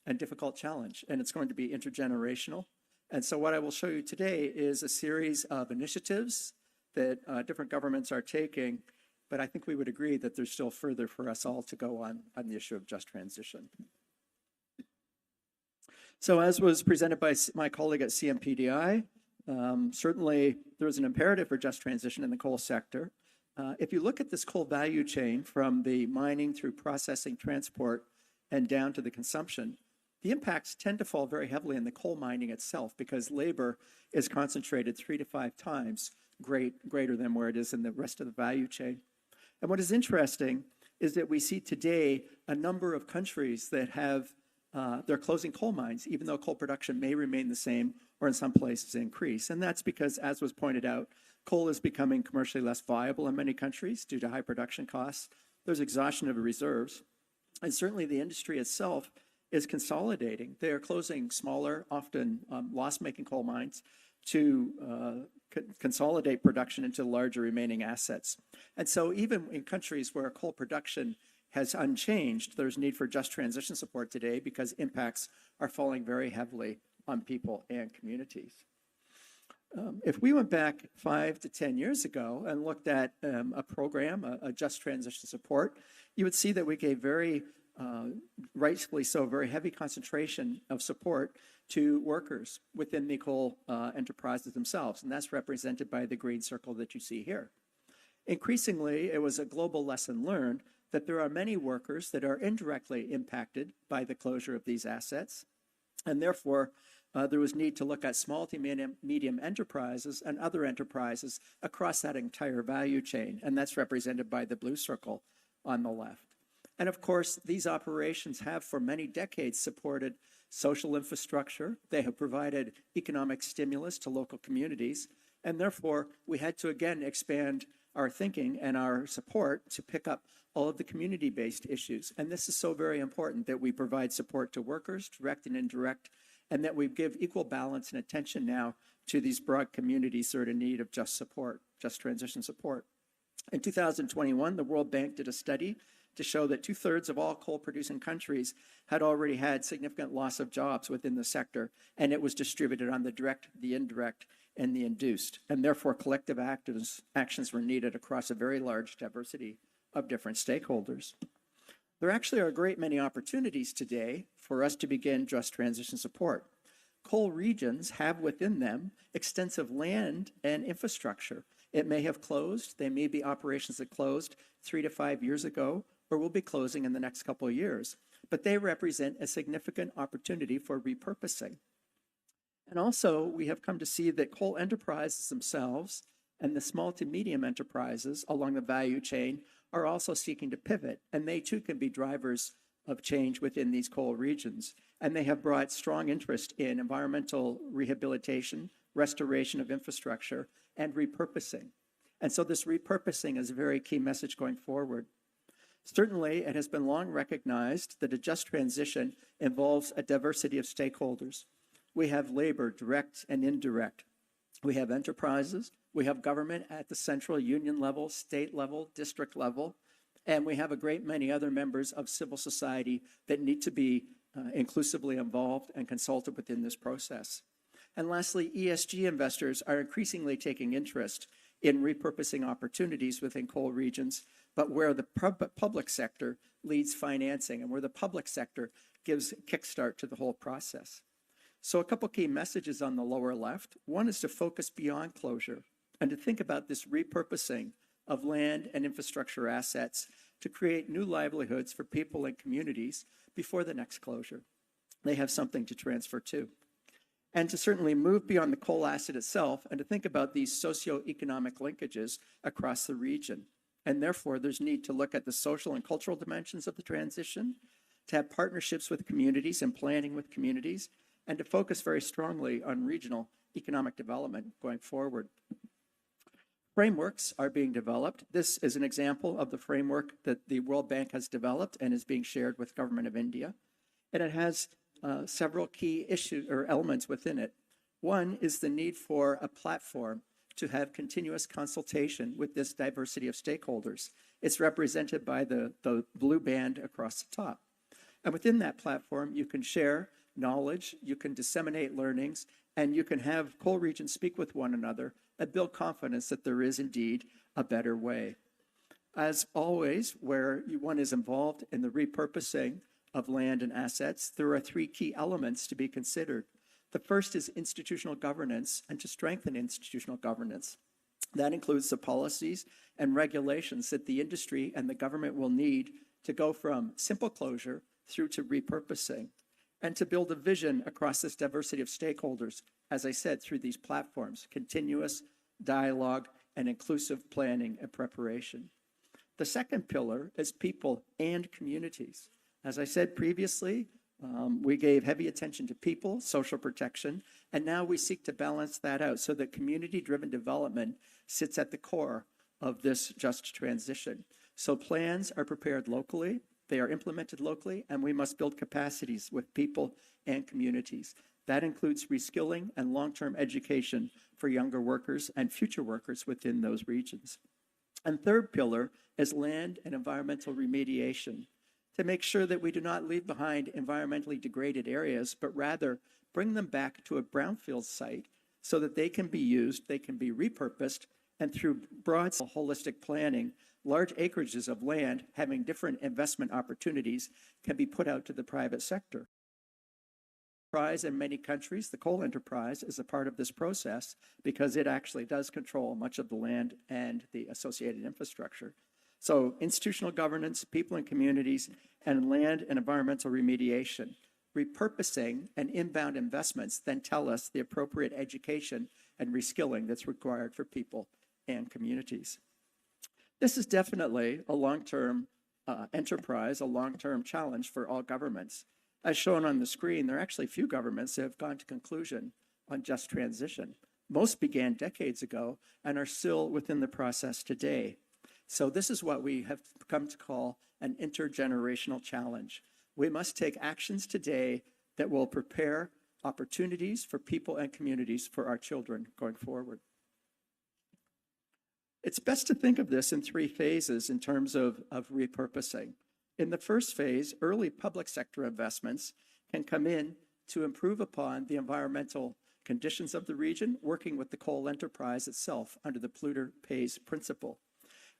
and difficult challenge, and it's going to be intergenerational. And so what I will show you today is a series of initiatives that different governments are taking, but I think we would agree that there's still further for us all to go on the issue of just transition. So as was presented by my colleague at CMPDI, certainly there is an imperative for just transition in the coal sector. If you look at this coal value chain from the mining through processing, transport, and down to the consumption, the impacts tend to fall very heavily in the coal mining itself because labor is concentrated 3 to 5 times greater than where it is in the rest of the value chain. And what is interesting is that we see today a number of countries that have, they're closing coal mines, even though coal production may remain the same or in some places increase. And that's because, as was pointed out, coal is becoming commercially less viable in many countries due to high production costs. There's exhaustion of reserves. And certainly the industry itself is consolidating. They are closing smaller, often loss-making coal mines to consolidate production into larger remaining assets. And so even in countries where coal production has unchanged, there's need for just transition support today because impacts are falling very heavily on people and communities. If we went back 5 to 10 years ago and looked at a program, a just transition support, you would see that we gave very, rightfully so, very heavy concentration of support to workers within the coal enterprises themselves, and that's represented by the green circle that you see here. Increasingly, it was a global lesson learned that there are many workers that are indirectly impacted by the closure of these assets, and therefore there was need to look at small to medium enterprises and other enterprises across that entire value chain, and that's represented by the blue circle on the left. And of course, these operations have for many decades supported social infrastructure. They have provided economic stimulus to local communities, and therefore we had to again expand our thinking and our support to pick up all of the community-based issues. And this is so very important that we provide support to workers, direct and indirect, and that we give equal balance and attention now to these broad communities that are in need of just support, just transition support. In 2021, the World Bank did a study to show that 2/3 of all coal-producing countries had already had significant loss of jobs within the sector, and it was distributed on the direct, the indirect, and the induced. And therefore, collective actions were needed across a very large diversity of different stakeholders. There actually are a great many opportunities today for us to begin just transition support. Coal regions have within them extensive land and infrastructure. It may have closed. They may be operations that closed 3 to 5 years ago or will be closing in the next couple of years. But they represent a significant opportunity for repurposing. And also, we have come to see that coal enterprises themselves and the small to medium enterprises along the value chain are also seeking to pivot, and they too can be drivers of change within these coal regions. And they have brought strong interest in environmental rehabilitation, restoration of infrastructure, and repurposing. And so this repurposing is a very key message going forward. Certainly, it has been long recognized that a just transition involves a diversity of stakeholders. We have labor, direct and indirect. We have enterprises. We have government at the central union level, state level, district level. And we have a great many other members of civil society that need to be inclusively involved and consulted within this process. And lastly, ESG investors are increasingly taking interest in repurposing opportunities within coal regions, but where the public sector leads financing and where the public sector gives kickstart to the whole process. So a couple key messages on the lower left. One is to focus beyond closure and to think about this repurposing of land and infrastructure assets to create new livelihoods for people and communities before the next closure. They have something to transfer to. And to certainly move beyond the coal asset itself and to think about these socioeconomic linkages across the region. And therefore, there's need to look at the social and cultural dimensions of the transition, to have partnerships with communities and planning with communities, and to focus very strongly on regional economic development going forward. Frameworks are being developed. This is an example of the framework that the World Bank has developed and is being shared with Government of India. And it has several key issues or elements within it. One is the need for a platform to have continuous consultation with this diversity of stakeholders. It's represented by the blue band across the top. And within that platform, you can share knowledge, you can disseminate learnings, and you can have coal regions speak with one another and build confidence that there is indeed a better way. As always, where one is involved in the repurposing of land and assets, there are 3 key elements to be considered. The first is institutional governance and to strengthen institutional governance. That includes the policies and regulations that the industry and the government will need to go from simple closure through to repurposing, and to build a vision across this diversity of stakeholders, as I said, through these platforms, continuous dialogue and inclusive planning and preparation. The second pillar is people and communities. As I said previously, we gave heavy attention to people, social protection, and now we seek to balance that out so that community-driven development sits at the core of this just transition. So plans are prepared locally, they are implemented locally, and we must build capacities with people and communities. That includes reskilling and long-term education for younger workers and future workers within those regions. And third pillar is land and environmental remediation, to make sure that we do not leave behind environmentally degraded areas, but rather bring them back to a brownfield site so that they can be used, they can be repurposed, and through broad holistic planning, large acreages of land having different investment opportunities can be put out to the private sector. In many countries, the coal enterprise is a part of this process because it actually does control much of the land and the associated infrastructure. So institutional governance, people and communities, and land and environmental remediation, repurposing and inbound investments then tell us the appropriate education and reskilling that's required for people and communities. This is definitely a long-term enterprise, a long-term challenge for all governments. As shown on the screen, there are actually few governments that have gone to conclusion on just transition. Most began decades ago and are still within the process today. So this is what we have come to call an intergenerational challenge. We must take actions today that will prepare opportunities for people and communities for our children going forward. It's best to think of this in three phases in terms of repurposing. In the first phase, early public sector investments can come in to improve upon the environmental conditions of the region, working with the coal enterprise itself under the polluter pays principle.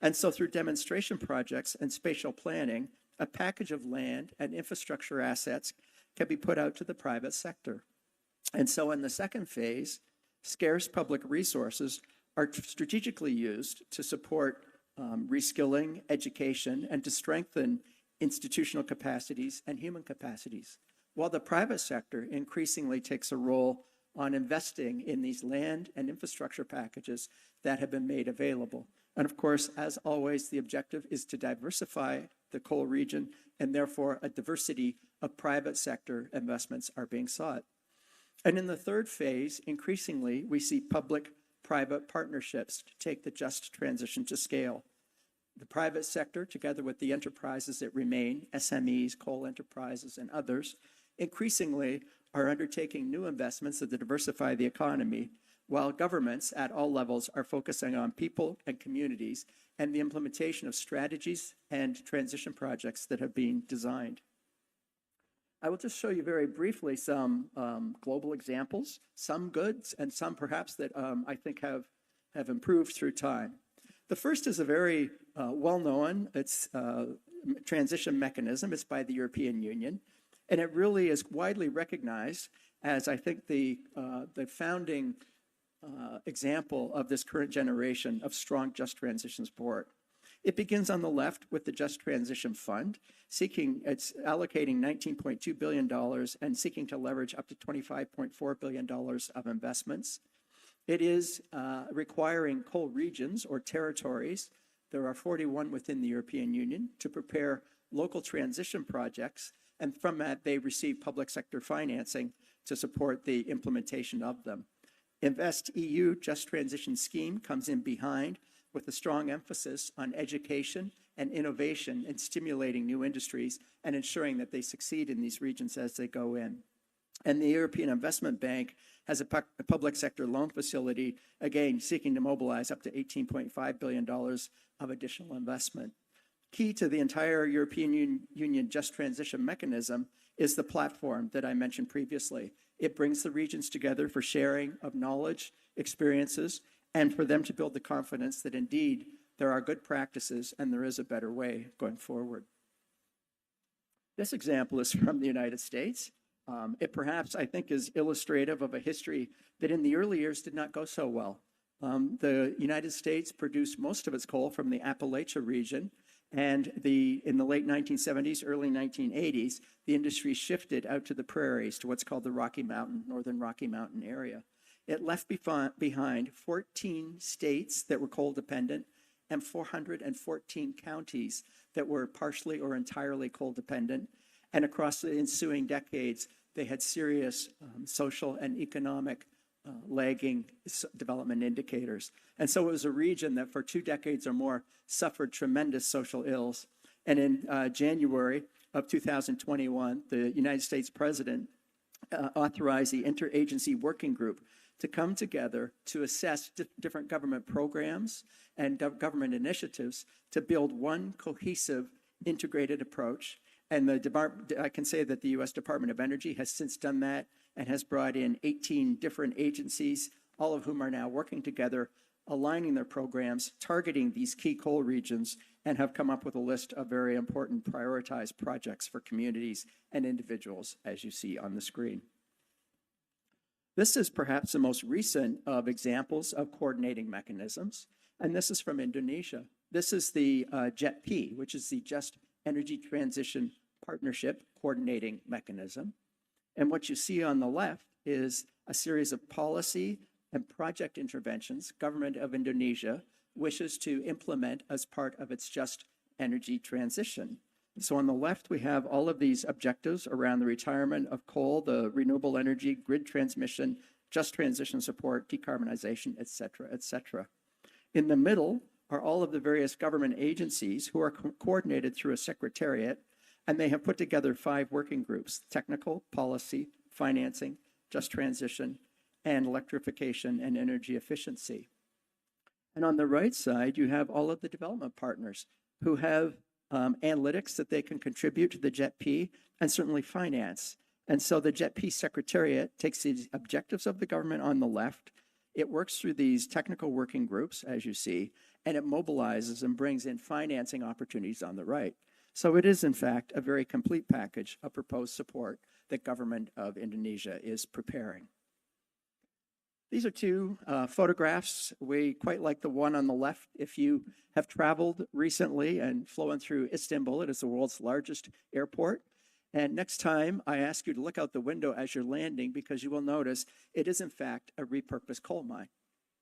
And so through demonstration projects and spatial planning, a package of land and infrastructure assets can be put out to the private sector. And so in the second phase, scarce public resources are strategically used to support reskilling, education, and to strengthen institutional capacities and human capacities, while the private sector increasingly takes a role on investing in these land and infrastructure packages that have been made available. And of course, as always, the objective is to diversify the coal region, and therefore a diversity of private sector investments are being sought. And in the third phase, increasingly, we see public-private partnerships to take the just transition to scale. The private sector, together with the enterprises that remain, SMEs, coal enterprises, and others, increasingly are undertaking new investments that diversify the economy, while governments at all levels are focusing on people and communities and the implementation of strategies and transition projects that have been designed. I will just show you very briefly some global examples, some goods and some perhaps that I think have improved through time. The first is a very well-known transition mechanism. It's by the European Union, and it really is widely recognized as, I think, the founding example of this current generation of strong just transition support. It begins on the left with the Just Transition Fund, it's allocating $19.2 billion and seeking to leverage up to $25.4 billion of investments. It is requiring coal regions or territories, there are 41 within the European Union, to prepare local transition projects, and from that they receive public sector financing to support the implementation of them. InvestEU Just Transition Scheme comes in behind with a strong emphasis on education and innovation and stimulating new industries and ensuring that they succeed in these regions as they go in. And the European Investment Bank has a public sector loan facility, again, seeking to mobilize up to $18.5 billion of additional investment. Key to the entire European Union Just Transition mechanism is the platform that I mentioned previously. It brings the regions together for sharing of knowledge, experiences, and for them to build the confidence that indeed there are good practices and there is a better way going forward. This example is from the United States. It perhaps, I think, is illustrative of a history that in the early years did not go so well. The United States produced most of its coal from the Appalachia region, and in the late 1970s, early 1980s, the industry shifted out to the prairies, to what's called the Northern Rocky Mountain area. It left behind 14 states that were coal dependent and 414 counties that were partially or entirely coal dependent. And across the ensuing decades, they had serious social and economic lagging development indicators. And so it was a region that for 2 decades or more suffered tremendous social ills. And in January of 2021, the United States President authorized the Interagency Working Group to come together to assess different government programs and government initiatives to build one cohesive, integrated approach. And I can say that the U.S. Department of Energy has since done that and has brought in 18 different agencies, all of whom are now working together, aligning their programs, targeting these key coal regions, and have come up with a list of very important prioritized projects for communities and individuals, as you see on the screen. This is perhaps the most recent of examples of coordinating mechanisms, and this is from Indonesia. This is the JETP, which is the Just Energy Transition Partnership Coordinating Mechanism. And what you see on the left is a series of policy and project interventions government of Indonesia wishes to implement as part of its just energy transition. So on the left, we have all of these objectives around the retirement of coal, the renewable energy, grid transmission, just transition support, decarbonization, et cetera, et cetera. In the middle are all of the various government agencies who are coordinated through a secretariat, and they have put together 5 working groups: technical, policy, financing, just transition, and electrification and energy efficiency. And on the right side, you have all of the development partners who have analytics that they can contribute to the JETP and certainly finance. And so the JETP Secretariat takes the objectives of the government on the left, it works through these technical working groups, as you see, and it mobilizes and brings in financing opportunities on the right. So it is, in fact, a very complete package of proposed support that government of Indonesia is preparing. These are 2 photographs. We quite like the one on the left. If you have traveled recently and flown through Istanbul, it is the world's largest airport. And next time, I ask you to look out the window as you're landing, because you will notice it is, in fact, a repurposed coal mine.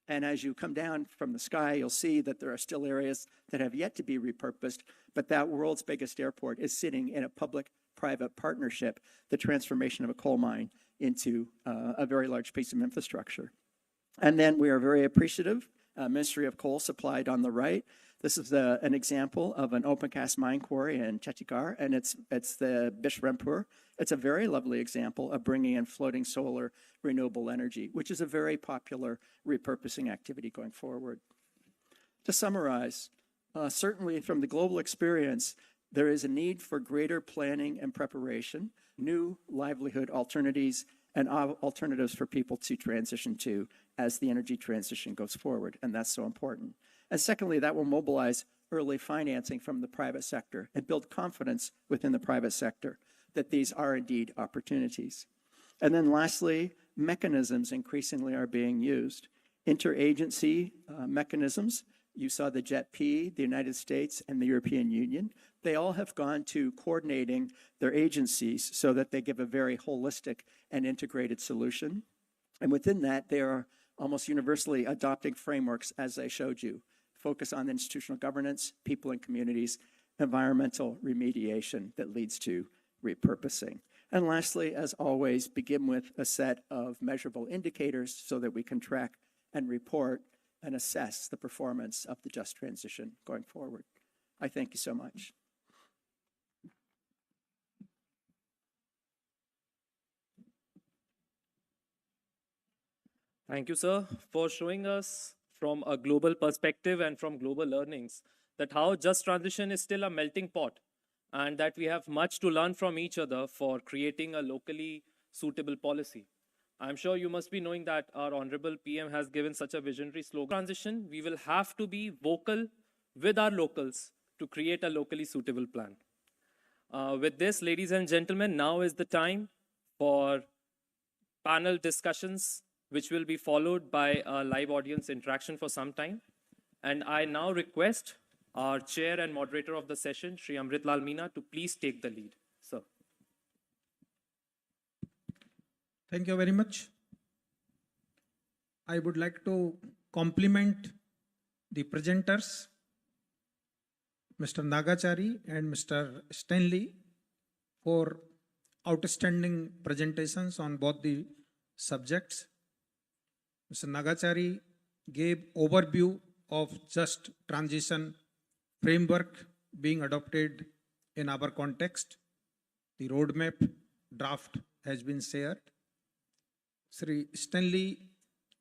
And as you come down from the sky, you'll see that there are still areas that have yet to be repurposed, but that world's biggest airport is sitting in a public-private partnership, the transformation of a coal mine into a very large piece of infrastructure. And then we are very appreciative, Ministry of Coal supplied on the right. This is an example of an open cast mine quarry in Chhattisgarh, and it's the Bishrampur. It's a very lovely example of bringing in floating solar renewable energy, which is a very popular repurposing activity going forward. To summarize, certainly from the global experience, there is a need for greater planning and preparation, new livelihood alternatives, and alternatives for people to transition to as the energy transition goes forward, and that's so important. And secondly, that will mobilize early financing from the private sector and build confidence within the private sector that these are indeed opportunities. And then lastly, mechanisms increasingly are being used. Interagency mechanisms, you saw the JETP, the United States, and the European Union. They all have gone to coordinating their agencies so that they give a very holistic and integrated solution. And within that, they are almost universally adopting frameworks, as I showed you. Focus on institutional governance, people and communities, environmental remediation that leads to repurposing. And lastly, as always, begin with a set of measurable indicators so that we can track and report and assess the performance of the just transition going forward. I thank you so much. Thank you, sir, for showing us from a global perspective and from global learnings that how just transition is still a melting pot and that we have much to learn from each other for creating a locally suitable policy. I'm sure you must be knowing that our Honorable PM has given such a visionary slogan. Transition, we will have to be vocal with our locals to create a locally suitable plan. With this, ladies and gentlemen, now is the time for panel discussions, which will be followed by a live audience interaction for some time. And I now request our chair and moderator of the session, Shri Amritlal Meena, to please take the lead. Sir. Thank you very much. I would like to compliment the presenters, Mr. Nagachari and Mr. Stanley, for outstanding presentations on both the subjects. Mr. Nagachari gave overview of just transition framework being adopted in our context. The roadmap draft has been shared. Sri Stanley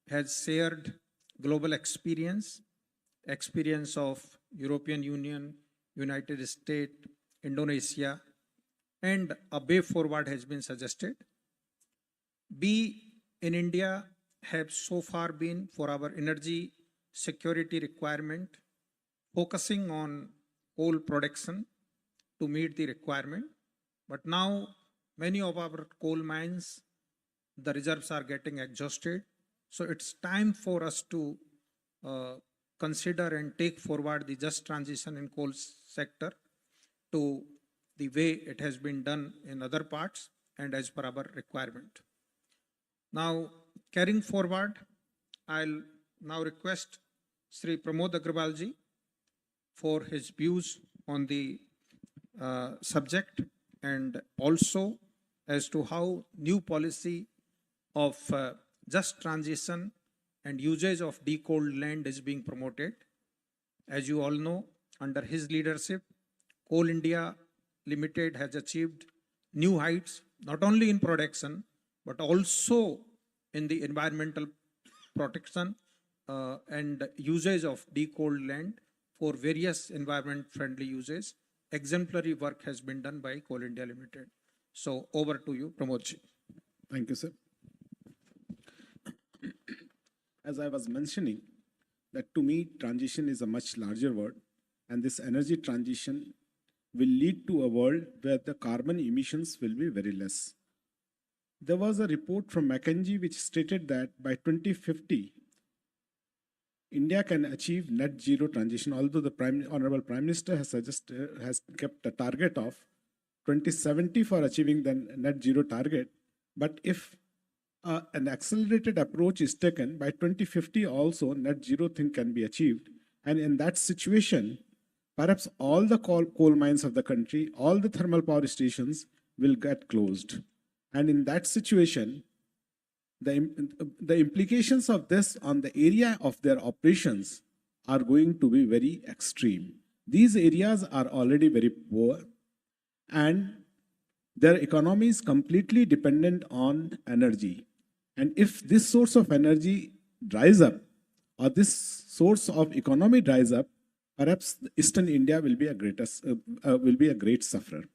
has shared global experience of European Union, United States, Indonesia, and a way forward has been suggested. Be in India have so far been for our energy security requirement, focusing on coal production to meet the requirement. But now many of our coal mines, the reserves are getting exhausted. So it's time for us to consider and take forward the just transition in coal sector to the way it has been done in other parts and as per our requirement. Now, carrying forward, I'll now request Sri Pramod Agrawal ji for his views on the subject and also as to how new policy of just transition and usage of decoaled land is being promoted. As you all know, under his leadership, Coal India Limited has achieved new heights, not only in production, but also in the environmental protection and usage of decoaled land for various environment-friendly uses. Exemplary work has been done by Coal India Limited. So over to you, Pramod ji. Thank you, sir. As I was mentioning, that to me, transition is a much larger word, and this energy transition will lead to a world where the carbon emissions will be very less. There was a report from McKinsey which stated that by 2050, India can achieve net zero transition, although the Honorable Prime Minister has kept a target of 2070 for achieving the net zero target. But if an accelerated approach is taken, by 2050 also net zero thing can be achieved. And in that situation, perhaps all the coal mines of the country, all the thermal power stations will get closed. And in that situation, the implications of this on the area of their operations are going to be very extreme. These areas are already very poor and their economy is completely dependent on energy. And if this source of energy dries up or this source of economy dries up, perhaps Eastern India will be a great sufferer.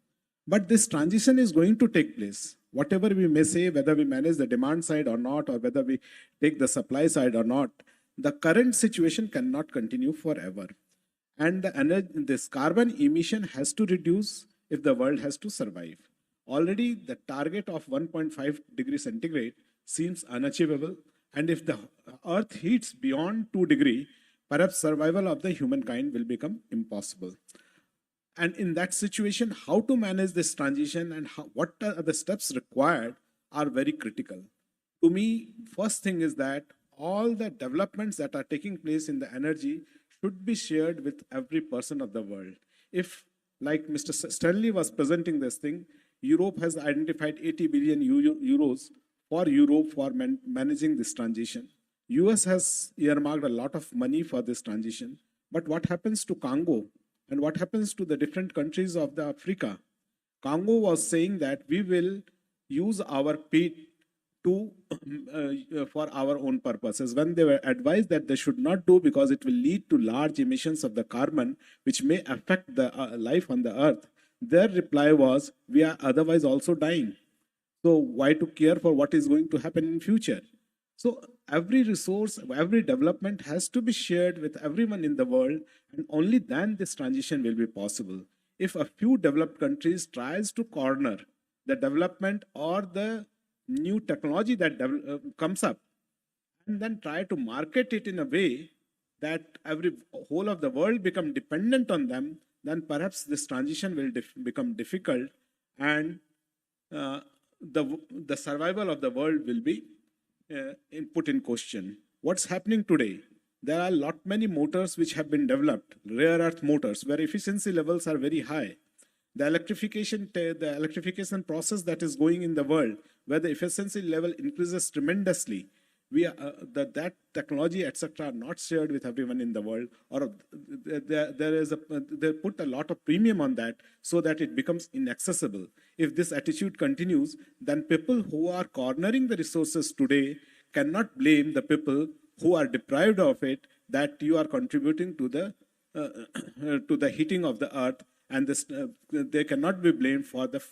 But this transition is going to take place. Whatever we may say, whether we manage the demand side or not, or whether we take the supply side or not, the current situation cannot continue forever. And this carbon emission has to reduce if the world has to survive. Already the target of 1.5 degrees centigrade seems unachievable. And if the earth heats beyond 2 degrees, perhaps survival of the humankind will become impossible. And in that situation, how to manage this transition and what are the steps required are very critical. To me, first thing is that all the developments that are taking place in the energy should be shared with every person of the world. If, like Mr. Stanley was presenting this thing, Europe has identified 80 billion euros for Europe for managing this transition. US has earmarked a lot of money for this transition. But what happens to Congo? And what happens to the different countries of the Africa? Congo was saying that we will use our peat for our own purposes. When they were advised that they should not do because it will lead to large emissions of the carbon, which may affect the life on the earth, their reply was, we are otherwise also dying. So why to care for what is going to happen in future? So every resource, every development has to be shared with everyone in the world, and only then this transition will be possible. If a few developed countries tries to corner the development or the new technology that comes up, and then try to market it in a way that whole of the world become dependent on them, then perhaps this transition will become difficult, and the survival of the world will be put in question. What's happening today? There are many motors which have been developed, rare earth motors, where efficiency levels are very high. The electrification process that is going in the world, where the efficiency level increases tremendously, that technology, etc., are not shared with everyone in the world, or they put a lot of premium on that so that it becomes inaccessible. If this attitude continues, then people who are cornering the resources today cannot blame the people who are deprived of it, that you are contributing to the heating of the earth, and they cannot be blamed for the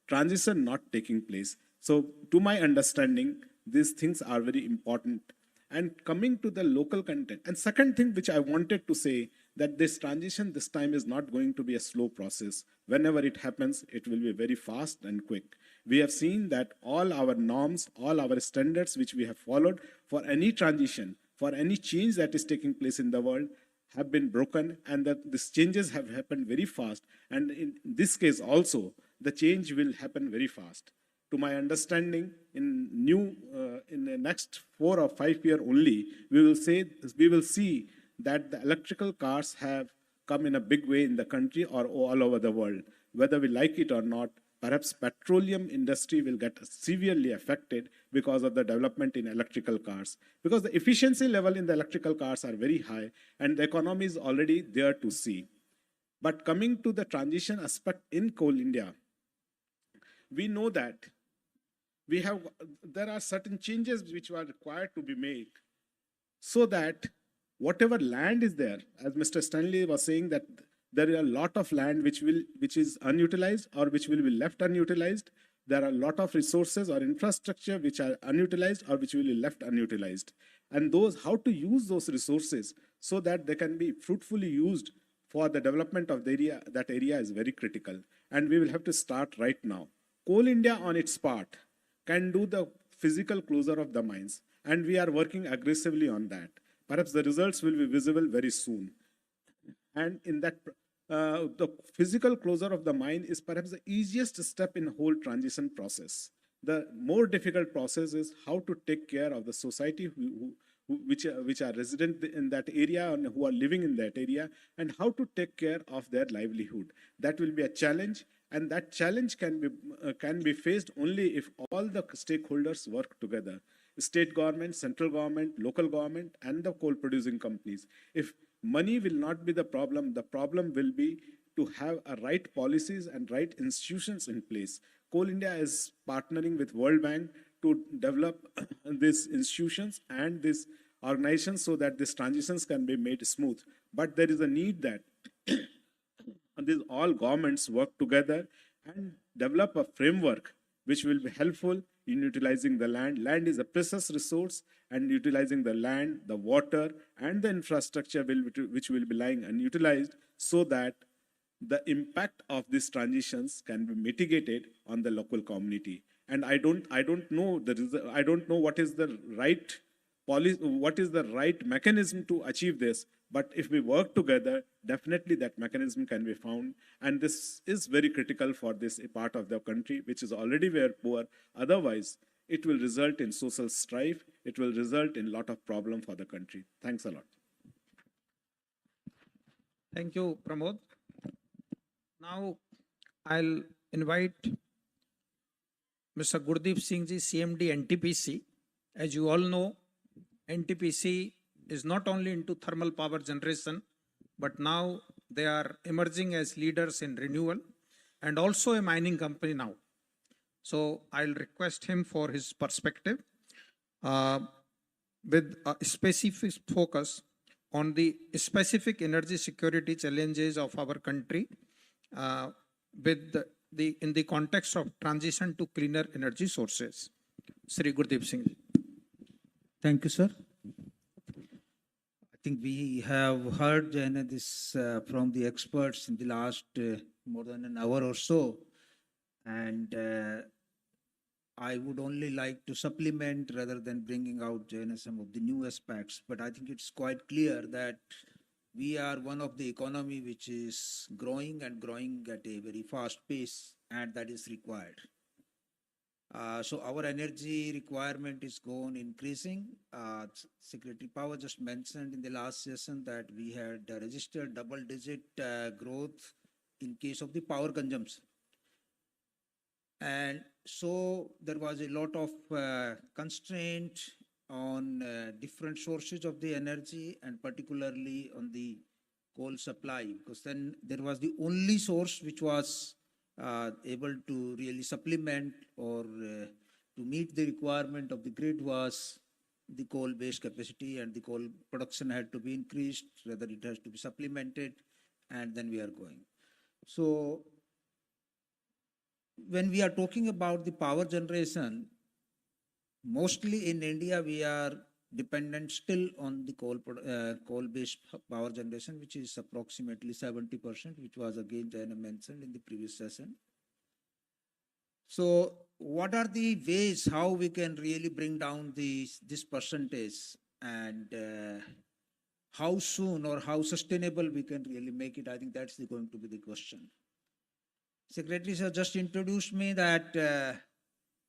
transition not taking place. So to my understanding, these things are very important. And coming to the local content, and second thing which I wanted to say, that this transition this time is not going to be a slow process. Whenever it happens, it will be very fast and quick. We have seen that all our norms, all our standards which we have followed for any transition, for any change that is taking place in the world, have been broken, and that these changes have happened very fast. And in this case also, the change will happen very fast. To my understanding, in the next 4 or 5 years only, we will see that the electrical cars have come in a big way in the country or all over the world. Whether we like it or not, perhaps petroleum industry will get severely affected because of the development in electrical cars. Because the efficiency level in the electrical cars are very high and the economy is already there to see. But coming to the transition aspect in Coal India, we know that there are certain changes which are required to be made so that whatever land is there, as Mr. Stanley was saying, that there is a lot of land which is unutilized or which will be left unutilized. There are a lot of resources or infrastructure which are unutilized or which will be left unutilized. And how to use those resources so that they can be fruitfully used for the development of the area, that area is very critical. And we will have to start right now. Coal India on its part can do the physical closure of the mines, and we are working aggressively on that. Perhaps the results will be visible very soon. And in that, the physical closure of the mine is perhaps the easiest step in the whole transition process. The more difficult process is how to take care of the society which are resident in that area and who are living in that area, and how to take care of their livelihood. That will be a challenge, and that challenge can be faced only if all the stakeholders work together. State government, central government, local government, and the coal producing companies. If money will not be the problem will be to have a right policies and right institutions in place. Coal India is partnering with World Bank to develop these institutions and these organizations so that these transitions can be made smooth. But there is a need that these all governments work together and develop a framework which will be helpful in utilizing the land. Land is a precious resource, and utilizing the land, the water, and the infrastructure which will be lying unutilized, so that the impact of these transitions can be mitigated on the local community. And I don't know what is the right policy, what is the right mechanism to achieve this. But if we work together, definitely that mechanism can be found. And this is very critical for this part of the country, which is already very poor. Otherwise, it will result in social strife. It will result in a lot of problem for the country. Thanks a lot. Thank you, Pramod. Now, I'll invite Mr. Gurdeep Singh ji, CMD NTPC. As you all know, NTPC is not only into thermal power generation, but now they are emerging as leaders in renewal and also a mining company now. So I'll request him for his perspective with a specific focus on the specific energy security challenges of our country in the context of transition to cleaner energy sources. Sri Gurdeep Singh. Thank you, sir. I think we have heard this from the experts in the last more than an hour or so, and I would only like to supplement rather than bringing out some of the new aspects. But I think it's quite clear that we are one of the economy which is growing and growing at a very fast pace, and that is required. So our energy requirement is going increasing. Secretary Power just mentioned in the last session that we had registered double-digit growth in case of the power consumption. And so there was a lot of constraint on different sources of the energy, and particularly on the coal supply, because then there was the only source which was able to really supplement or to meet the requirement of the grid was the coal-based capacity, and the coal production had to be increased, rather it has to be supplemented, and then we are going. So when we are talking about the power generation, Mostly in India, we are dependent still on the coal-based power generation, which is approximately 70%, which was again Jayana mentioned in the previous session. So what are the ways how we can really bring down this percentage, and how soon or how sustainable we can really make it? I think that's going to be the question. Secretary sir just introduced me that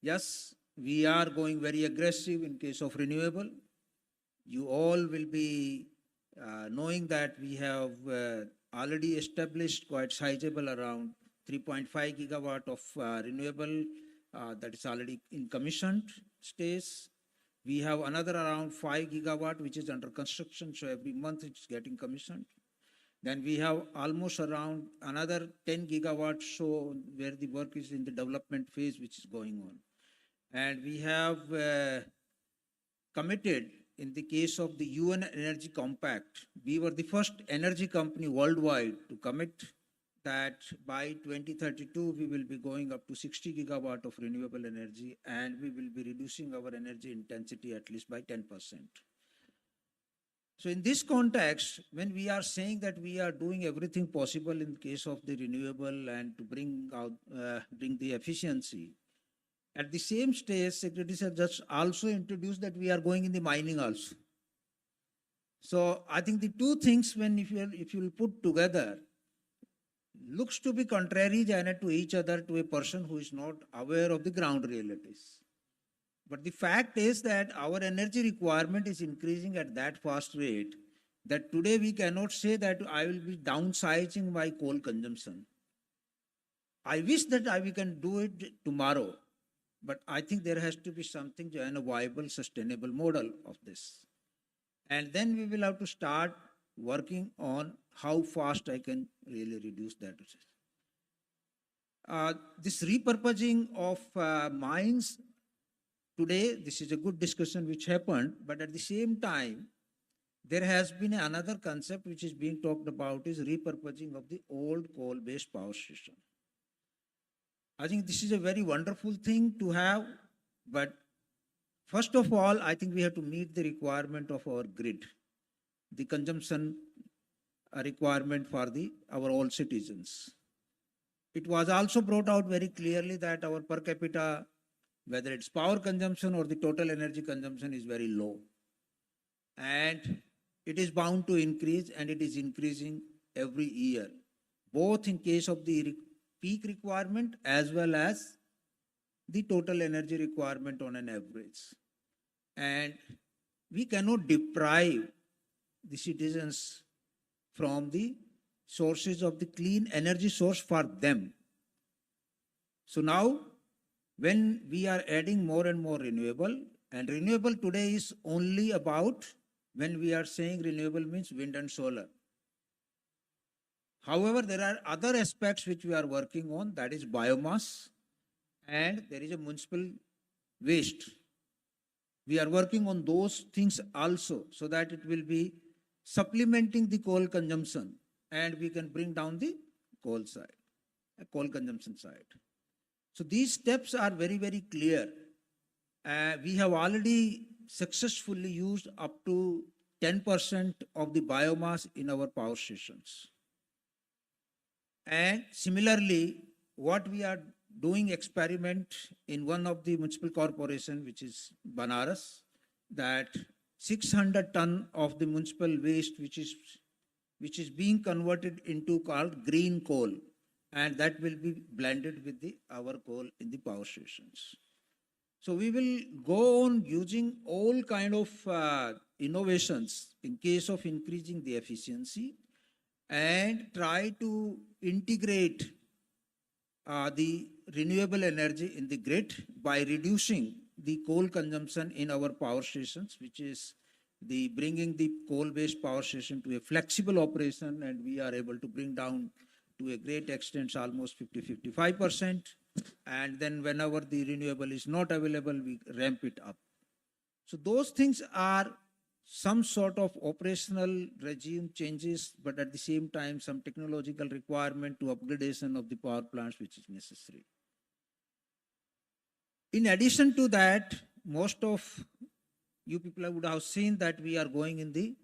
yes, we are going very aggressive in case of renewable. You all will be knowing that we have already established quite sizable around 3.5 gigawatt of renewable that is already in commissioned stage. We have another around 5 gigawatt which is under construction, so every month it's getting commissioned. Then we have almost around another 10 gigawatts, so where the work is in the development phase, which is going on. And we have committed, in the case of the UN Energy Compact, we were the first energy company worldwide to commit that by 2032, we will be going up to 60 gigawatt of renewable energy, and we will be reducing our energy intensity at least by 10%. So in this context, when we are saying that we are doing everything possible in case of the renewable and to bring the efficiency, at the same stage, Secretary Sir just also introduced that we are going in the mining also. So I think the two things, when if you will put together, looks to be contrary, Janet, to each other, to a person who is not aware of the ground realities. But the fact is that our energy requirement is increasing at that fast rate that today we cannot say that I will be downsizing my coal consumption. I wish that we can do it tomorrow, but I think there has to be something, a viable, sustainable model of this. And then we will have to start working on how fast I can really reduce that. This repurposing of mines, today, this is a good discussion which happened, but at the same time, there has been another concept which is being talked about, is repurposing of the old coal-based power station. I think this is a very wonderful thing to have, but first of all, I think we have to meet the requirement of our grid, the consumption requirement for our all citizens. It was also brought out very clearly that our per capita, whether it's power consumption or the total energy consumption, is very low. And it is bound to increase, and it is increasing every year, both in case of the peak requirement as well as the total energy requirement on an average. And we cannot deprive the citizens from the sources of the clean energy source for them. So now, when we are adding more and more renewable, and renewable today is only about, when we are saying renewable means wind and solar. However, there are other aspects which we are working on, that is biomass, and there is a municipal waste. We are working on those things also, so that it will be supplementing the coal consumption, and we can bring down the coal consumption side. So these steps are very, very clear. We have already successfully used up to 10% of the biomass in our power stations. And similarly, what we are doing experiment in one of the municipal corporation, which is Banaras, that 600 ton of the municipal waste, which is being converted into called green coal, and that will be blended with our coal in the power stations. So we will go on using all kind of innovations in case of increasing the efficiency, and try to integrate the renewable energy in the grid by reducing the coal consumption in our power stations, which is bringing the coal-based power station to a flexible operation, and we are able to bring down to a great extent, almost 50-55%. And then whenever the renewable is not available, we ramp it up. So those things are some sort of operational regime changes, but at the same time, some technological requirement to upgradation of the power plants, which is necessary. In addition to that, most of you people would have seen that we are going in the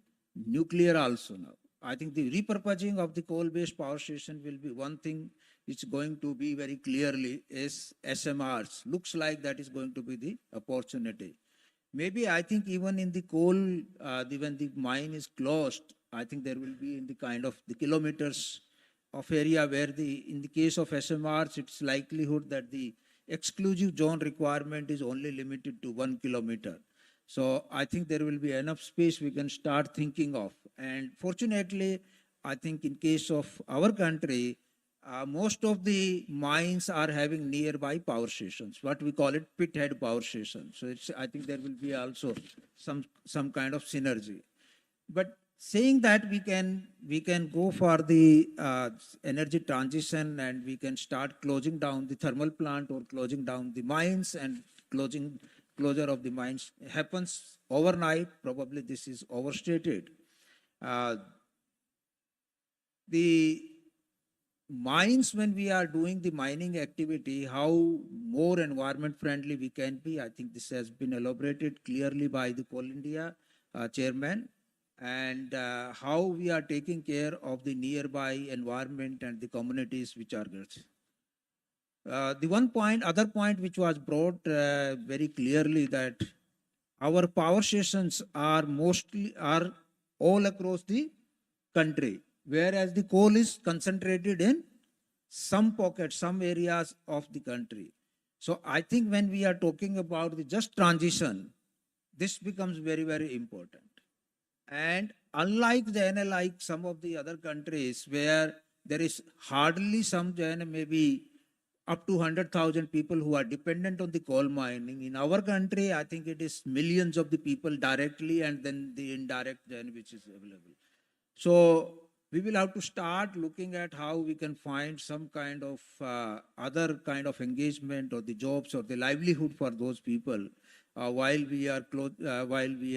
nuclear also now. I think the repurposing of the coal-based power station will be one thing which is going to be very clearly is SMRs. Looks like that is going to be the opportunity. Maybe I think even in the coal, when the mine is closed, I think there will be in the kind of the kilometers of area where in the case of SMRs, it's likelihood that the exclusive zone requirement is only limited to 1 kilometer. So I think there will be enough space we can start thinking of. And fortunately, I think in case of our country, most of the mines are having nearby power stations, what we call it pit head power stations. So I think there will be also some kind of synergy. But saying that we can go for the energy transition and we can start closing down the thermal plant or closing down the mines, and closure of the mines happens overnight. Probably this is overstated. The mines, when we are doing the mining activity, how more environment friendly we can be, I think this has been elaborated clearly by the Coal India chairman, and how we are taking care of the nearby environment and the communities which are there. Other point which was brought very clearly, that our power stations are all across the country, whereas the coal is concentrated in some pockets, some areas of the country. So I think when we are talking about the just transition, this becomes very, very important. And unlike like some of the other countries where there is hardly some maybe up to 100,000 people who are dependent on the coal mining, in our country, I think it is millions of the people directly and then the indirect which is available. So we will have to start looking at how we can find some kind of other kind of engagement or the jobs or the livelihood for those people while we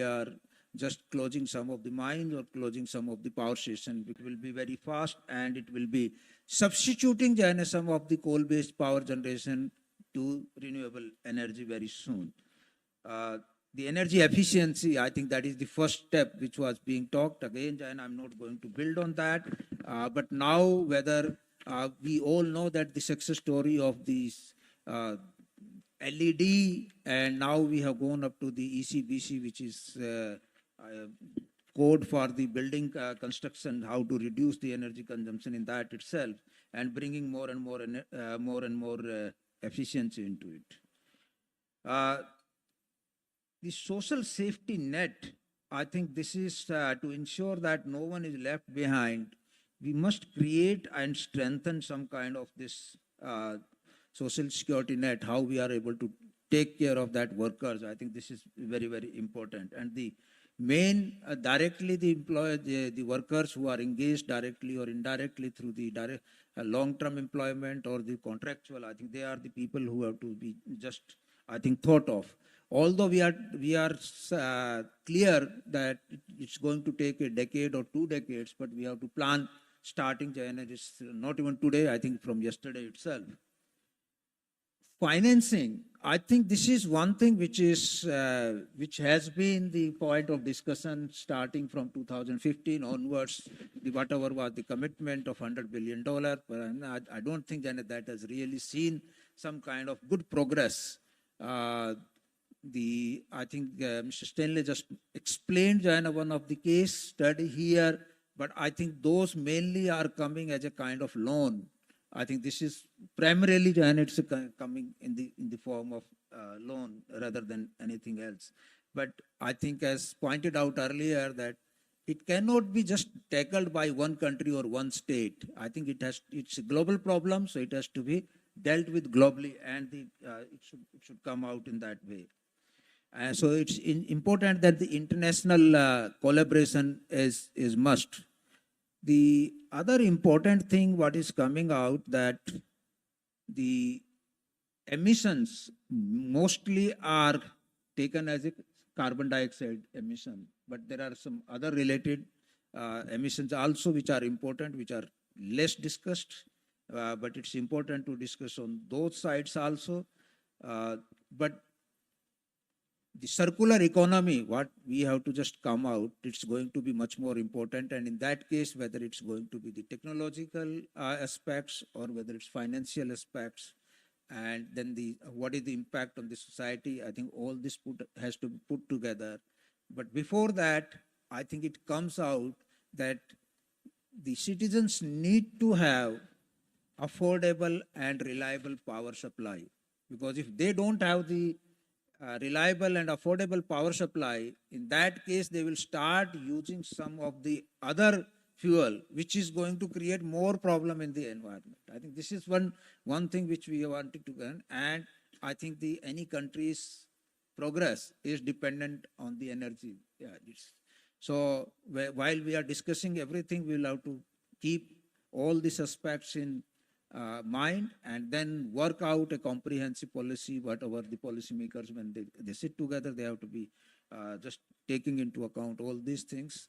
are just closing some of the mines or closing some of the power stations. It will be very fast, and it will be substituting some of the coal-based power generation to renewable energy very soon. The energy efficiency, I think that is the first step which was being talked again, and I'm not going to build on that. But now, whether we all know that the success story of these LED, and now we have gone up to the ECBC, which is code for the building construction, how to reduce the energy consumption in that itself, and bringing more and more efficiency into it. The social safety net, I think this is to ensure that no one is left behind. We must create and strengthen some kind of this social security net, how we are able to take care of that workers. I think this is very, very important. And the main directly the workers who are engaged directly or indirectly through the direct long-term employment or the contractual, I think they are the people who have to be just, I think, thought of. Although we are clear that it's going to take a decade or 2 decades, but we have to plan starting January, not even today, I think from yesterday itself. Financing, I think this is one thing which has been the point of discussion starting from 2015 onwards. Whatever was the commitment of $100 billion, but I don't think that has really seen some kind of good progress. I think Mr. Stanley just explained one of the case study here, but I think those mainly are coming as a kind of loan. I think this is primarily it's coming in the form of loan rather than anything else. But I think, as pointed out earlier, that it cannot be just tackled by one country or one state. I think it's a global problem, so it has to be dealt with globally, and it should come out in that way. So it's important that the international collaboration is must. The other important thing what is coming out, that the emissions mostly are taken as a carbon dioxide emission, but there are some other related emissions also which are important, which are less discussed, but it's important to discuss on those sides also. But the circular economy, what we have to just come out, it's going to be much more important. And in that case, whether it's going to be the technological aspects or whether it's financial aspects, and then what is the impact on the society, I think all this has to be put together. But before that, I think it comes out that the citizens need to have affordable and reliable power supply, because if they don't have the reliable and affordable power supply, in that case they will start using some of the other fuel, which is going to create more problem in the environment. I think this is one thing which we wanted to learn, and I think any country's progress is dependent on the energy. So while we are discussing everything, we will have to keep all these aspects in mind and then work out a comprehensive policy. Whatever the policymakers, when they sit together, they have to be just taking into account all these things.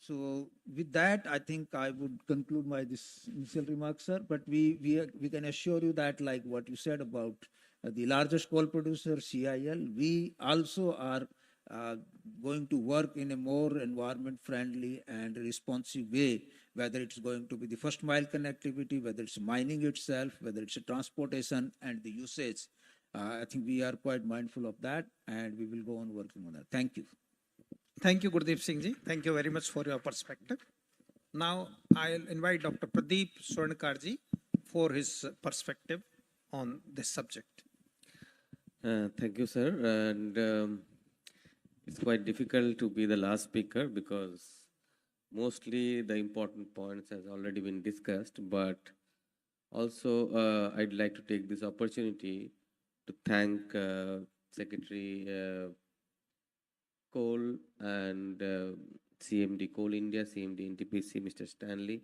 So with that, I think I would conclude my this initial remarks, sir. But we can assure you that, like what you said about the largest coal producer, CIL, we also are going to work in a more environment-friendly and responsive way, whether it's going to be the first mile connectivity, whether it's mining itself, whether it's a transportation and the usage. I think we are quite mindful of that, and we will go on working on that. Thank you. Thank you, Gurdeep Singh ji. Thank you very much for your perspective. Now, I'll invite Dr. Pradeep Swarnkar ji for his perspective on this subject. Thank you, sir. And it's quite difficult to be the last speaker because mostly the important points has already been discussed, but also I'd like to take this opportunity to thank Secretary Coal and CMD Coal India, CMD NTPC, Mr. Stanley.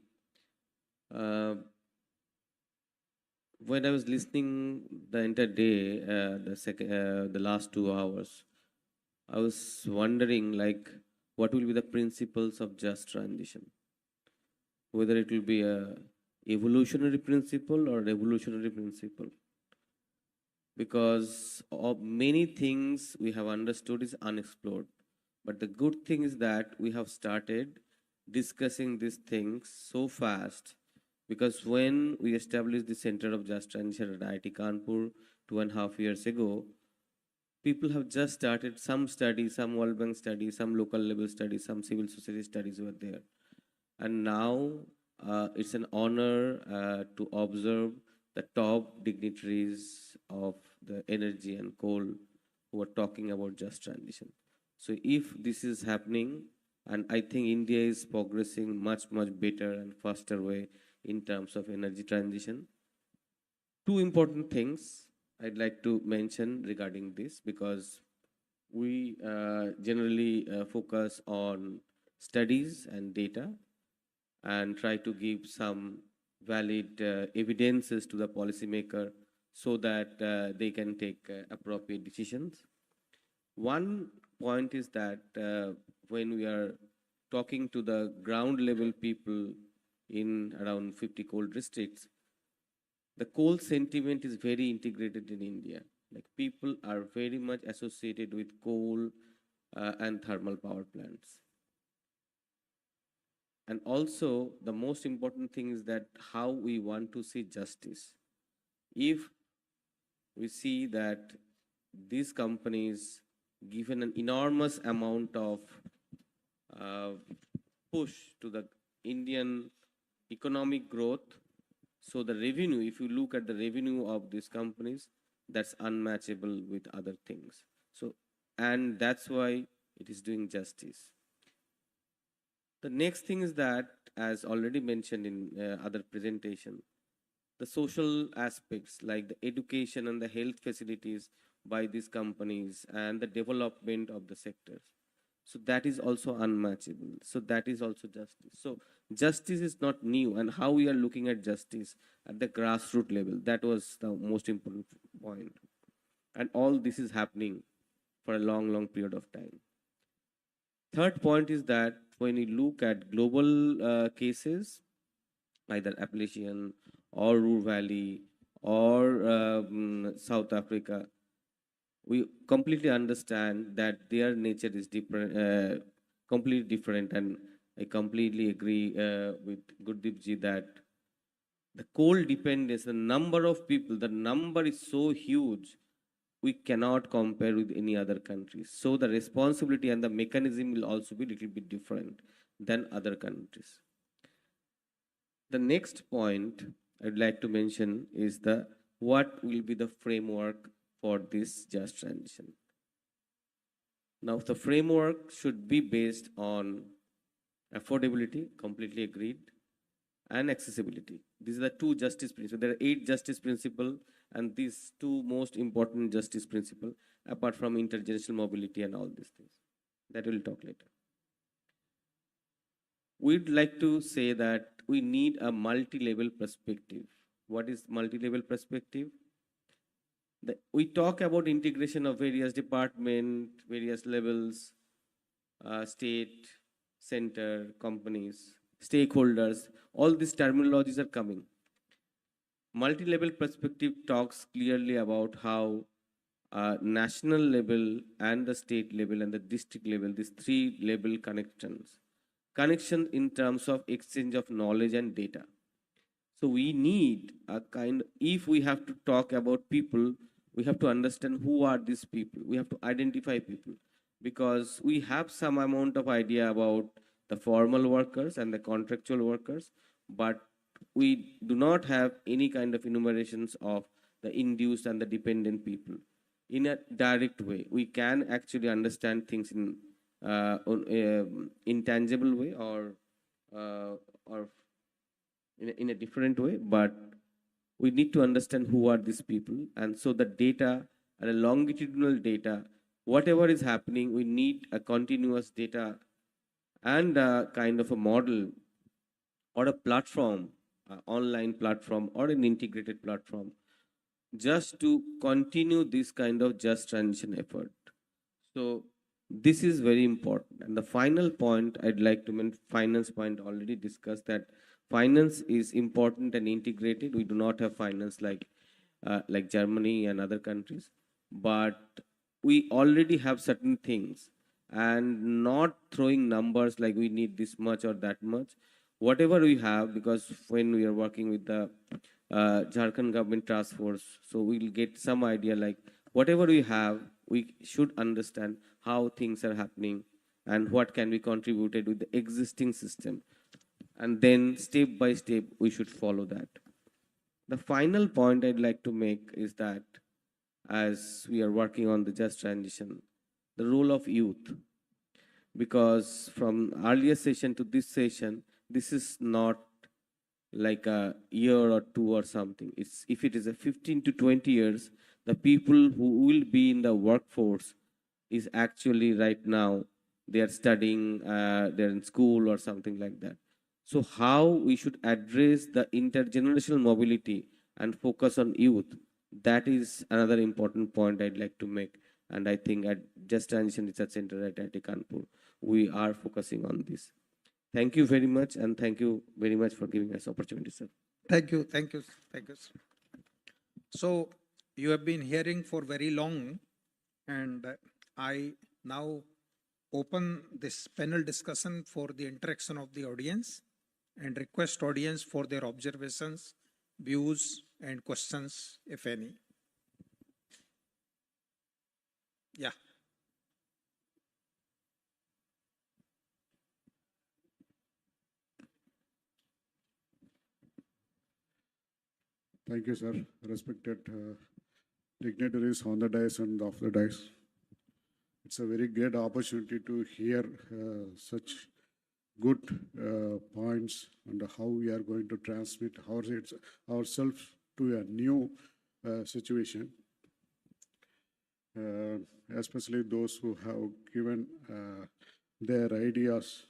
When I was listening the entire day, the last 2 hours, I was wondering what will be the principles of just transition, whether it will be a evolutionary principle or revolutionary principle, because of many things we have understood is unexplored. But the good thing is that we have started discussing these things so fast, because when we established the Center of Just Transition at IIT Kanpur 2.5 years ago, people have just started some studies, some World Bank studies, some local level studies, some civil society studies were there. And now it's an honor to observe the top dignitaries of the energy and coal who are talking about just transition. So if this is happening, and I think India is progressing much better and faster way in terms of energy transition. Two important things I'd like to mention regarding this, because we generally focus on studies and data and try to give some valid evidences to the policymaker so that they can take appropriate decisions. One point is that when we are talking to the ground level people in around 50 coal districts, the coal sentiment is very integrated in India. Like, people are very much associated with coal and thermal power plants. And also, the most important thing is that how we want to see justice. If we see that these companies given an enormous amount of push to the Indian economic growth, so the revenue, if you look at the revenue of these companies, that's unmatchable with other things. So, and that's why it is doing justice. The next thing is that, as already mentioned in other presentation, the social aspects like the education and the health facilities by these companies and the development of the sectors. So that is also unmatchable. So that is also justice. So justice is not new, and how we are looking at justice at the grassroots level, that was the most important point. And all this is happening for a long period of time. Third point is that when you look at global cases, either Appalachian or Ruhr Valley or South Africa, we completely understand that their nature is different, completely different, and I completely agree with Gurdeep ji that the coal dependence, the number of people, the number is so huge, we cannot compare with any other countries. So the responsibility and the mechanism will also be a little bit different than other countries. The next point I'd like to mention is the what will be the framework for this just transition. Now, the framework should be based on affordability, completely agreed, and accessibility. These are the two justice principles. There are 8 justice principles, and these two most important justice principles, apart from intergenerational mobility and all these things. That we'll talk later. We'd like to say that we need a multi-level perspective. What is multi-level perspective? We talk about integration of various departments, various levels, state, center, companies, stakeholders. All these terminologies are coming. Multi-level perspective talks clearly about how national level and the state level and the district level, these 3 level connections in terms of exchange of knowledge and data. So we need a kind, if we have to talk about people, we have to understand who are these people. We have to identify people, because we have some amount of idea about the formal workers and the contractual workers, but we do not have any kind of enumerations of the induced and the dependent people in a direct way. We can actually understand things in intangible way or in a different way, but we need to understand who are these people. And so the data and a longitudinal data, whatever is happening, we need a continuous data and a kind of a model or a platform, online platform or an integrated platform, just to continue this kind of just transition effort. So this is very important. And the final point I'd like to mention, finance point already discussed, that finance is important and integrated. We do not have finance like Germany and other countries, but we already have certain things, and not throwing numbers like we need this much or that much. Whatever we have, because when we are working with the Jharkhand government task force, so we'll get some idea like whatever we have, we should understand how things are happening and what can be contributed with the existing system. And then step by step, we should follow that. The final point I'd like to make is that as we are working on the just transition, the role of youth, because from earlier session to this session, this is not like a year or 2 or something. It's, if it is a 15 to 20 years, the people who will be in the workforce is actually right now, they are studying, they're in school or something like that. So how we should address the intergenerational mobility and focus on youth, that is another important point I'd like to make. And I think at Just Transition Research Center at IIT Kanpur, we are focusing on this. Thank you very much, and thank you very much for giving us opportunity, sir. Thank you, thank you, thank you. So you have been hearing for very long, and I now open this panel discussion for the interaction of the audience and request audience for their observations, views, and questions, if any. Yeah. Thank you, sir. Respected dignitaries on the dais and off the dais. It's a very great opportunity to hear such good points and how we are going to transmit ourselves to a new situation. Especially those who have given their ideas.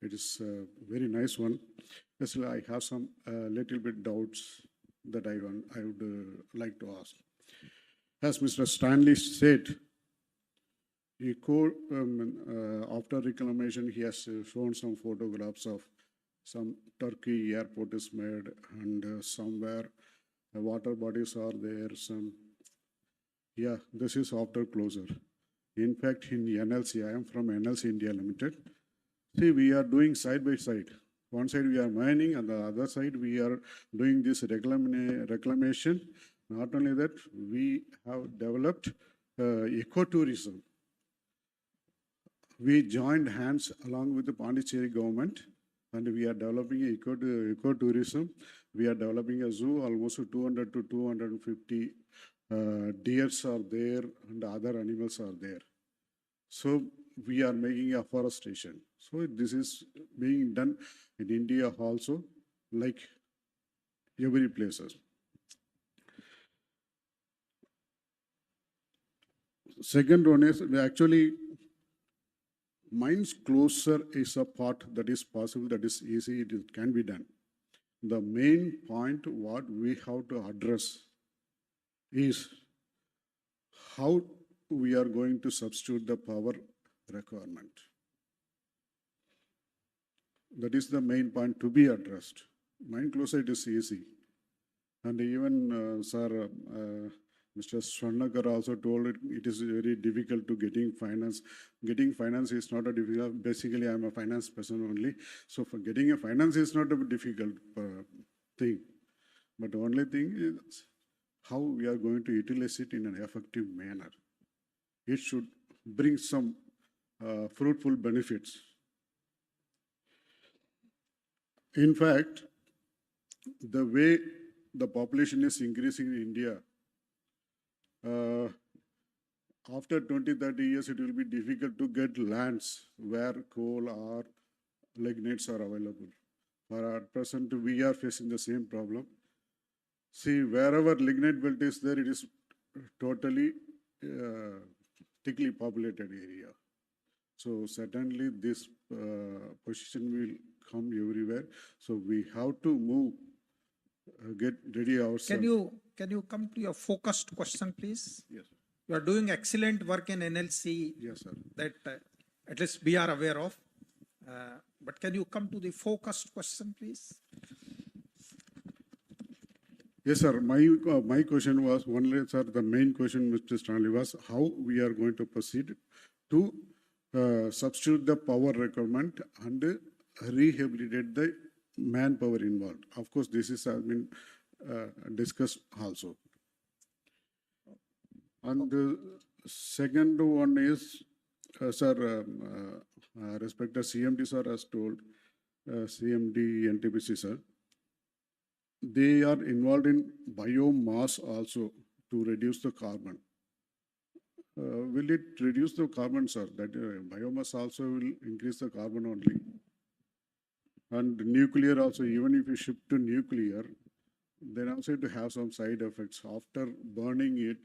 It is a very nice one. Actually, I have some little bit doubts that I would like to ask. As Mr. Stanley said, he after reclamation, he has shown some photographs of some Turkey airport is made, and somewhere the water bodies are there, some Yeah, this is after closure. In fact, in NLC, I am from NLC India Limited. See, we are doing side by side. One side we are mining, and the other side we are doing this reclamation. Not only that, we have developed ecotourism. We joined hands along with the Pondicherry government, and we are developing ecotourism. We are developing a zoo, almost 200 to 250 deers are there, and other animals are there. So we are making afforestation. So this is being done in India also, like every places. Second one is actually mines closure is a part that is possible, that is easy, it can be done. The main point what we have to address is how we are going to substitute the power requirement. That is the main point to be addressed. Mine closure, it is easy. And even Mr. Swarnakar also told it is very difficult to getting finance. Getting finance is not a difficult, basically I'm a finance person only. So for getting a finance is not a difficult thing. But the only thing is how we are going to utilize it in an effective manner. It should bring some fruitful benefits. In fact, the way the population is increasing in India, after 20, 30 years, it will be difficult to get lands where coal or lignates are available. For at present, we are facing the same problem. See, wherever lignite belt is there, it is totally thickly populated area. So certainly this position will come everywhere. So we have to move, get ready ourselves. Can you come to your focused question, please? Yes. You are doing excellent work in NLC. Yes, sir. That at least we are aware of. But can you come to the focused question, please? Yes, sir. My question was only, sir, the main question, Mr. Stanley, was how we are going to proceed to substitute the power requirement and rehabilitate the manpower involved. Of course, this has been discussed also. And the second one is, sir, respected CMD sir has told, CMD NTPC sir, they are involved in biomass also to reduce the carbon. Will it reduce the carbon, sir? That biomass also will increase the carbon only. And nuclear also, even if you shift to nuclear, then also to have some side effects. After burning it,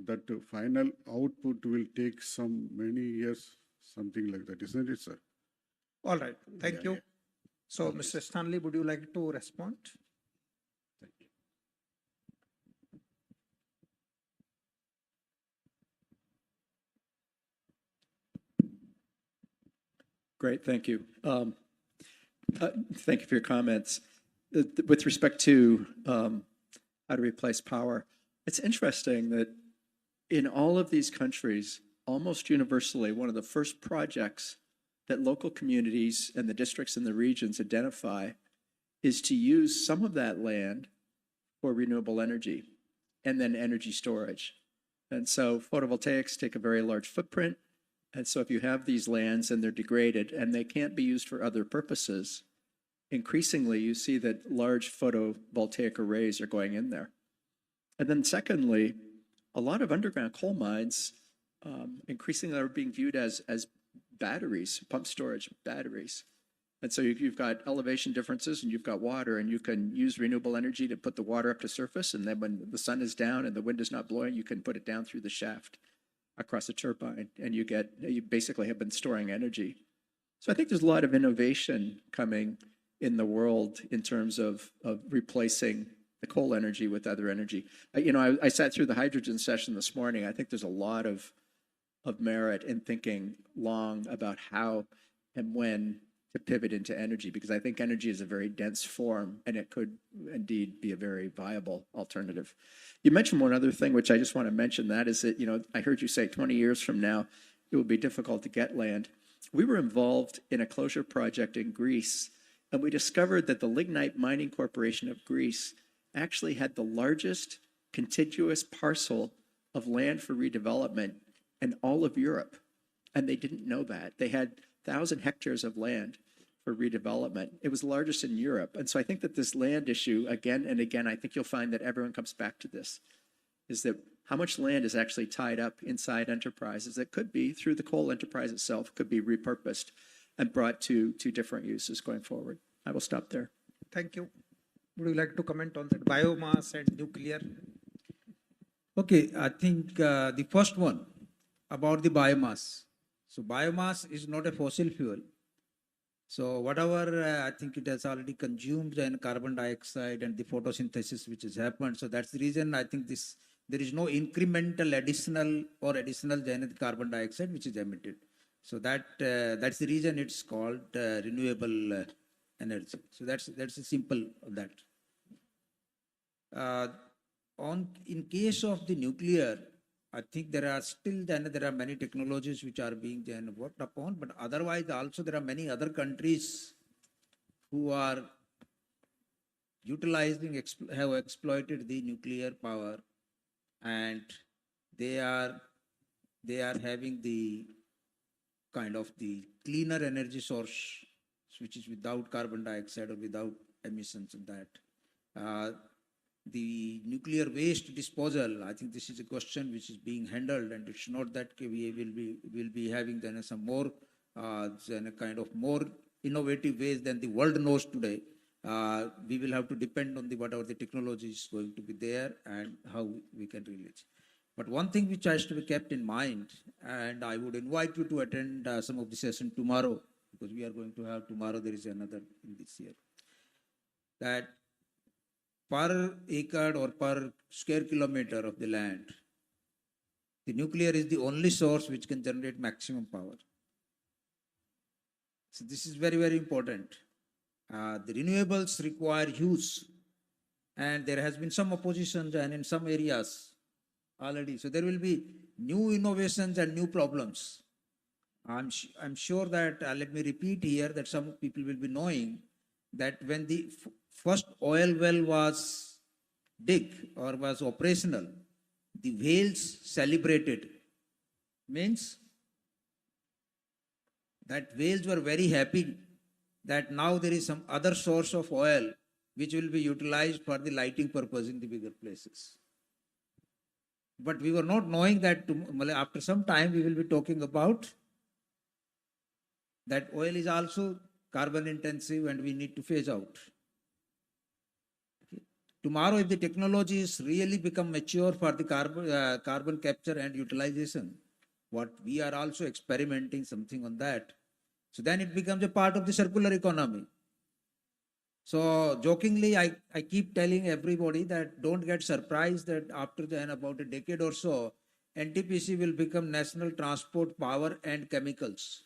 that final output will take some many years, something like that, isn't it, sir? All right, thank you. Yeah. So, Okay. Mr. Stanley, would you like to respond? Thank you. Great, thank you. Thank you for your comments. With respect to how to replace power, it's interesting that in all of these countries, almost universally, one of the first projects that local communities and the districts and the regions identify is to use some of that land for renewable energy and then energy storage. And so photovoltaics take a very large footprint. And so if you have these lands and they're degraded and they can't be used for other purposes, increasingly you see that large photovoltaic arrays are going in there. And then secondly, a lot of underground coal mines increasingly are being viewed as batteries, pump storage batteries. And so you've got elevation differences and you've got water, and you can use renewable energy to put the water up to surface. And then when the sun is down and the wind is not blowing, you can put it down through the shaft across a turbine, and you basically have been storing energy. So I think there's a lot of innovation coming in the world in terms of replacing the coal energy with other energy. I sat through the hydrogen session this morning. I think there's a lot of merit in thinking long about how and when to pivot into energy, because I think energy is a very dense form and it could indeed be a very viable alternative. You mentioned one other thing, which I just want to mention, that is that, I heard you say 20 years from now, it will be difficult to get land. We were involved in a closure project in Greece, and we discovered that the Lignite Mining Corporation of Greece actually had the largest contiguous parcel of land for redevelopment in all of Europe. And they didn't know that. They had 1,000 hectares of land for redevelopment. It was the largest in Europe. And so I think that this land issue, again and again, I think you'll find that everyone comes back to this, is that how much land is actually tied up inside enterprises that could be, through the coal enterprise itself, could be repurposed and brought to different uses going forward. I will stop there. Thank you. Would you like to comment on that biomass and nuclear? Okay, I think the first one about the biomass. So biomass is not a fossil fuel. So whatever, I think it has already consumed and carbon dioxide and the photosynthesis which has happened. So that's the reason I think there is no incremental additional genetic carbon dioxide which is emitted. So that's the reason it's called renewable energy. So that's a simple of that. In case of the nuclear, I think there are many technologies which are being worked upon, but otherwise also there are many other countries who are have exploited the nuclear power, and they are having the kind of the cleaner energy source, which is without carbon dioxide or without emissions of that. The nuclear waste disposal, I think this is a question which is being handled, and it's not that we will be having then some more kind of more innovative ways than the world knows today. We will have to depend on whatever the technology is going to be there and how we can release. But one thing which has to be kept in mind, and I would invite you to attend some of the session tomorrow, because we are going to have tomorrow, there is another in this year, that per acre or per square kilometer of the land, the nuclear is the only source which can generate maximum power. So this is very, very important. The renewables require huge, and there has been some opposition and in some areas already. So there will be new innovations and new problems. I'm sure that, let me repeat here, that some people will be knowing that when the first oil well was dig or was operational, the whales celebrated. Means that whales were very happy that now there is some other source of oil which will be utilized for the lighting purpose in the bigger places. But we were not knowing that after some time we will be talking about that oil is also carbon intensive and we need to phase out. Okay. Tomorrow, if the technologies really become mature for the carbon capture and utilization, what we are also experimenting something on that, so then it becomes a part of the circular economy. So jokingly, I keep telling everybody that don't get surprised that after about a decade or so, NTPC will become National Transport Power and Chemicals.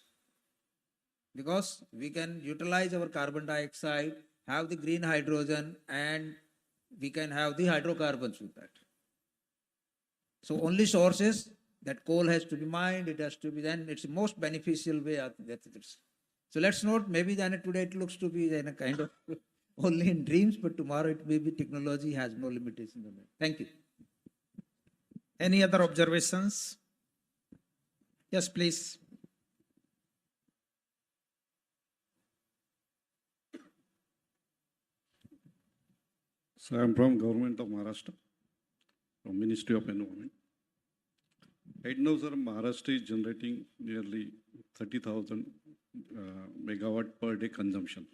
Because we can utilize our carbon dioxide, have the green hydrogen, and we can have the hydrocarbons with that. So only sources that coal has to be mined, it has to be then, it's the most beneficial way. So let's not, maybe then today it looks to be then a kind of only in dreams, but tomorrow it may be technology has no limitations on that. Thank you. Any other observations? Yes, please. So I'm from Government of Maharashtra, from Ministry of Environment. Right now, sir, Maharashtra is generating nearly 30,000 megawatt per day consumption,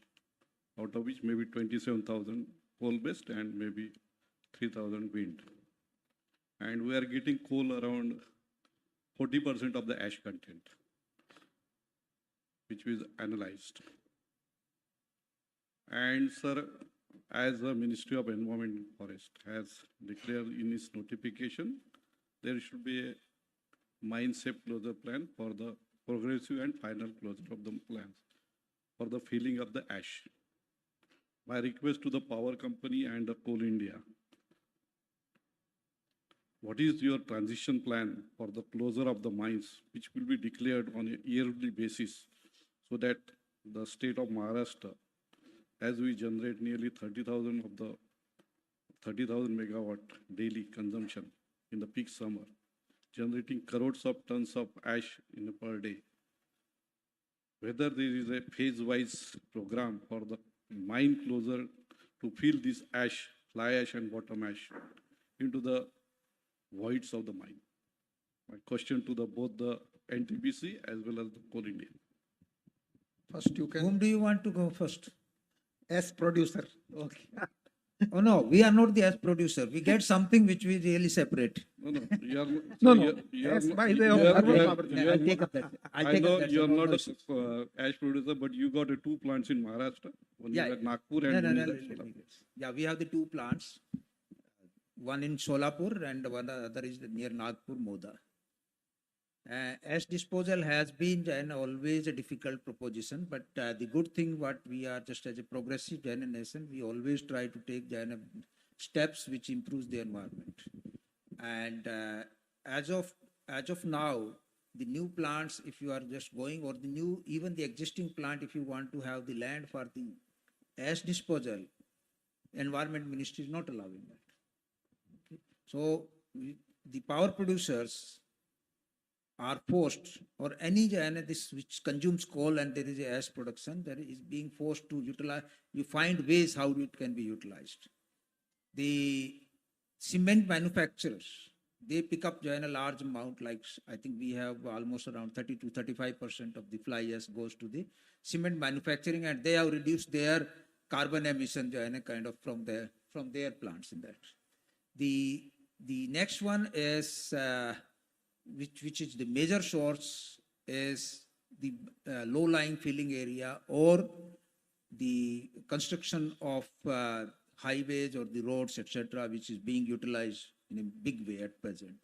out of which maybe 27,000 coal-based and maybe 3,000 wind. And we are getting coal around 40% of the ash content, which was analyzed. And sir, as the Ministry of Environment and Forest has declared in its notification, there should be a mine safe closure plan for the progressive and final closure of the plants. for the filling of the ash. My request to the power company and the Coal India, what is your transition plan for the closure of the mines, which will be declared on a yearly basis, so that the state of Maharashtra, as we generate nearly 30,000 megawatt daily consumption in the peak summer, generating crores of tons of ash in a per day, whether there is a phase-wise program for the mine closure to fill this ash, fly ash and bottom ash into the voids of the mine. My question to both the NTPC as well as the Coal India. First, you can. Whom do you want to go first? As producer. Okay. Oh no, we are not the as producer. We get something which we really separate. No, you are not. No, so no. Yes, by the way, I'll take up that. I know you are not a ash producer, but you got two plants in Maharashtra. One Yeah, is at Nagpur and one is at no. Solapur. Yeah, we have the two plants. One in Solapur and one other is near Nagpur, Moda. Ash disposal has been always a difficult proposition, but the good thing what we are just as a progressive nation, we always try to take steps which improves the environment. And as of now, the new plants, if you are just going, or the new, even the existing plant, if you want to have the land for the ash disposal, Environment Ministry is not allowing that. Okay. So the power producers are forced, or any this which consumes coal and there is a ash production, that is being forced to utilize. You find ways how it can be utilized. The cement manufacturers, they pick up a large amount, like I think we have almost around 30 to 35% of the fly ash goes to the cement manufacturing, and they have reduced their carbon emission kind of from their plants in that. The next one is which is the major source is the low-lying filling area or the construction of highways or the roads, etc., which is being utilized in a big way at present.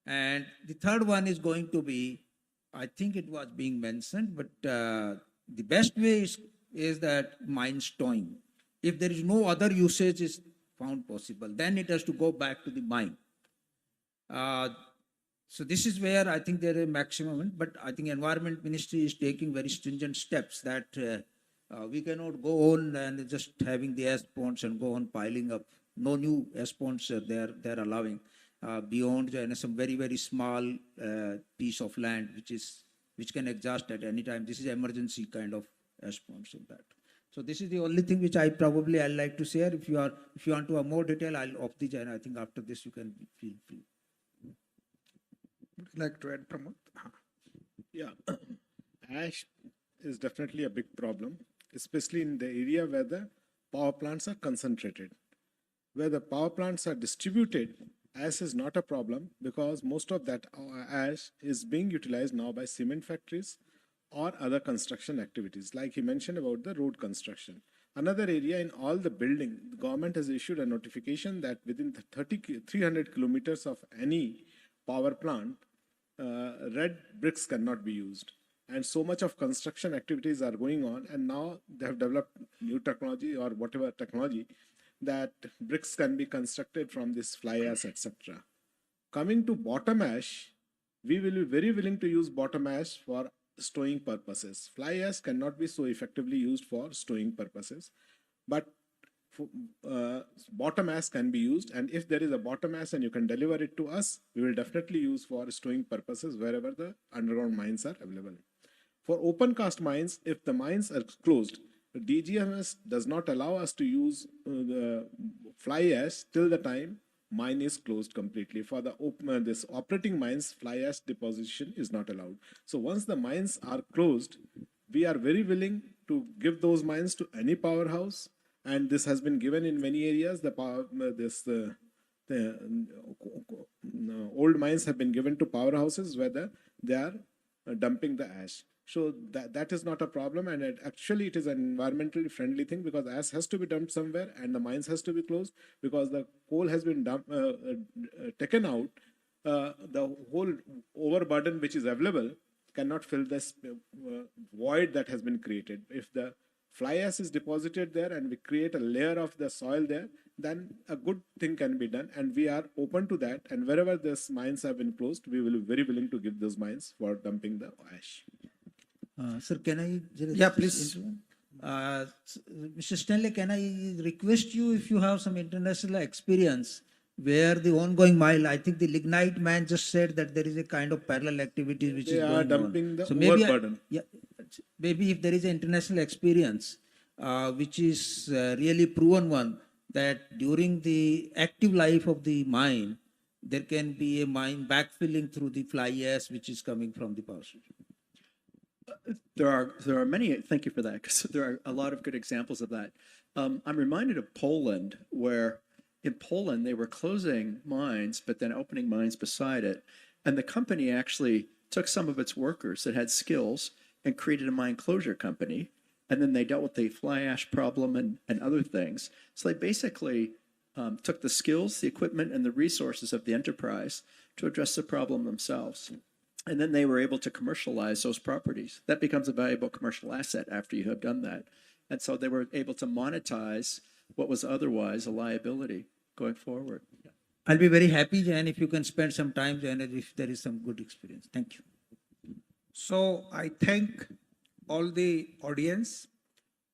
And the third one is going to be, I think it was being mentioned, but the best way is that mine stowing. If there is no other usage is found possible, then it has to go back to the mine. So this is where I think there is a maximum, but I think Environment Ministry is taking very stringent steps that we cannot go on and just having the ash ponds and go on piling up. No new ash ponds they're allowing beyond some very, very small piece of land which can exhaust at any time. This is emergency kind of ash ponds in that. So this is the only thing which I'd like to share. If you want to have more detail, I'll off the channel. I think after this you can feel free. Would you like to add, Pramod? Yeah, ash is definitely a big problem, especially in the area where the power plants are concentrated. Where the power plants are distributed, ash is not a problem because most of that ash is being utilized now by cement factories or other construction activities, like he mentioned about the road construction. Another area in all the building, the government has issued a notification that within 300 kilometers of any power plant, red bricks cannot be used. And so much of construction activities are going on, and now they have developed new technology or whatever technology that bricks can be constructed from this fly ash, etc. Coming to bottom ash, we will be very willing to use bottom ash for stowing purposes. Fly ash cannot be so effectively used for stowing purposes, but bottom ash can be used, and if there is a bottom ash and you can deliver it to us, we will definitely use for stowing purposes wherever the underground mines are available. For open cast mines, if the mines are closed, the DGMS does not allow us to use the fly ash till the time mine is closed completely. For the this operating mines, fly ash deposition is not allowed. So once the mines are closed, we are very willing to give those mines to any powerhouse, and this has been given in many areas. The old mines have been given to powerhouses where they are dumping the ash. So that is not a problem, and actually it is an environmentally friendly thing because ash has to be dumped somewhere and the mines has to be closed because the coal has been taken out. The whole overburden which is available cannot fill this void that has been created. If the fly ash is deposited there and we create a layer of the soil there, then a good thing can be done, and we are open to that. And wherever these mines have been closed, we will be very willing to give those mines for dumping the ash. Sir, can I? Yeah, please. Mr. Stanley, can I request you if you have some international experience where the ongoing mine, I think the lignite man just said that there is a kind of parallel activity which They is going are dumping the maybe overburden. maybe if there is an international experience which is really proven one, that during the active life of the mine, there can be a mine backfilling through the fly ash which is coming from the power station. There are many, thank you for that, because there are a lot of good examples of that. I'm reminded of Poland, where in Poland they were closing mines, but then opening mines beside it. And the company actually took some of its workers that had skills and created a mine closure company. And then they dealt with the fly ash problem and other things. So they basically took the skills, the equipment, and the resources of the enterprise to address the problem themselves. And then they were able to commercialize those properties. That becomes a valuable commercial asset after you have done that. And so they were able to monetize what was otherwise a liability going forward. I'll be very happy, Jan, if you can spend some time, Jan, if there is some good experience. Thank you. So I thank all the audience.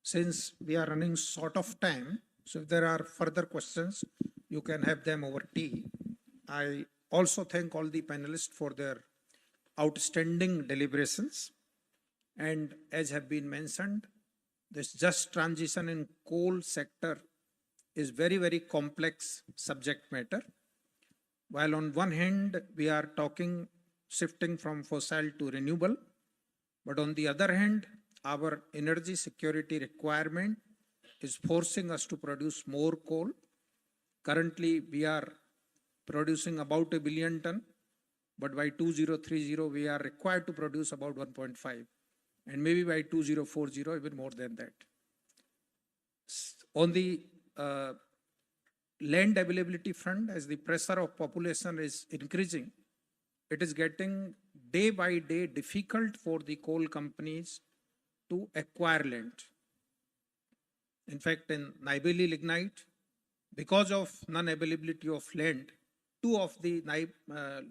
Since we are running short of time, so if there are further questions, you can have them over tea. I also thank all the panelists for their outstanding deliberations. And as have been mentioned, this just transition in coal sector is very, very complex subject matter. While on one hand, we are talking shifting from fossil to renewable, but on the other hand, our energy security requirement is forcing us to produce more coal. Currently, we are producing about 1 billion ton, but by 2030, we are required to produce about 1.5, and maybe by 2040, even more than that. On the land availability front, as the pressure of population is increasing, it is getting day by day difficult for the coal companies to acquire land. In fact, in Nibeli lignite, because of non-availability of land, 2 of the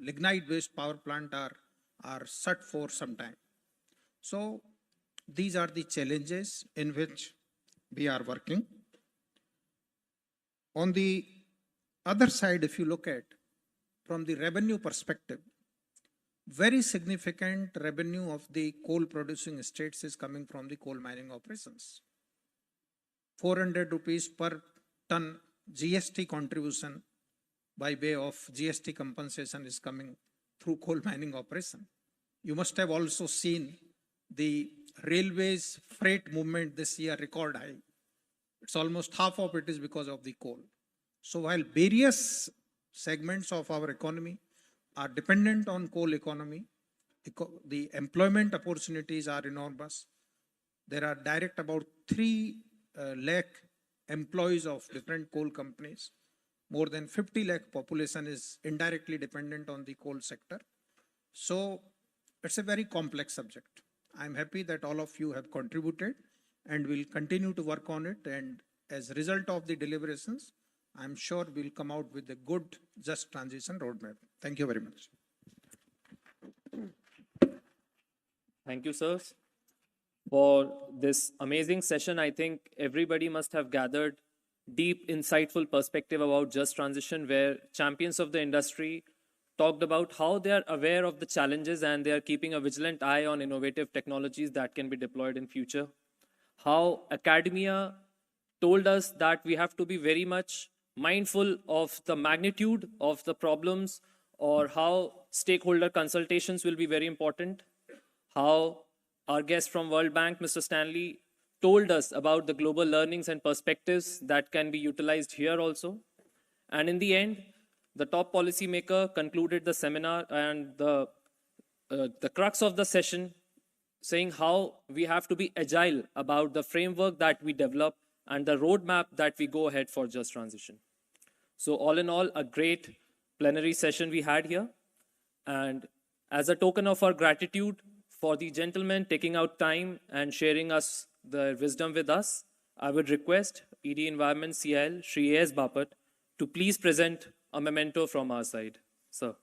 lignite-based power plant are shut for some time. So these are the challenges in which we are working. On the other side, if you look at from the revenue perspective, very significant revenue of the coal producing states is coming from the coal mining operations. 400 rupees per ton GST contribution by way of GST compensation is coming through coal mining operation. You must have also seen the railways freight movement this year record high. It's almost half of it is because of the coal. So while various segments of our economy are dependent on coal economy, the employment opportunities are enormous. There are direct about 3 lakh employees of different coal companies. More than 50 lakh population is indirectly dependent on the coal sector. So it's a very complex subject. I'm happy that all of you have contributed and will continue to work on it. And as a result of the deliberations, I'm sure we'll come out with a good just transition roadmap. Thank you very much. Thank you, sirs, for this amazing session. I think everybody must have gathered deep, insightful perspective about just transition, where champions of the industry talked about how they are aware of the challenges and they are keeping a vigilant eye on innovative technologies that can be deployed in future. How academia told us that we have to be very much mindful of the magnitude of the problems, or how stakeholder consultations will be very important. How our guest from World Bank, Mr. Stanley, told us about the global learnings and perspectives that can be utilized here also. And in the end, the top policymaker concluded the seminar and the crux of the session, saying how we have to be agile about the framework that we develop and the roadmap that we go ahead for just transition. So all in all, a great plenary session we had here. And as a token of our gratitude for the gentlemen taking out time and sharing their wisdom with us, I would request ED Environment CIL, Shri A.S. Bapat, to please present a memento from our side. Sir.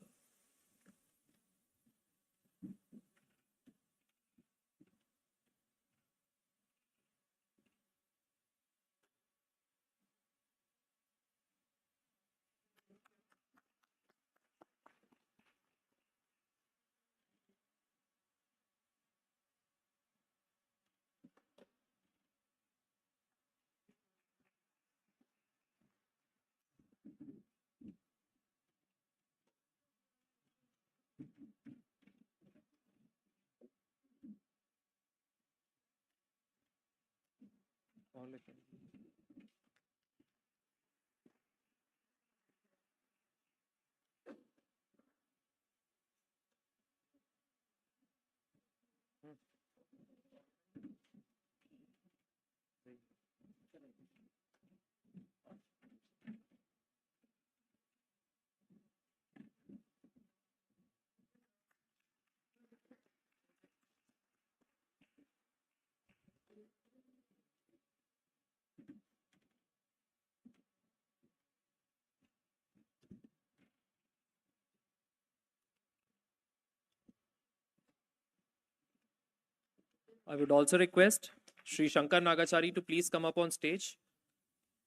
I would also request Sri Shankar Nagachari to please come up on stage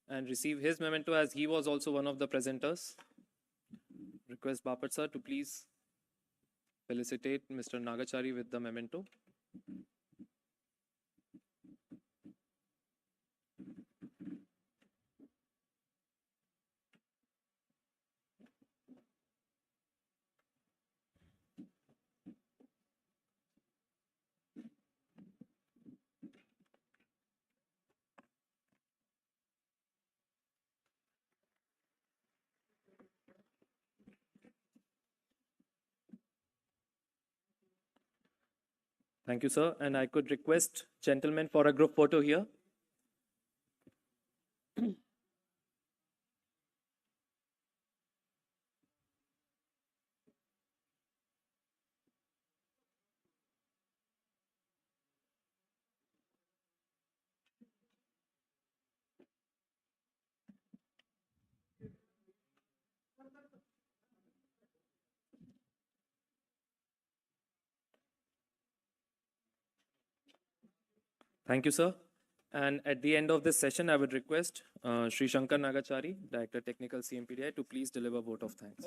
and receive his memento, as he was also one of the presenters. Request Bapat sir to please felicitate Mr. Nagachari with the memento. Thank you, sir. And I could request gentlemen for a group photo here. Thank you, sir. And at the end of this session, I would request Sri Shankar Nagachari, Director Technical CMPDI, to please deliver vote of thanks.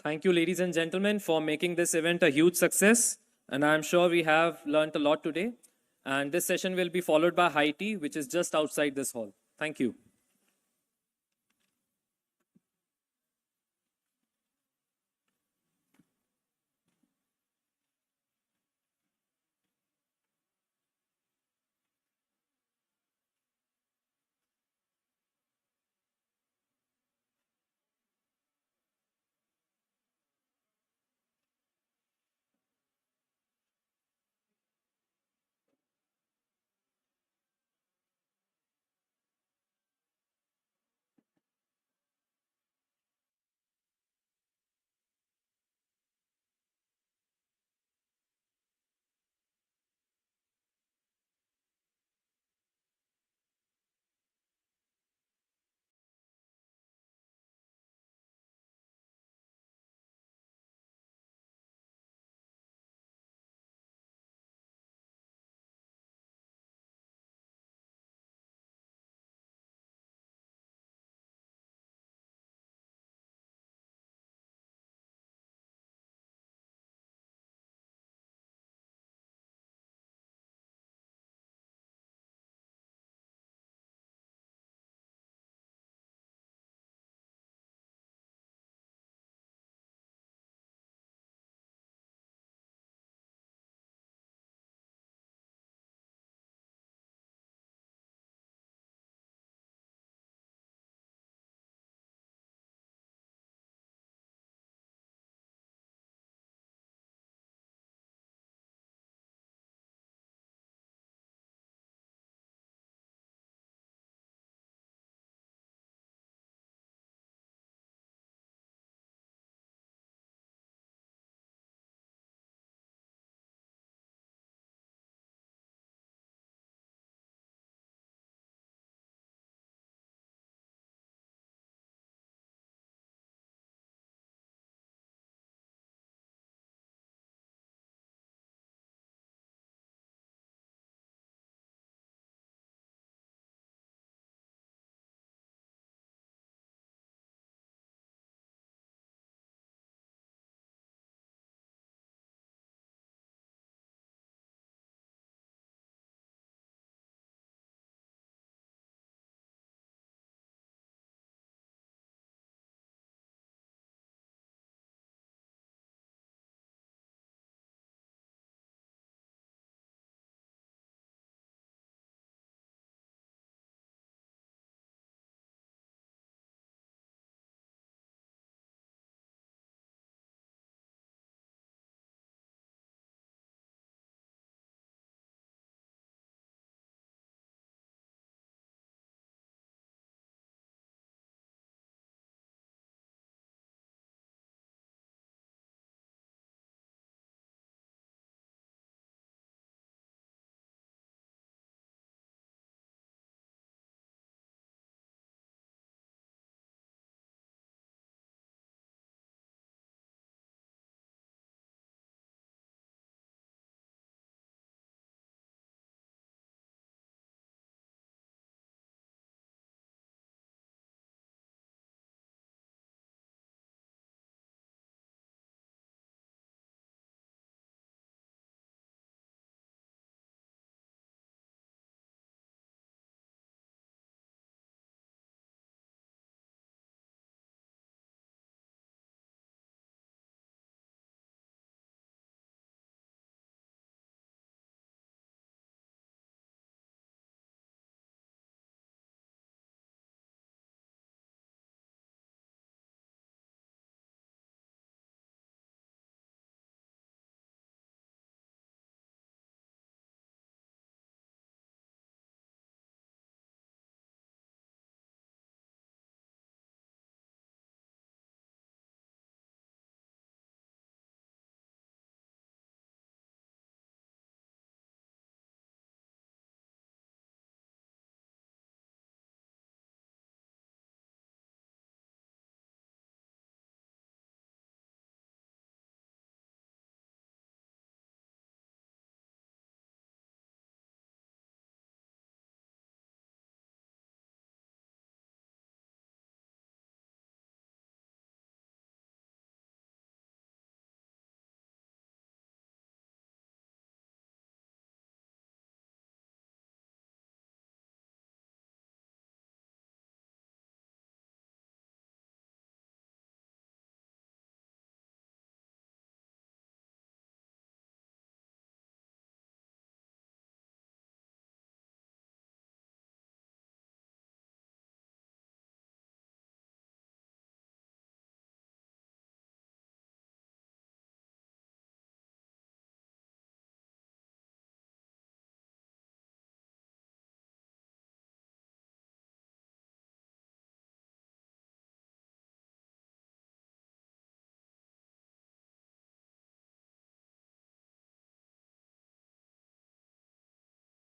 Thank you, ladies and gentlemen, for making this event a huge success. And I'm sure we have learned a lot today. And this session will be followed by high tea, which is just outside this hall. Thank you.